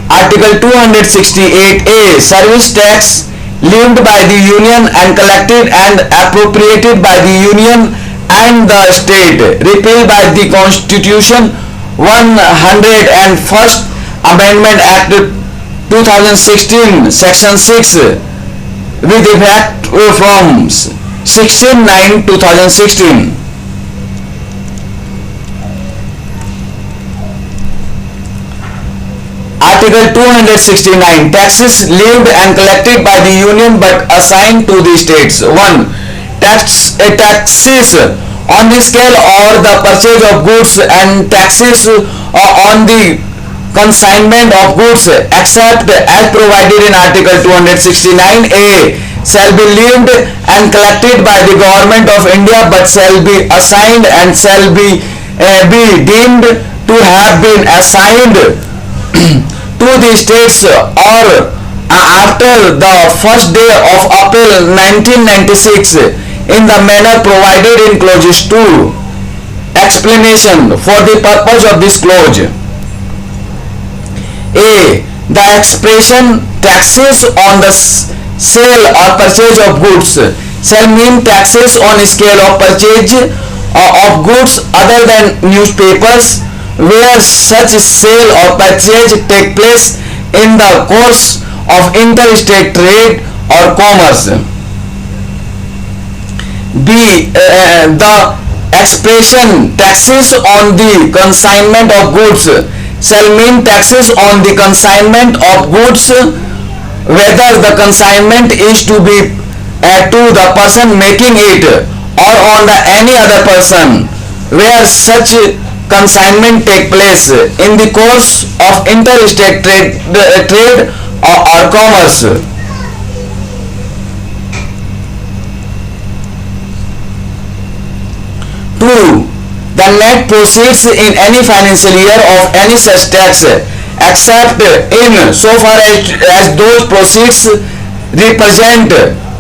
Article 268A. Service tax levied by the Union and collected and appropriated by the Union and the state, repealed by the Constitution 101st Amendment Act 2016 Section 6 with effect from 16/9/2016. Article 269. Taxes levied and collected by the Union but assigned to the states. 1. Taxes on the sale or the purchase of goods and taxes on the consignment of goods except as provided in Article 269A. shall be levied and collected by the government of India, but shall be assigned and shall be deemed to have been assigned to the states or after the first day of April 1996 in the manner provided in clauses 2. Explanation for the purpose of this clause. A. The expression taxes on the sale or purchase of goods shall mean taxes on scale of purchase of goods other than newspapers where such sale or purchase take place in the course of interstate trade or commerce. B. The expression taxes on the consignment of goods shall mean taxes on the consignment of goods whether the consignment is to be to the person making it or on the any other person where such consignment take place in the course of interstate trade or commerce. 2. The net proceeds in any financial year of any such tax except in so far as those proceeds represent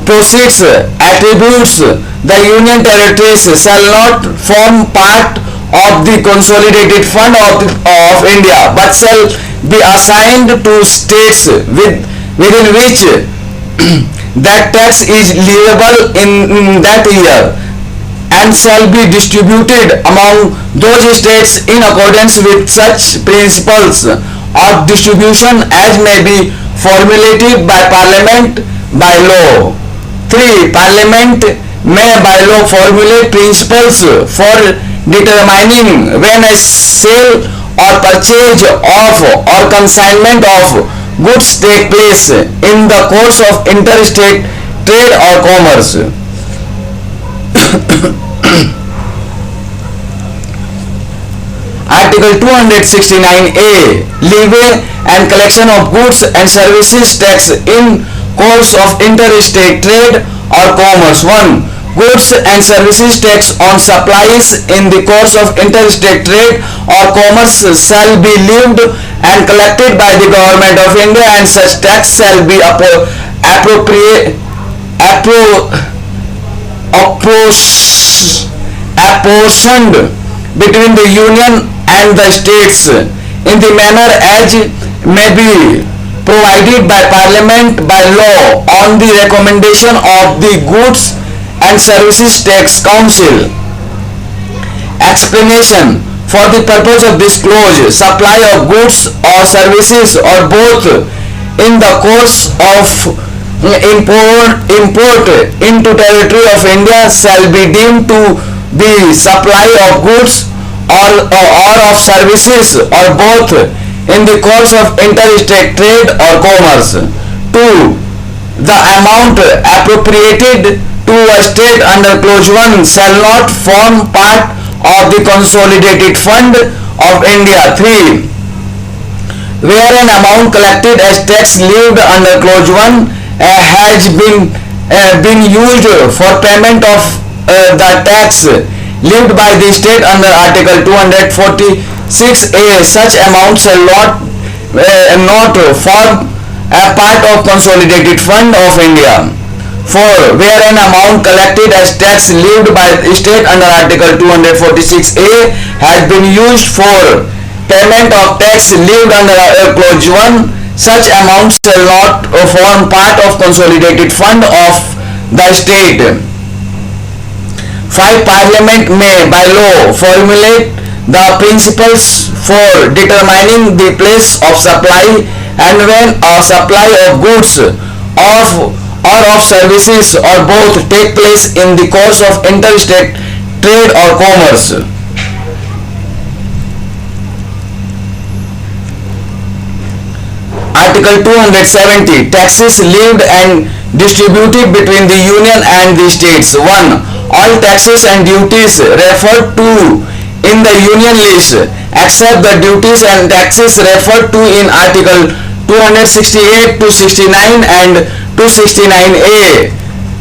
proceeds attributes the union territories shall not form part of the consolidated fund of India but shall be assigned to states within which that tax is leviable in that year and shall be distributed among those states in accordance with such principles of distribution as may be formulated by Parliament by law. 3. Parliament may by law formulate principles for determining when a sale or purchase of or consignment of goods take place in the course of interstate trade or commerce. Article 269A. Levy and collection of goods and services tax in course of interstate trade or commerce. 1. Goods and services tax on supplies in the course of interstate trade or commerce shall be levied and collected by the government of India and such tax shall be apportioned between the union and the states in the manner as may be provided by Parliament by law on the recommendation of the Goods and Services Tax Council. Explanation for the purpose of this clause. Supply of goods or services or both in the course of import into territory of India shall be deemed to be supply of goods or of services or both in the course of interstate trade or commerce. 2. The amount appropriated to a state under clause 1 shall not form part of the consolidated fund of India. 3. Where an amount collected as tax levied under clause 1 has been used for payment of the tax levied by the state under Article 246A, such amount shall not form a part of consolidated fund of India. 4. Where an amount collected as tax levied by the state under Article 246A has been used for payment of tax levied under clause 1, such amount shall not form part of consolidated fund of the state. 5. Parliament may by law formulate the principles for determining the place of supply and when a supply of goods or of services or both take place in the course of interstate trade or commerce. Article 270. Taxes levied and distributed between the Union and the states. 1. All taxes and duties referred to in the Union list except the duties and taxes referred to in Article 268, 269 and 269A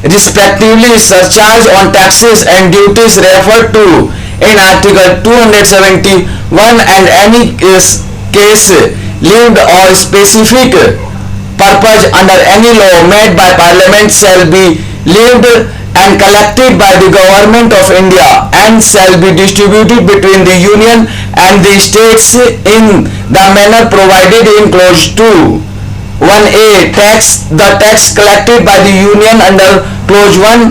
respectively. Surcharge on taxes and duties referred to in Article 271 and any case leaved or specific purpose under any law made by Parliament shall be levied and collected by the Government of India and shall be distributed between the Union and the States in the manner provided in Clause 2. 1A. The tax collected by the Union under Clause 1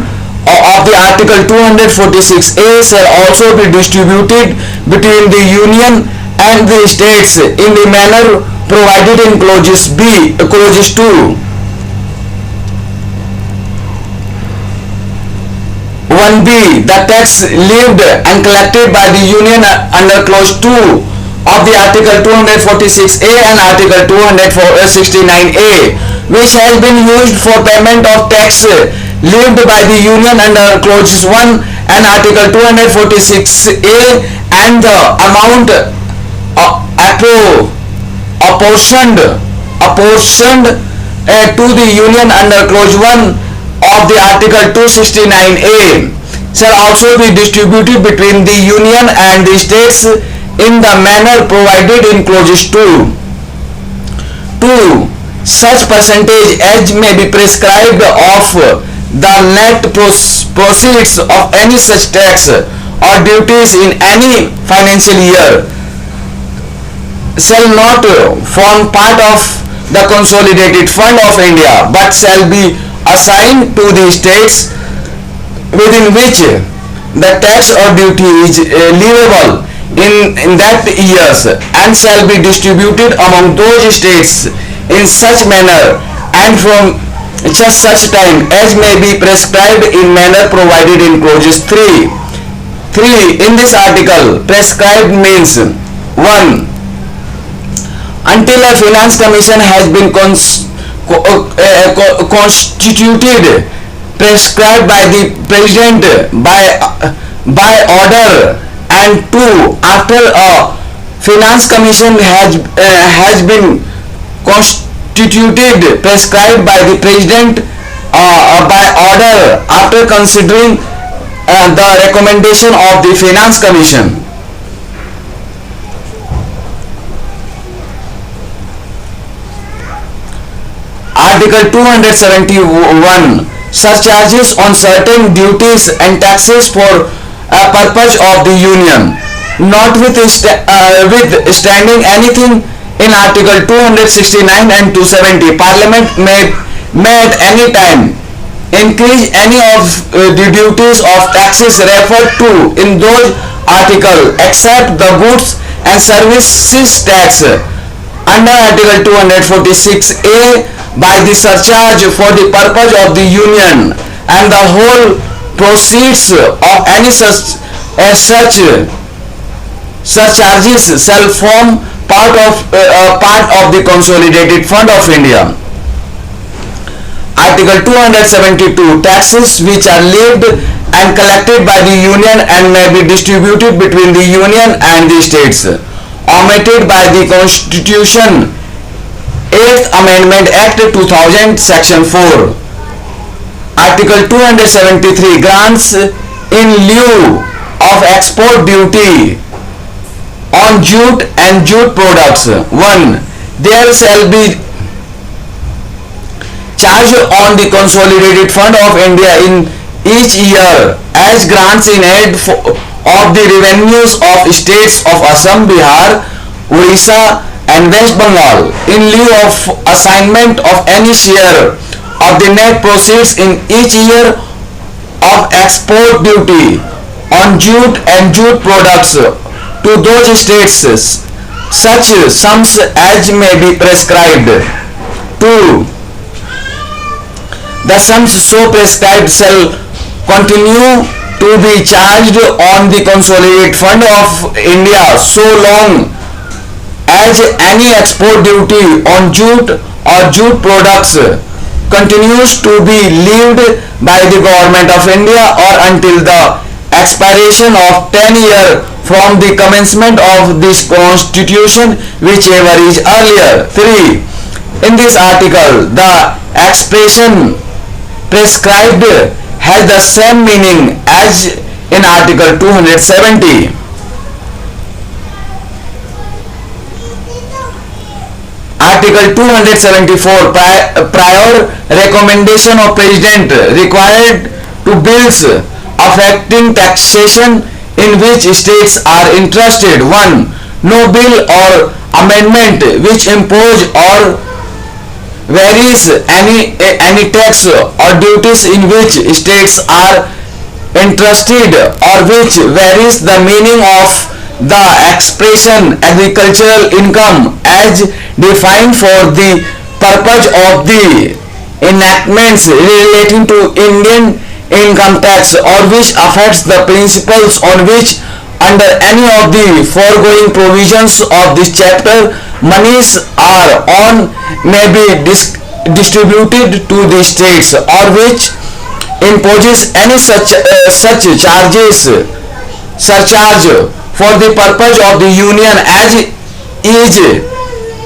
of the Article 246A shall also be distributed between the Union and the States in the manner provided in Clauses 2. 1B. The tax levied and collected by the Union under Clause 2 of the Article 246A and Article 269A, which has been used for payment of tax levied by the Union under Clauses 1 and Article 246A, and the amount apportioned to the Union under Clause 1 of the Article 269A shall also be distributed between the Union and the States in the manner provided in Clauses 2. 2. Such percentage as may be prescribed of the net proceeds of any such tax or duties in any financial year shall not form part of the Consolidated Fund of India, but shall be assigned to the states within which the tax or duty is leviable in that years, and shall be distributed among those states in such manner and from just such time as may be prescribed in manner provided in Clauses 3. 3. In this article, prescribed means 1. Until a finance commission has been constituted, prescribed by the President by order, and 2. After a finance commission has been constituted, prescribed by the President by order after considering the recommendation of the finance commission. Article 271. Surcharges on certain duties and taxes for a purpose of the Union. Notwithstanding anything in Article 269 and 270, Parliament may at any time increase any of the duties of taxes referred to in those articles except the goods and services tax under Article 246A by the surcharge for the purpose of the Union, and the whole proceeds of any such surcharges shall form part of the Consolidated Fund of India. Article 272. Taxes which are levied and collected by the Union and may be distributed between the Union and the States, omitted by the Constitution 8th Amendment Act 2000, Section 4. Article 273. Grants in lieu of export duty on jute and jute products. 1. There shall be charge on the Consolidated Fund of India in each year as grants in aid of the revenues of states of Assam, Bihar, Orissa and West Bengal in lieu of assignment of any share of the net proceeds in each year of export duty on jute and jute products to those states, such sums as may be prescribed. 2. The sums so prescribed shall continue to be charged on the Consolidated Fund of India so long as any export duty on jute or jute products continues to be levied by the Government of India or until the expiration of 10 years from the commencement of this Constitution, whichever is earlier. 3. In this article, the expression prescribed has the same meaning as in Article 270. Article 274, prior recommendation of President required to bills affecting taxation in which states are interested. 1. No bill or amendment which impose or varies any tax or duties in which states are interested or which varies the meaning of the expression agricultural income as defined for the purpose of the enactments relating to Indian income tax or which affects the principles on which under any of the foregoing provisions of this chapter monies are on may be distributed to the states or which imposes any such surcharge for the purpose of the union as is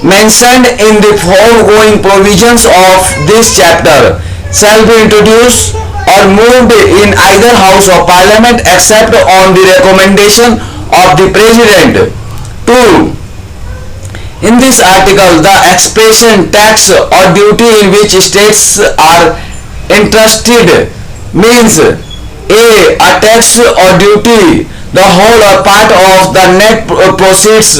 mentioned in the foregoing provisions of this chapter shall be introduced or moved in either house of parliament except on the recommendation of the president. 2. In this article, the expression tax or duty in which states are interested means a tax or duty the whole or part of the net proceeds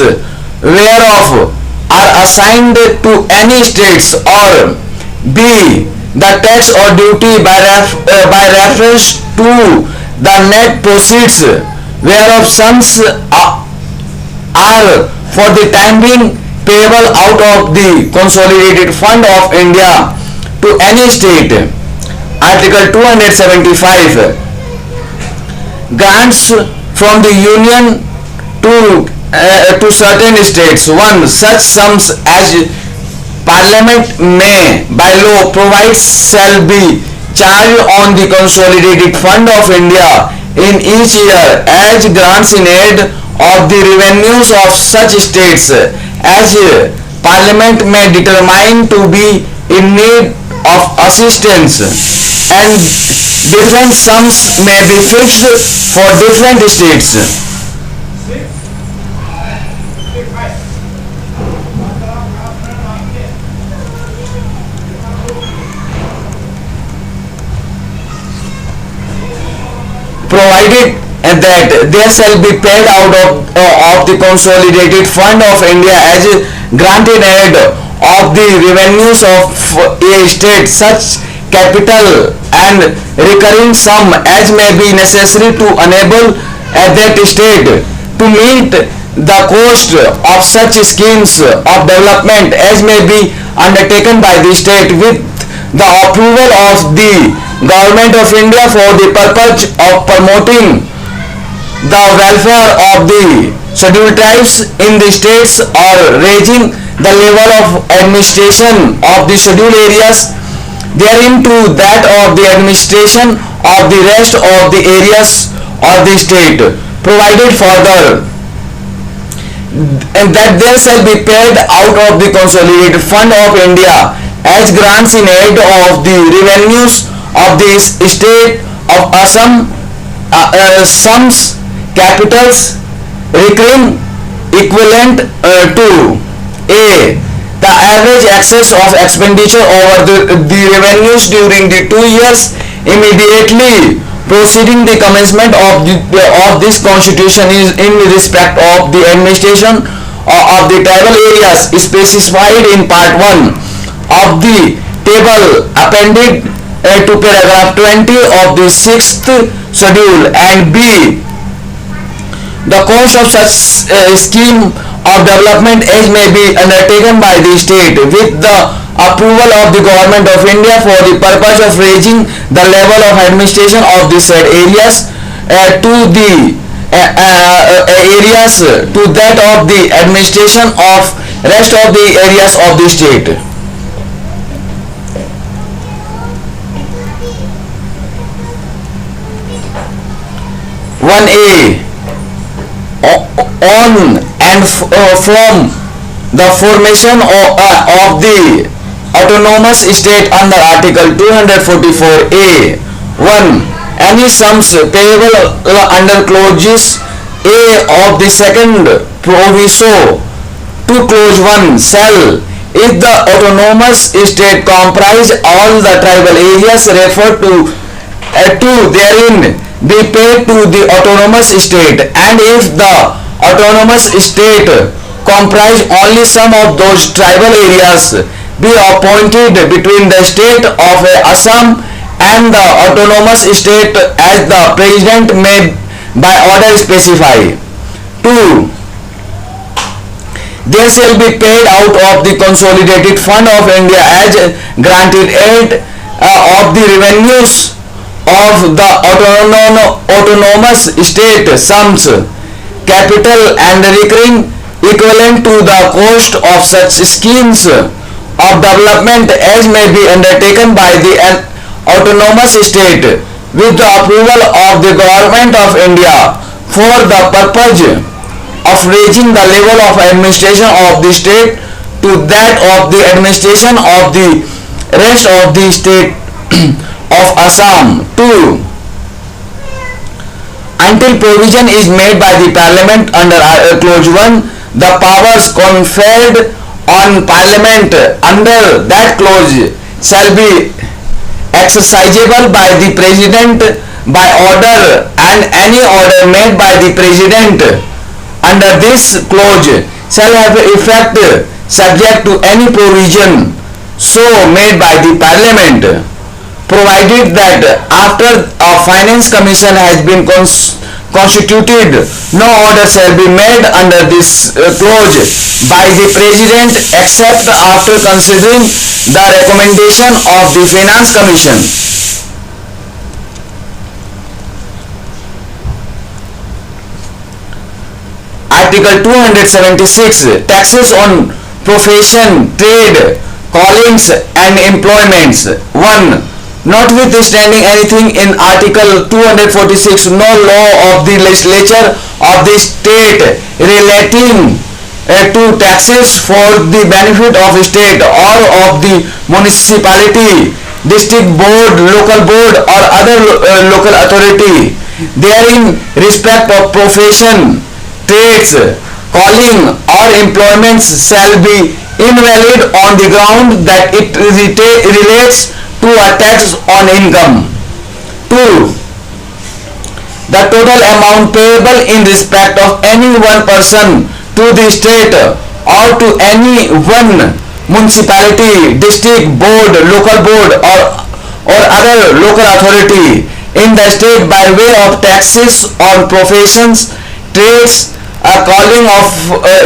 whereof are assigned to any states, or b. the tax or duty by reference to the net proceeds whereof sums are for the time being payable out of the consolidated fund of India to any state. Article 275, grants from the union to certain states. 1. Such sums as Parliament may by law provide shall be charged on the consolidated fund of India in each year as grants in aid of the revenues of such states as Parliament may determine to be in need of assistance, and different sums may be fixed for different states. Provided that there shall be paid out of the consolidated fund of India as granted aid of the revenues of a state such capital and recurring sum as may be necessary to enable that state to meet the cost of such schemes of development as may be undertaken by the state with the approval of the Government of India for the purpose of promoting the welfare of the scheduled tribes in the states or raising the level of administration of the scheduled areas therein to that of the administration of the rest of the areas of the state. Provided further and that there shall be paid out of the consolidated fund of India as grants in aid of the revenues of the state of Assam sums capitals recurring equivalent to a. the average excess of expenditure over the revenues during the 2 years immediately preceding the commencement of this constitution is in respect of the administration of the tribal areas specified in part 1 of the table appended to paragraph 20 of the 6th schedule, and b. the cost of such scheme of development as may be undertaken by the state with the approval of the Government of India for the purpose of raising the level of administration of the said areas to the areas to that of the administration of rest of the areas of the state. 1a. On and from the formation of the autonomous state under Article 244A. 1. Any sums payable under clauses A of the second proviso to clause 1 shall, if the autonomous state comprise all the tribal areas referred to therein, be paid to the autonomous state, and if the autonomous state comprise only some of those tribal areas, be appointed between the state of Assam and the autonomous state as the president may by order specify. 2. They shall be paid out of the consolidated fund of India as granted aid of the revenues of the autonomous state sums, capital and recurring equivalent to the cost of such schemes of development as may be undertaken by the autonomous state with the approval of the government of India for the purpose of raising the level of administration of the state to that of the administration of the rest of the state of Assam. 2. Until provision is made by the Parliament under clause 1, the powers conferred on Parliament under that clause shall be exercisable by the President by order, and any order made by the President under this clause shall have effect subject to any provision so made by the Parliament, provided that after a finance commission has been constituted, no order shall be made under this clause by the President except after considering the recommendation of the finance commission. Article 276. Taxes on profession, trade, callings and employments. 1. Notwithstanding anything in Article 246, no law of the legislature of the state relating to taxes for the benefit of state or of the municipality, district board, local board or other local authority therein respect of profession, trades, calling or employments shall be invalid on the ground that it relates to a tax on income. 2. The total amount payable in respect of any one person to the state or to any one municipality, district board, local board or other local authority in the state by way of taxes on professions, trades, calling of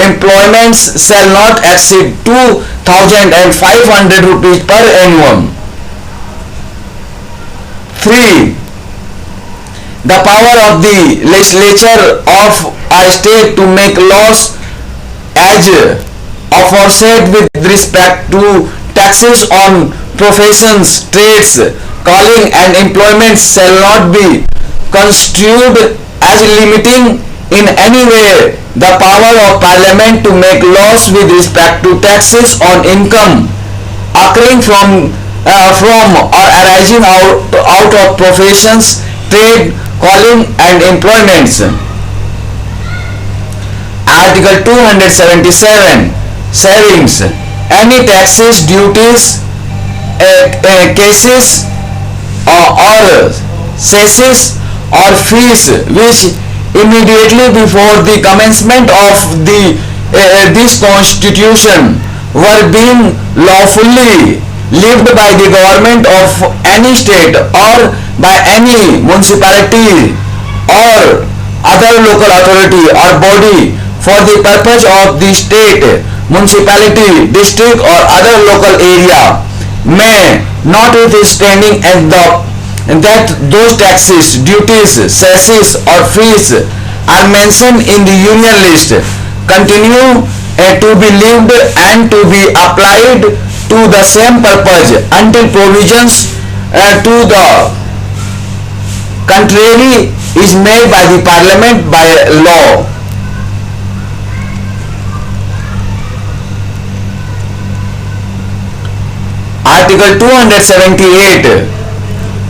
employments shall not exceed 2,500 rupees per annum. 3. The power of the legislature of a state to make laws as aforesaid with respect to taxes on professions, trades, calling and employments shall not be construed as limiting in any way the power of Parliament to make laws with respect to taxes on income occurring from or arising out of professions, trade, calling and employments. Article 277. Savings. Any taxes, duties, cases or cesses or fees which immediately before the commencement of this constitution were being lawfully levied by the government of any state or by any municipality or other local authority or body for the purpose of the state, municipality, district or other local area may, notwithstanding that those taxes, duties, cesses or fees are mentioned in the union list, continue to be levied and to be applied to the same purpose until provisions to the contrary is made by the Parliament by law. Article 278,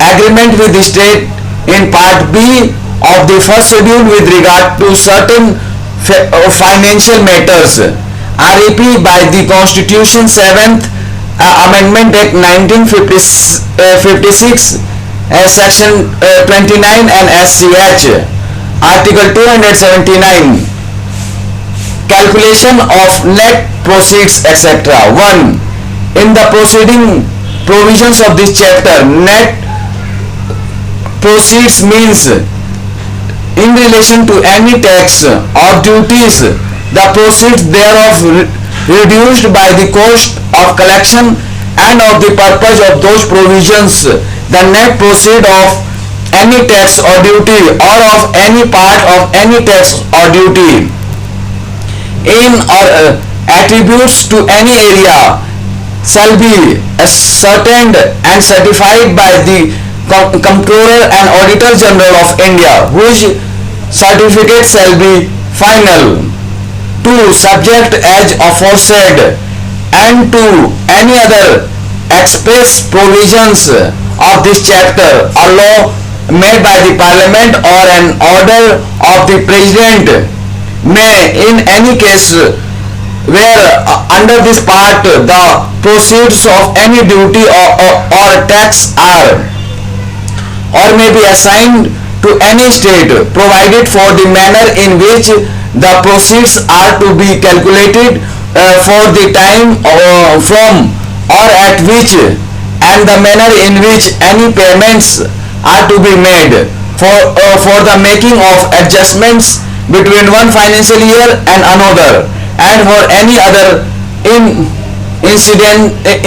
agreement with the state in Part B of the first schedule with regard to certain financial matters. REP by the Constitution 7th Amendment Act 1956, Section 29 and SCH. Article 279, calculation of net proceeds, etc. 1. In the preceding provisions of this chapter, net proceeds means in relation to any tax or duties, the proceeds thereof reduced by the cost of collection and of the purpose of those provisions, the net proceed of any tax or duty or of any part of any tax or duty in or attributes to any area shall be ascertained and certified by the Comptroller and Auditor General of India, whose certificate shall be final. 2. Subject as aforesaid and to any other express provisions of this chapter or law made by the Parliament or an order of the President, may in any case where under this part the proceeds of any duty or tax are or may be assigned to any state, provided for the manner in which the proceeds are to be calculated, for the time from or at which, and the manner in which any payments are to be made for the making of adjustments between one financial year and another, and for any other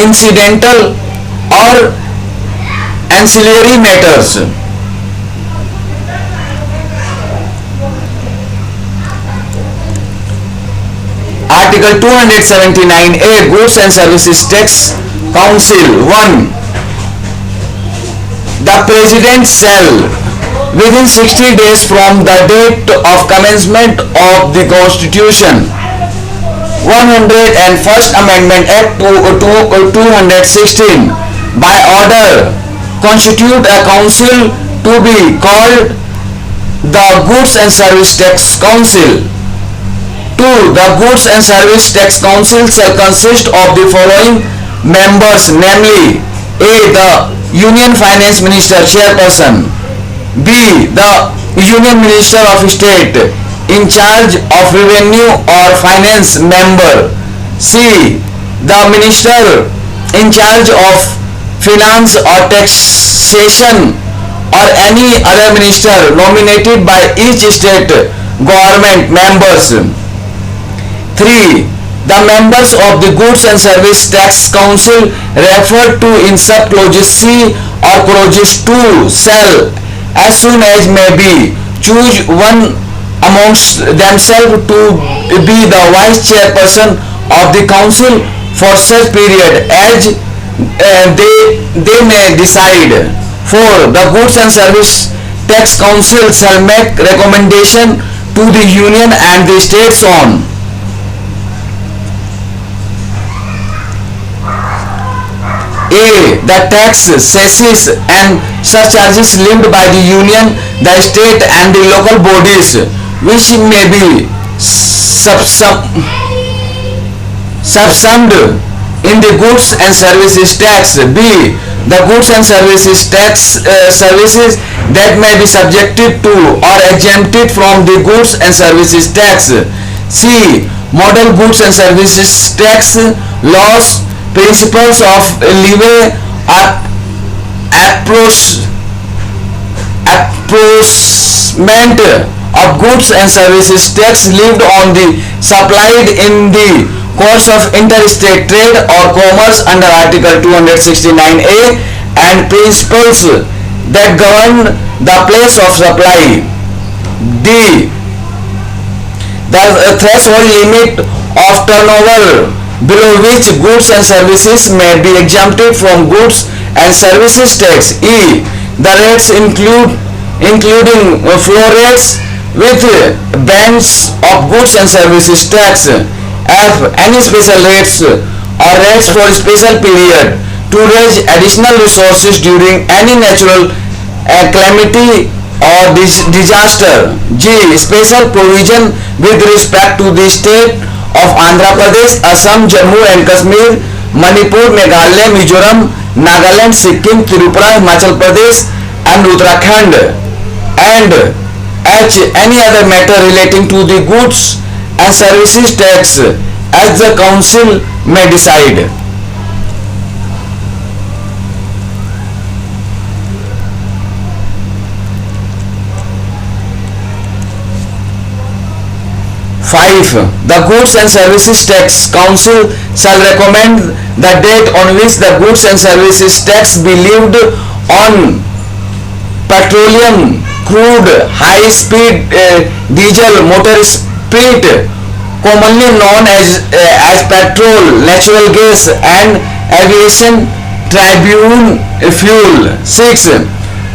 incidental or ancillary matters. Article 279A, Goods and Services Tax Council. 1. The President shall, within 60 days from the date of commencement of the Constitution, 101st Amendment Act 216, by order, constitute a council to be called the Goods and Service Tax Council. 2. The Goods and Service Tax Council shall consist of the following members, namely: A. The Union Finance Minister Chairperson. B. The Union Minister of State in charge of Revenue or Finance member. C. The Minister in charge of Finance or Taxation or any other minister nominated by each state government members. 3. The members of the Goods and Service Tax Council referred to in sub-clauses C or clauses 2 shall, as soon as may be, choose one amongst themselves to be the vice chairperson of the council for such period as they may decide. 4. The Goods and Service Tax Council shall make recommendation to the Union and the states on A. The tax, cesses and surcharges levied by the Union, the state and the local bodies, which may be subsumed in the Goods and Services Tax. B. The Goods and Services Tax services that may be subjected to or exempted from the Goods and Services Tax. C. Model Goods and Services Tax laws, principles of levy, apportionment of goods and services tax levied on the supplied in the course of interstate trade or commerce under Article 269A, and principles that govern the place of supply. D. The threshold limit of turnover below which goods and services may be exempted from goods and services tax. E. The rates including floor rates with bands of goods and services tax. F. Any special rates or rates for special period to raise additional resources during any natural calamity or disaster. G. Special provision with respect to the state of Andhra Pradesh, Assam, Jammu and Kashmir, Manipur, Meghalaya, Mizoram, Nagaland, Sikkim, Tripura, Himachal Pradesh and Uttarakhand. And H. Any other matter relating to the goods and services tax as the council may decide. Five. The Goods and Services Tax Council shall recommend the date on which the goods and services tax be levied on petroleum, crude, high-speed diesel, motor spirit, commonly known as petrol, natural gas and aviation tribune fuel. 6.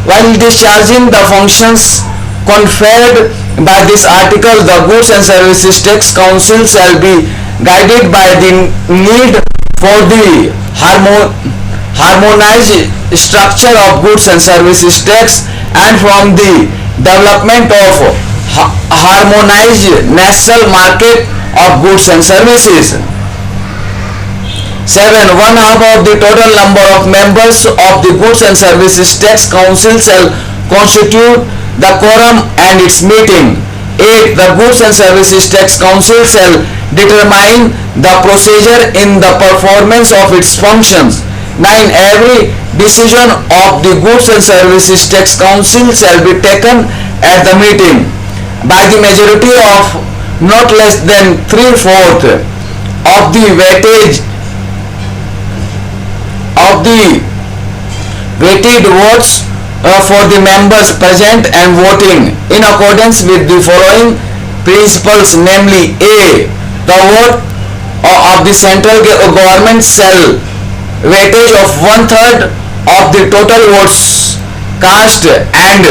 While discharging the functions conferred by this article, the Goods and Services Tax Council shall be guided by the need for the harmonized structure of goods and services tax and from the development of harmonized national market of goods and services. 7. One half of the total number of members of the Goods and Services Tax Council shall constitute the quorum and its meeting. 8. The Goods and Services Tax Council shall determine the procedure in the performance of its functions. 9. Every decision of the Goods and Services Tax Council shall be taken at the meeting by the majority of not less than 3/4 of the weighted votes for the members present and voting in accordance with the following principles, namely: A. The vote of the central government shall weightage of 1/3 of the total votes cast, and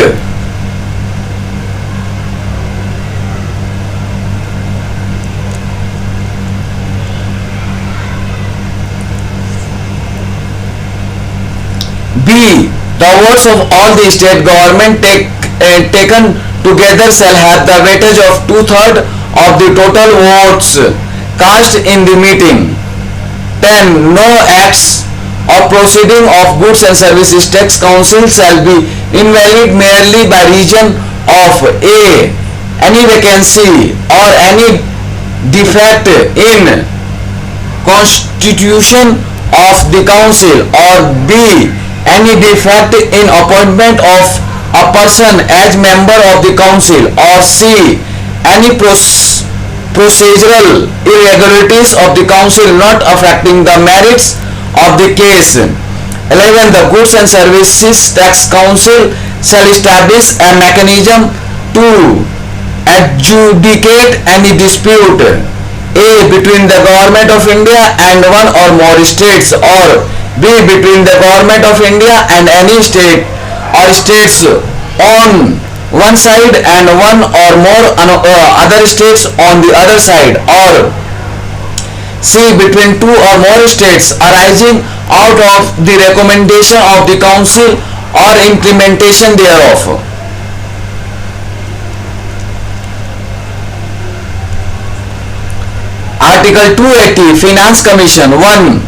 B. The votes of all the state government taken together shall have the weightage of 2/3 of the total votes cast in the meeting. 10. No acts of proceeding of Goods and Services Tax Council shall be invalid merely by reason of A. Any vacancy or any defect in constitution of the council, or B. Any defect in appointment of a person as member of the council, or C. Any procedural irregularities of the council not affecting the merits of the case. 11. The Goods and Services Tax Council shall establish a mechanism to adjudicate any dispute A. Between the Government of India and one or more states, or B. Between the Government of India and any state or states on one side and one or more other states on the other side, or C. Between two or more states arising out of the recommendation of the council or implementation thereof. Article 280, Finance Commission. 1.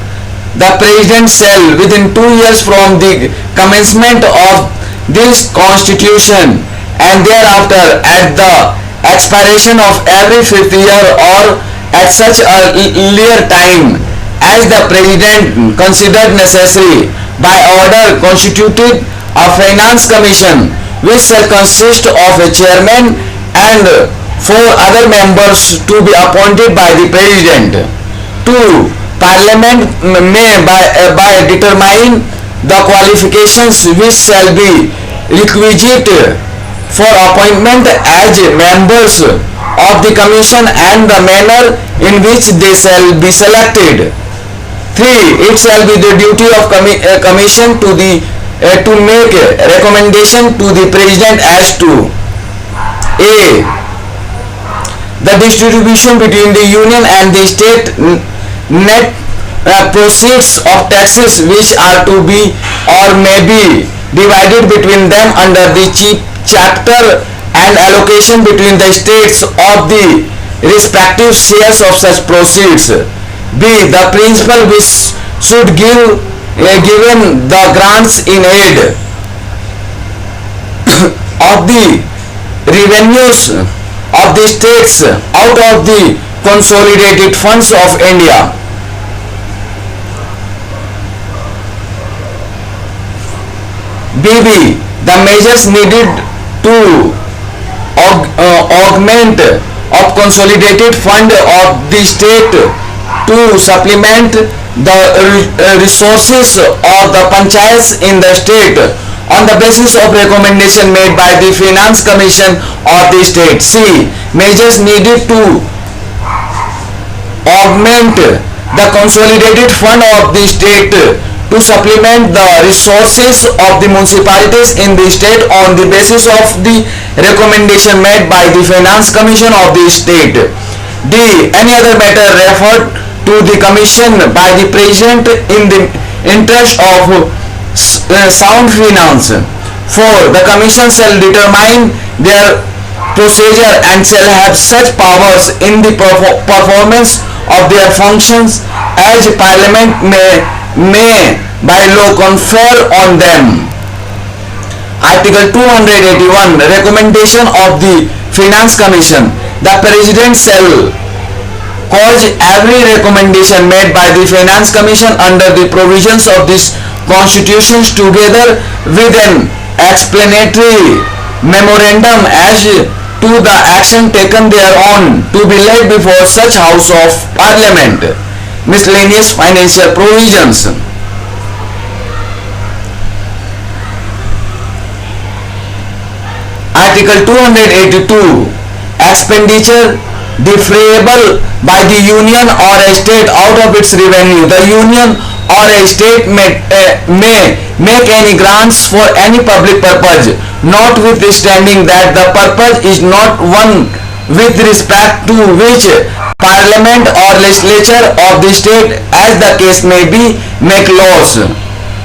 The President shall, within 2 years from the commencement of this Constitution and thereafter, at the expiration of every 5th year or at such earlier time as the President considered necessary, by order constituted a Finance Commission, which shall consist of a chairman and 4 other members to be appointed by the President. 2. Parliament may by determine the qualifications which shall be requisite for appointment as members of the Commission and the manner in which they shall be selected. 3. It shall be the duty of Commission to make recommendation to the President as to A. The distribution between the Union and the state net proceeds of taxes which are to be or may be divided between them under the chapter and allocation between the states of the respective shares of such proceeds. B. The principal which should give given the grants in aid of the revenues of the states out of the consolidated funds of India. BB. The measures needed to augment of consolidated fund of the state to supplement the resources of the panchayats in the state on the basis of recommendation made by the Finance Commission of the state. C. Measures needed to augment the consolidated fund of the state to supplement the resources of the municipalities in the state on the basis of the recommendation made by the Finance Commission of the state. D. Any other matter referred to the Commission by the President in the interest of sound finance. 4. The Commission shall determine their procedure and shall have such powers in the performance of their functions as Parliament may by law confer on them. Article 281. Recommendation of the Finance Commission. The President shall cause every recommendation made by the Finance Commission under the provisions of this Constitution together with an explanatory memorandum as to the action taken thereon to be laid before such House of Parliament. Miscellaneous financial provisions. Article 282. Expenditure defrayable by the union or a state out of its revenue. The union or a state may make any grants for any public purpose, notwithstanding that the purpose is not one with respect to which Parliament or legislature of the state, as the case may be, make laws.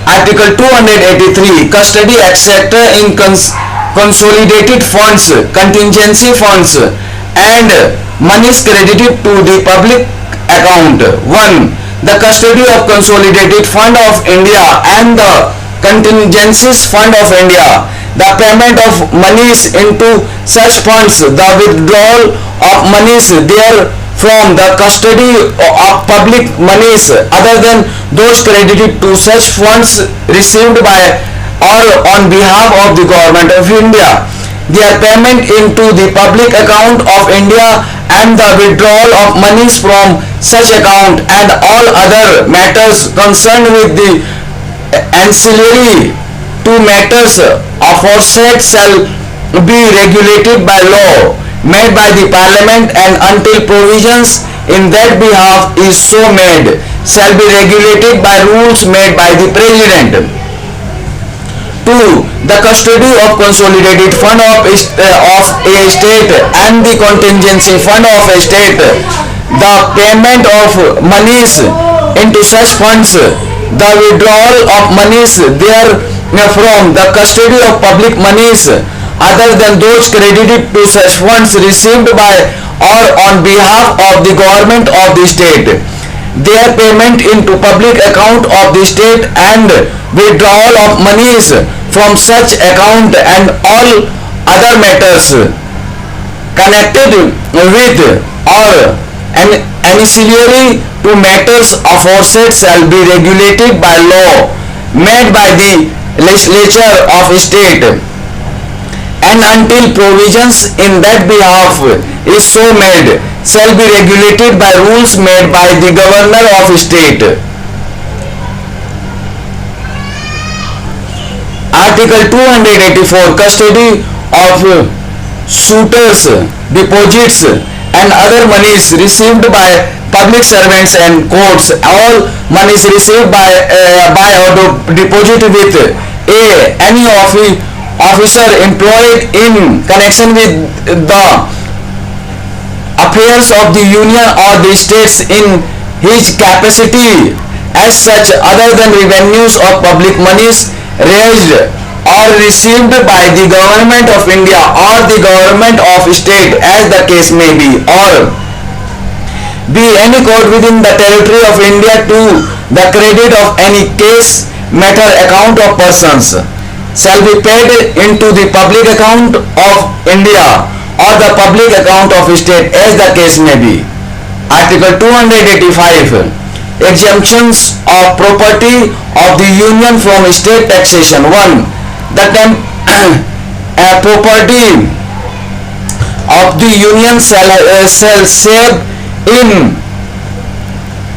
Article 283. Custody etc. in consolidated funds, contingency funds, and monies credited to the public account. 1. The custody of consolidated fund of India and the contingencies fund of India, the payment of monies into such funds, the withdrawal of monies there from the custody of public monies other than those credited to such funds received by or on behalf of the Government of India, their payment into the public account of India and the withdrawal of monies from such account and all other matters concerned with the ancillary to matters aforesaid shall be regulated by law made by the Parliament, and until provisions in that behalf is so made shall be regulated by rules made by the President. 2. The custody of consolidated fund of a state and the contingency fund of a state, the payment of monies into such funds, the withdrawal of monies therefrom, the custody of public monies other than those credited to such funds received by or on behalf of the Government of the state, their payment into public account of the state and withdrawal of monies from such account and all other matters connected with or ancillary to matters aforesaid shall be regulated by law made by the legislature of a state, and until provisions in that behalf is so made shall be regulated by rules made by the governor of a state. Article 284. Custody of suitors, deposits and other monies received by public servants and courts. All monies received by or deposit with any officer employed in connection with the affairs of the union or the states in his capacity as such other than revenues or public monies raised or received by the government of India or the government of state as the case may be, or b. any court within the territory of India to the credit of any case matter account of persons shall be paid into the public account of India or the public account of state as the case may be. Article 285. Exemptions of property of the Union from state taxation. 1. The property of the Union shall save in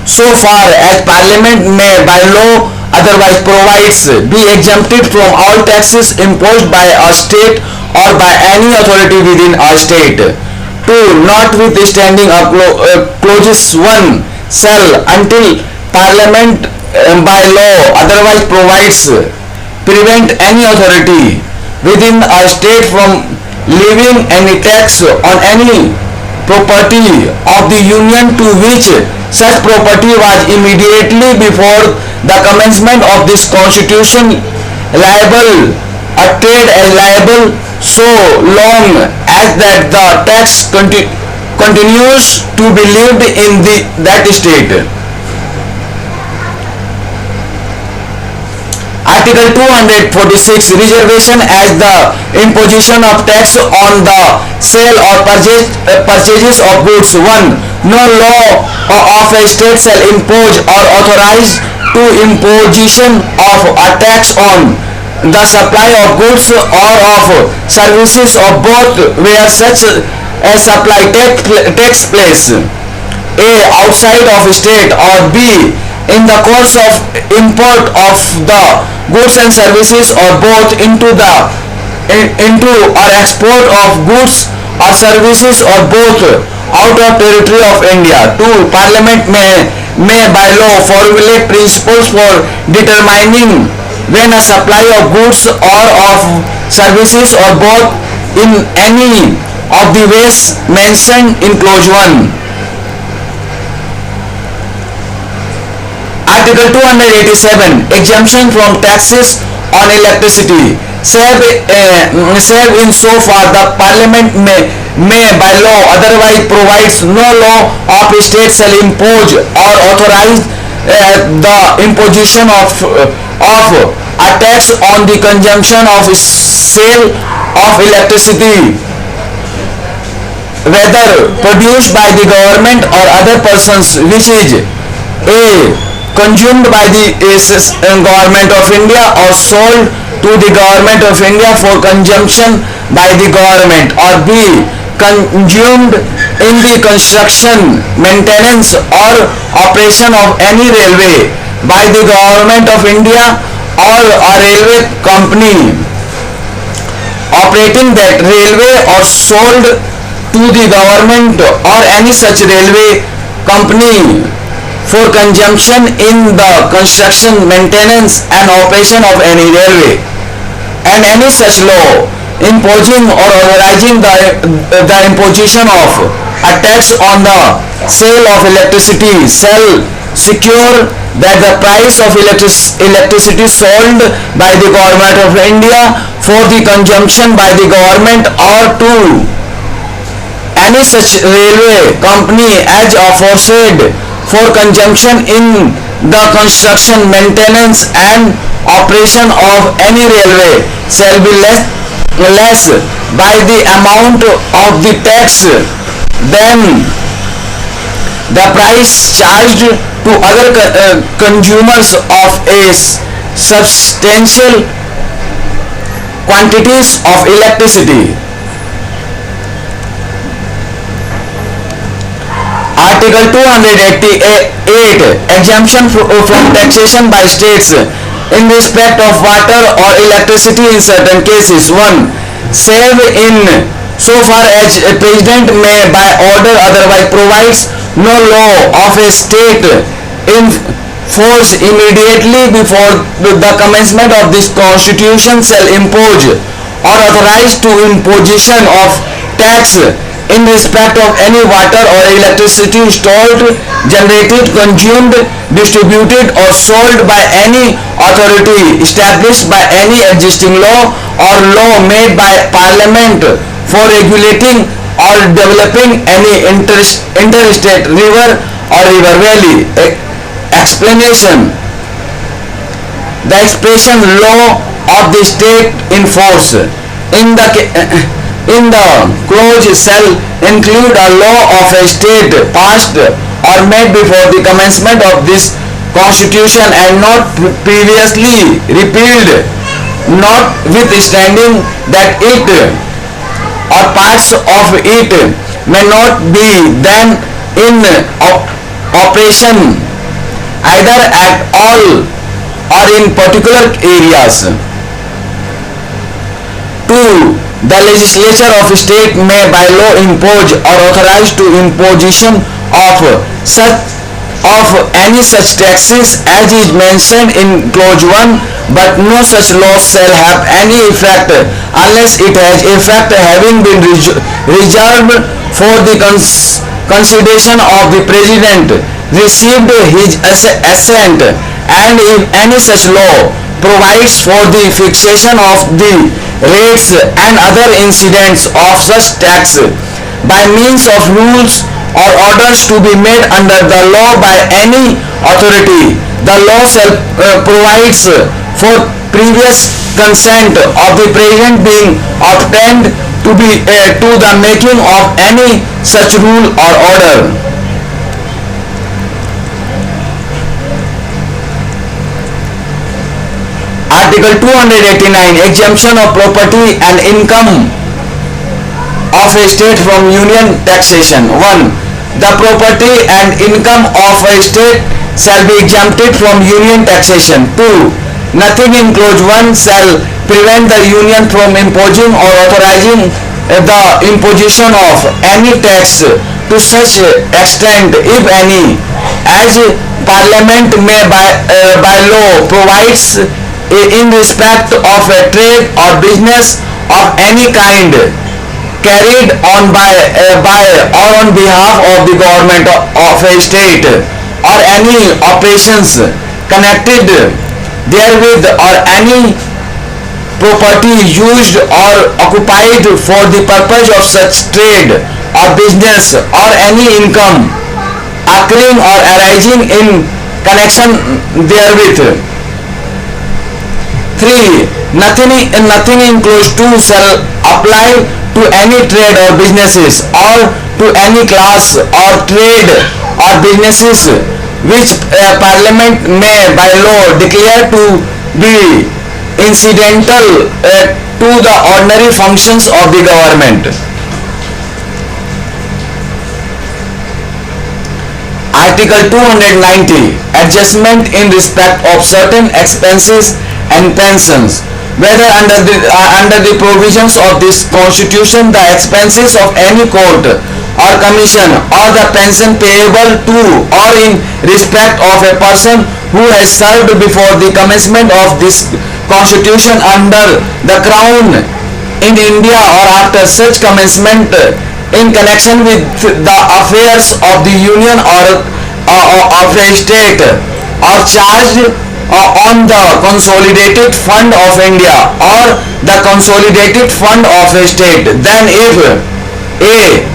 so far as Parliament may by law otherwise provides be exempted from all taxes imposed by a state or by any authority within a state. 2. Notwithstanding clauses 1 shall until Parliament by law otherwise provides prevent any authority within a state from levying any tax on any property of the Union to which such property was immediately before the commencement of this constitution liable, treated as liable so long as that the tax continues to be levied in that state. Article 246. Reservation as the imposition of tax on the sale or purchases of goods. 1. No law of a state shall impose or authorize to imposition of a tax on the supply of goods or of services of both where such a supply takes place, a. outside of state, or b. in the course of import of the goods and services or both into or export of goods or services or both out of territory of India. 2. Parliament may by law formulate principles for determining when a supply of goods or of services or both in any of the ways mentioned in clause 1. Article 287. Exemption from taxes on electricity. Save in so far the Parliament may by law otherwise provides no law of state shall impose or authorize the imposition of a tax on the consumption of sale of electricity, whether produced by the government or other persons, which is a. consumed by the government of India or sold to the government of India for consumption by the government, or b. consumed in the construction, maintenance or operation of any railway by the government of India or a railway company operating that railway, or sold to the government or any such railway company for consumption in the construction, maintenance and operation of any railway, and any such law imposing or authorizing the imposition of a tax on the sale of electricity shall secure that the price of electricity sold by the government of India for the consumption by the government or to any such railway company as aforesaid for consumption in the construction, maintenance and operation of any railway shall be less by the amount of the tax than the price charged to other consumers of a substantial quantities of electricity. Article 288. Exemption from taxation by states in respect of water or electricity in certain cases. 1. Save in so far as a president may by order otherwise provides no law of a state in force immediately before the commencement of this constitution shall impose or authorize to imposition of tax in respect of any water or electricity stored, generated, consumed, distributed or sold by any authority established by any existing law or law made by Parliament for regulating or developing any interstate river or river valley. Explanation: the expression law of the state in force in the clause shall include a law of a state passed or made before the commencement of this constitution and not previously repealed, notwithstanding that it or parts of it may not be then in operation either at all or in particular areas. 2. The legislature of a state may by law impose or authorize to imposition of any such taxes as is mentioned in clause 1, but no such law shall have any effect unless it has effect having been reserved for the consideration of the President, received his assent, and if any such law provides for the fixation of the rates and other incidents of such tax by means of rules or orders to be made under the law by any authority, the law shall provides for previous consent of the President being obtained to the making of any such rule or order. Article 289, exemption of property and income of a state from union taxation. 1. The property and income of a state shall be exempted from union taxation. 2. Nothing in clause 1 shall prevent the union from imposing or authorizing the imposition of any tax to such extent, if any, as Parliament may by law provides in respect of a trade or business of any kind carried on by or on behalf of the government of a state, or any operations connected therewith, or any property used or occupied for the purpose of such trade or business, or any income occurring or arising in connection therewith. 3. Nothing in clause 2 shall apply to any trade or businesses or to any class or trade or businesses which Parliament may by law declare to be incidental to the ordinary functions of the government. Article 290, adjustment in respect of certain expenses and pensions. Whether under the provisions of this constitution the expenses of any court or commission or the pension payable to or in respect of a person who has served before the commencement of this constitution under the crown in India or after such commencement in connection with the affairs of the union or of a state or charged on the consolidated fund of India or the consolidated fund of a state, then if a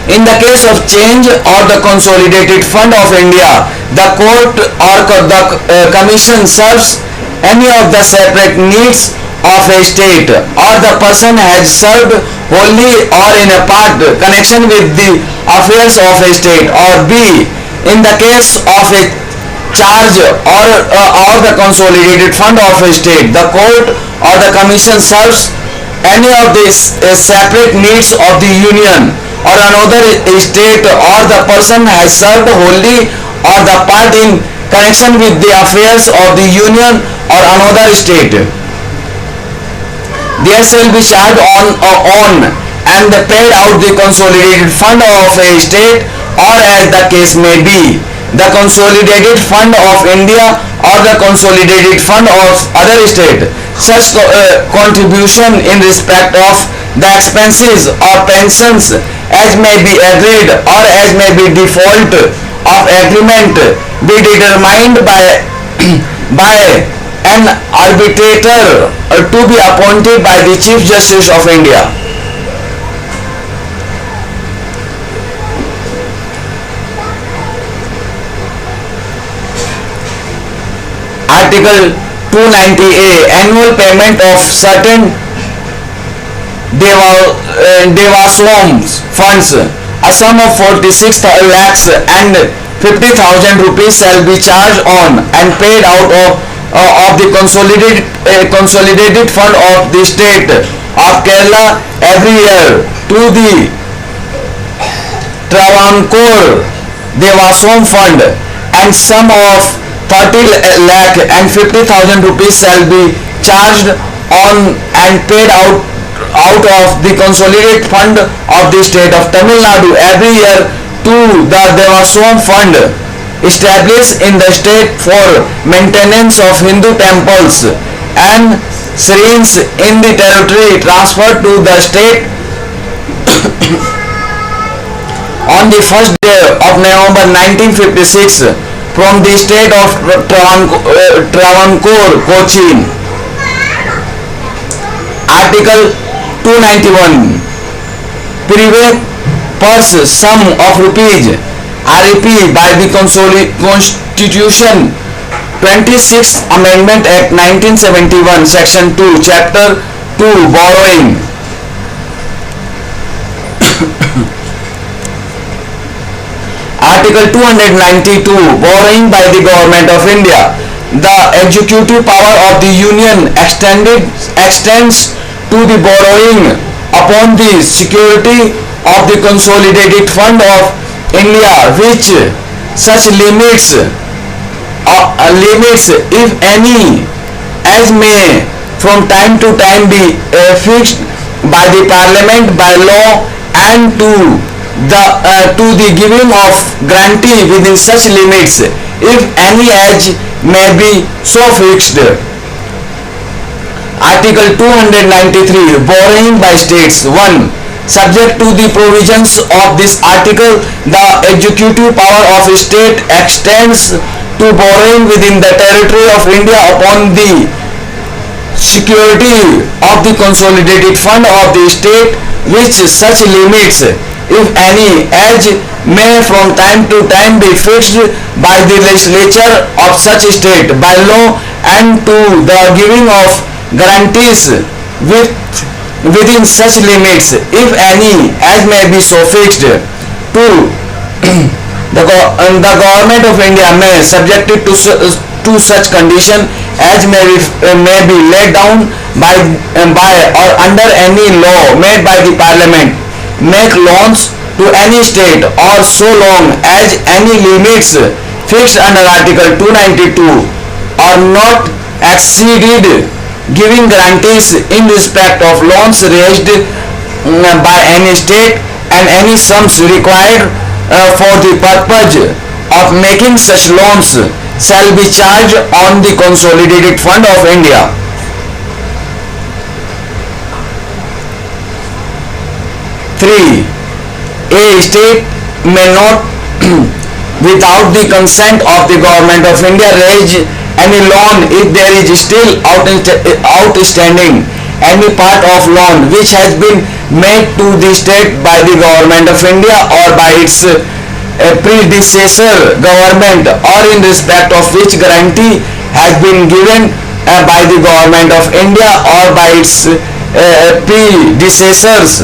in the case of change or the consolidated fund of India, the court or the commission serves any of the separate needs of a state or the person has served wholly or in a part connection with the affairs of a state, or B in the case of a charge or the consolidated fund of a state, the court or the commission serves any of these separate needs of the union or another state, or the person has served wholly or the part in connection with the affairs of the union or another state. There shall be charged on and paid out the consolidated fund of a state, or as the case may be, the consolidated fund of India or the consolidated fund of other state. Such contribution in respect of the expenses or pensions as may be agreed or as may be default of agreement be determined by by an arbitrator to be appointed by the Chief Justice of India. Article 290A, annual payment of certain Devaswam funds, a sum of 46 lakhs and 50,000 rupees shall be charged on and paid out of the consolidated fund of the state of Kerala every year to the Travancore Devaswam fund, and sum of 30 lakh and 50,000 rupees shall be charged on and paid out of the consolidated fund of the state of Tamil Nadu every year to the Devaswam fund established in the state for maintenance of Hindu temples and shrines in the territory transferred to the state on the first day of November 1956 from the state of Travancore, Cochin. Article 291. Private purse sum of rupees REP by the Constitution 26th Amendment Act 1971 Section 2 Chapter 2 Borrowing. Article 292 Borrowing by the Government of India. The executive power of the Union extends to the borrowing upon the security of the consolidated fund of India, which such limits if any as may from time to time be fixed by the Parliament by law, and to the giving of grantee within such limits if any age may be so fixed. Article 293 Borrowing by states. 1. Subject to the provisions of this article, the executive power of a state extends to borrowing within the territory of India upon the security of the consolidated fund of the state, which such limits if any age may from time to time be fixed by the legislature of such state by law, and to the giving of guarantees within such limits if any as may be so fixed. 2. The government of India may, subjected to such condition as may be laid down by or under any law made by the Parliament, make loans to any state or so long as any limits fixed under Article 292 are not exceeded, giving guarantees in respect of loans raised by any state and any sums required for the purpose of making such loans shall be charged on the consolidated fund of India. 3. A state may not without the consent of the government of India raise any loan if there is still outstanding any part of loan which has been made to the state by the government of India or by its predecessor government, or in respect of which guarantee has been given by the government of India or by its predecessors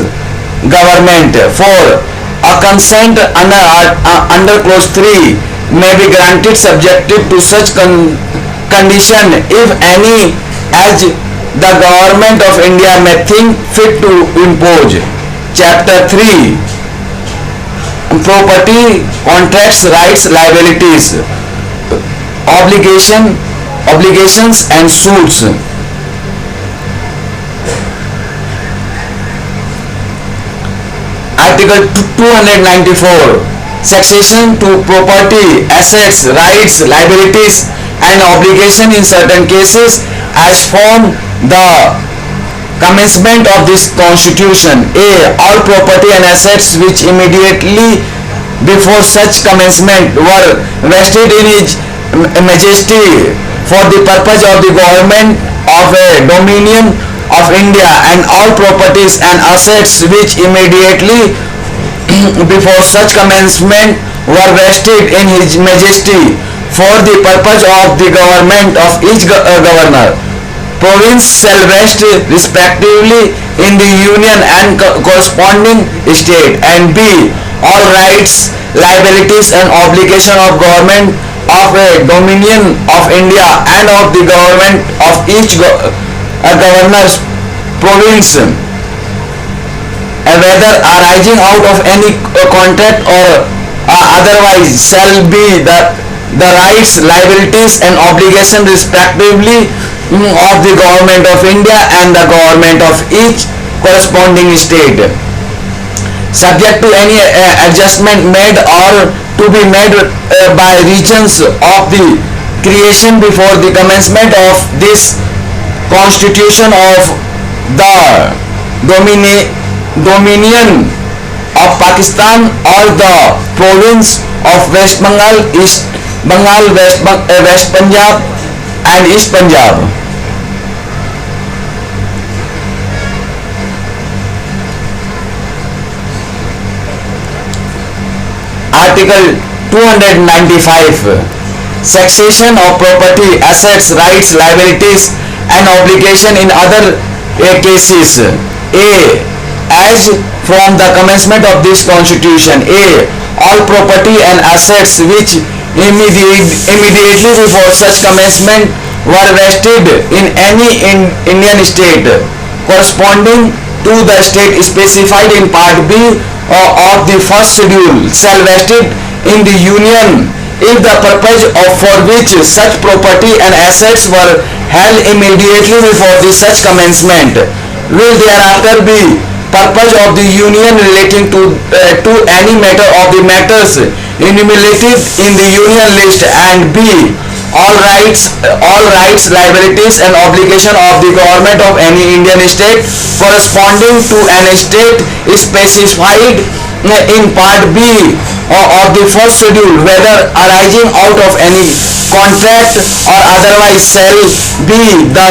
government. 4. A consent under clause 3 may be granted subjected to such condition if any as the government of India may think fit to impose. Chapter 3 Property, Contracts, Rights, Liabilities, Obligations and Suits. Article 294 succession to property, assets, rights, liabilities, and obligation in certain cases as form the commencement of this constitution. A. All property and assets which immediately before such commencement were vested in His Majesty for the purpose of the government of a dominion of India, and all properties and assets which immediately before such commencement were vested in His Majesty for the purpose of the government of each governor, province shall vest respectively in the union and corresponding state. And B. All rights, liabilities and obligation of government of a dominion of India and of the government of each governor's province, whether arising out of any contract or otherwise, shall be the rights, liabilities and obligation respectively of the government of India and the government of each corresponding state, subject to any adjustment made or to be made by regions of the creation before the commencement of this constitution of the dominion of Pakistan or the province of West Bengal, East Bengal, West Punjab and East Punjab. Article 295. Succession of property, assets, rights, liabilities and obligation in other cases. A. As from the commencement of this constitution. A. All property and assets which immediately before such commencement were vested in any Indian state corresponding to the state specified in Part B of the first schedule shall vested in the union if the purpose for which such property and assets were held immediately before the such commencement will thereafter be purpose of the union relating to any matter of the matters enumerated in the union list. And B. All rights, liabilities and obligation of the government of any Indian state corresponding to an state specified in Part B of the first schedule, whether arising out of any contract or otherwise, shall be the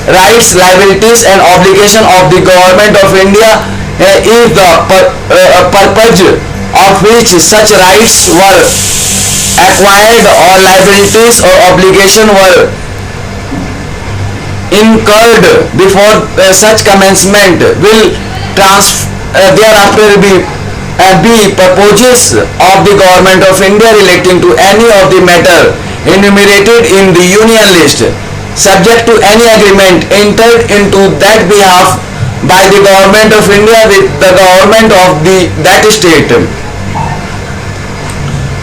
rights, liabilities and obligation of the government of India if the purpose of which such rights were acquired or liabilities or obligation were incurred before such commencement will thereafter be purposes of the government of India relating to any of the matter enumerated in the union list, subject to any agreement entered into that behalf by the government of India with the government of that state.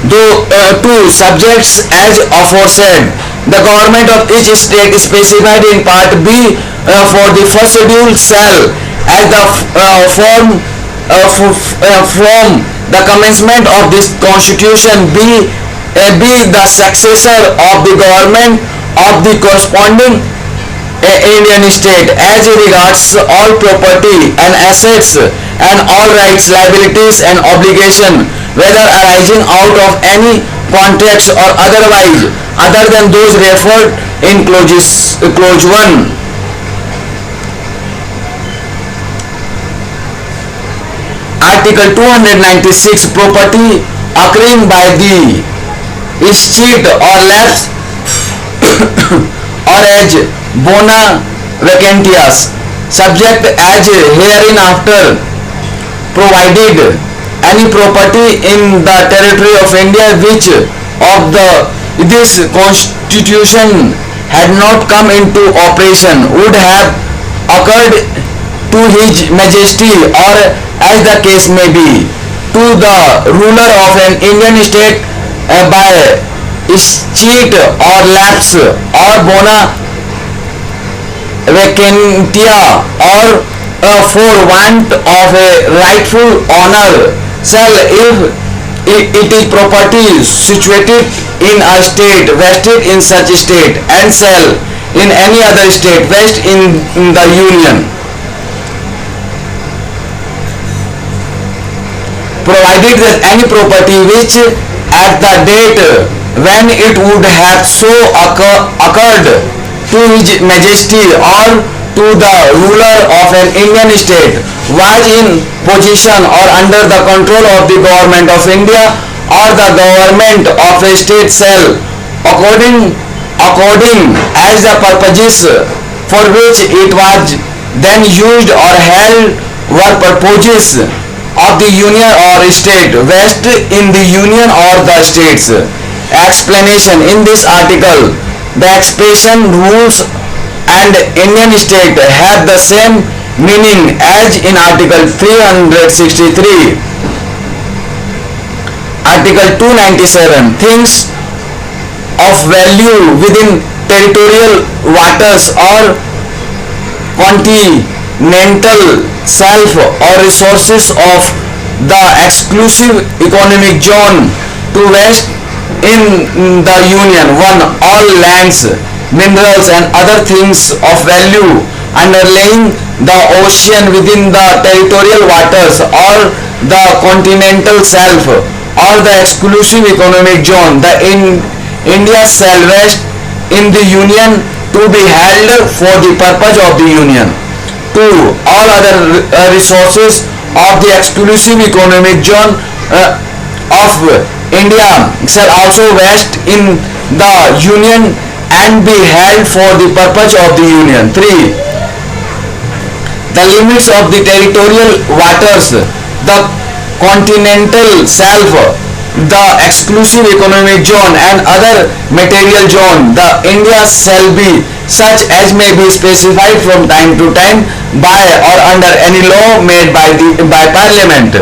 Though two subjects as aforesaid, the government of each state specified in Part B for the first schedule shall, as the from the commencement of this constitution, be the successor of the government of the corresponding Indian state as regards all property and assets and all rights, liabilities and obligation, whether arising out of any contracts or otherwise, other than those referred in clause 1. Article 296. Property occurring by the escheat or lapse or as bona vacantias, subject as hereinafter provided. Any property in the territory of India which of this constitution had not come into operation would have occurred to His Majesty, or as the case may be, to the ruler of an Indian state by escheat or lapse or bona vacantia or for want of a rightful owner, shall, if It is property situated in a state vested in such state and shall in any other state vest in the union, provided that any property which at the date when it would have so occurred to His Majesty or to the ruler of an Indian state was in possession or under the control of the government of India or the government of a state shall according as the purposes for which it was then used or held were purposes of the union or state vest in the union or the states. Explanation: in this article the expression rules and Indian state have the same meaning as in article 363. Article 297, things of value within territorial waters or continental shelf or resources of the exclusive economic zone to west in the union. 1. All lands, minerals and other things of value underlying the ocean within the territorial waters or the continental shelf or the exclusive economic zone, the India shall vest in the union to be held for the purpose of the union. 2. All other resources of the exclusive economic zone of India shall also vest in the union and be held for the purpose of the union. 3. The limits of the territorial waters, the continental shelf, the exclusive economic zone and other material zone, the India shall be such as may be specified from time to time by or under any law made by Parliament.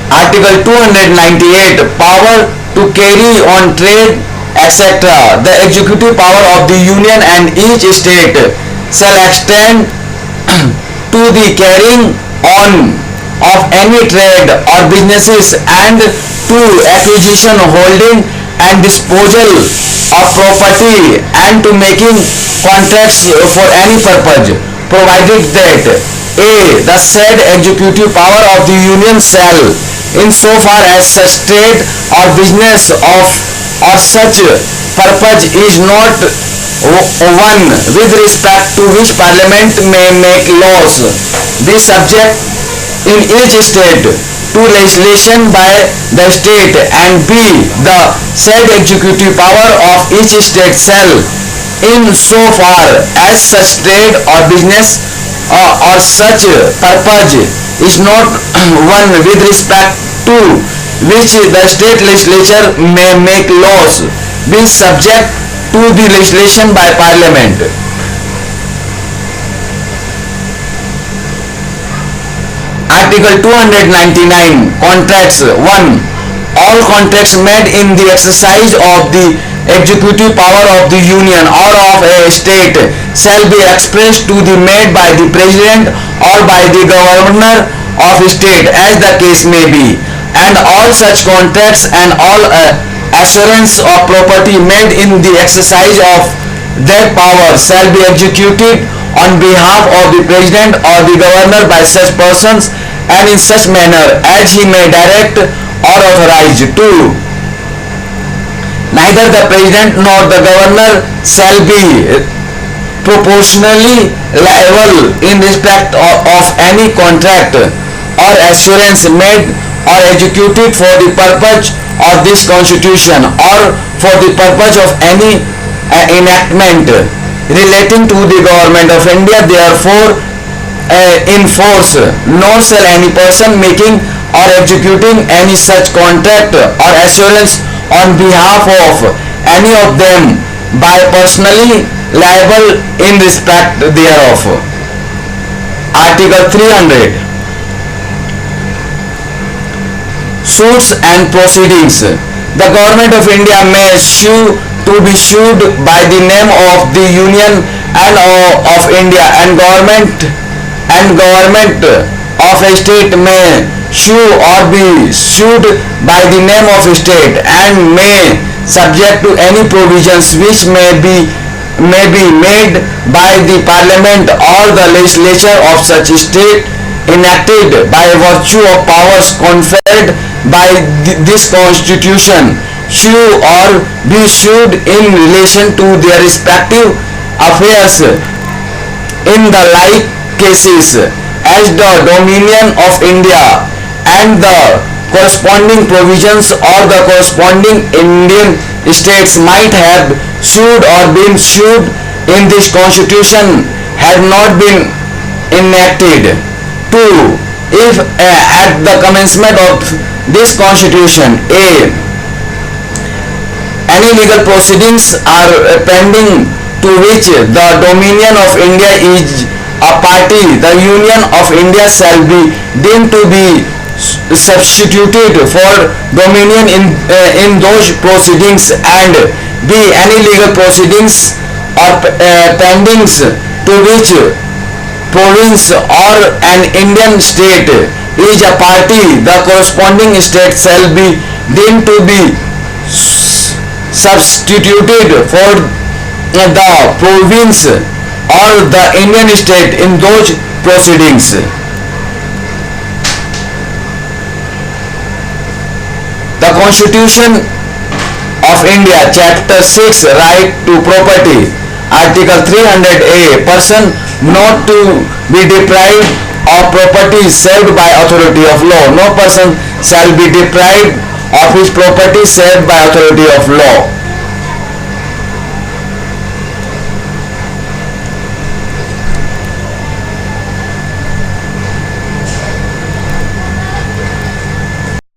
Article 298, power to carry on trade, etc. The executive power of the union and each state shall extend to the carrying on of any trade or businesses and to acquisition, holding and disposal of property and to making contracts for any purpose, provided that a. The said executive power of the union shall, in so far as such trade or business of or such purpose is not one with respect to which Parliament may make laws, be subject in each state to legislation by the state, and b. The said executive power of each state shall, in so far as such trade or business or such purpose is not one with respect to which the state legislature may make laws, be subject to the legislation by Parliament. Article 299, contracts. 1. All contracts made in the exercise of the executive power of the union or of a state shall be expressed to be made by the president or by the governor of a state as the case may be, and all such contracts and all assurance of property made in the exercise of that power shall be executed on behalf of the president or the governor by such persons and in such manner as he may direct or authorize. 2. Neither the president nor the governor shall be proportionally liable in respect of any contract or assurance made or executed for the purpose of this constitution or for the purpose of any enactment relating to the government of India, therefore in force, nor shall any person making or executing any such contract or assurance on behalf of any of them by personally liable in respect thereof. Article 300, suits and proceedings. The government of India may sue to be sued by the name of the Union and of India, and government and government of a state may sue or be sued by the name of a state and may subject to any provisions which may be made by the parliament or the legislature of such state enacted by virtue of powers conferred by this constitution, sue or be sued in relation to their respective affairs in the like cases as the Dominion of India and the corresponding provisions or the corresponding Indian states might have sued or been sued in this constitution had not been enacted. 2. If at the commencement of this constitution any legal proceedings are pending to which the Dominion of India is a party, the Union of India shall be deemed to be substituted for Dominion in those proceedings, and b. Any legal proceedings or pendings to which province or an Indian state is a party, the corresponding state shall be deemed to be substituted for the province or the Indian state in those proceedings. The Constitution of India, Chapter 6, Right to Property, Article 300A, person not to be deprived of property saved by authority of law. No person shall be deprived of his property saved by authority of law.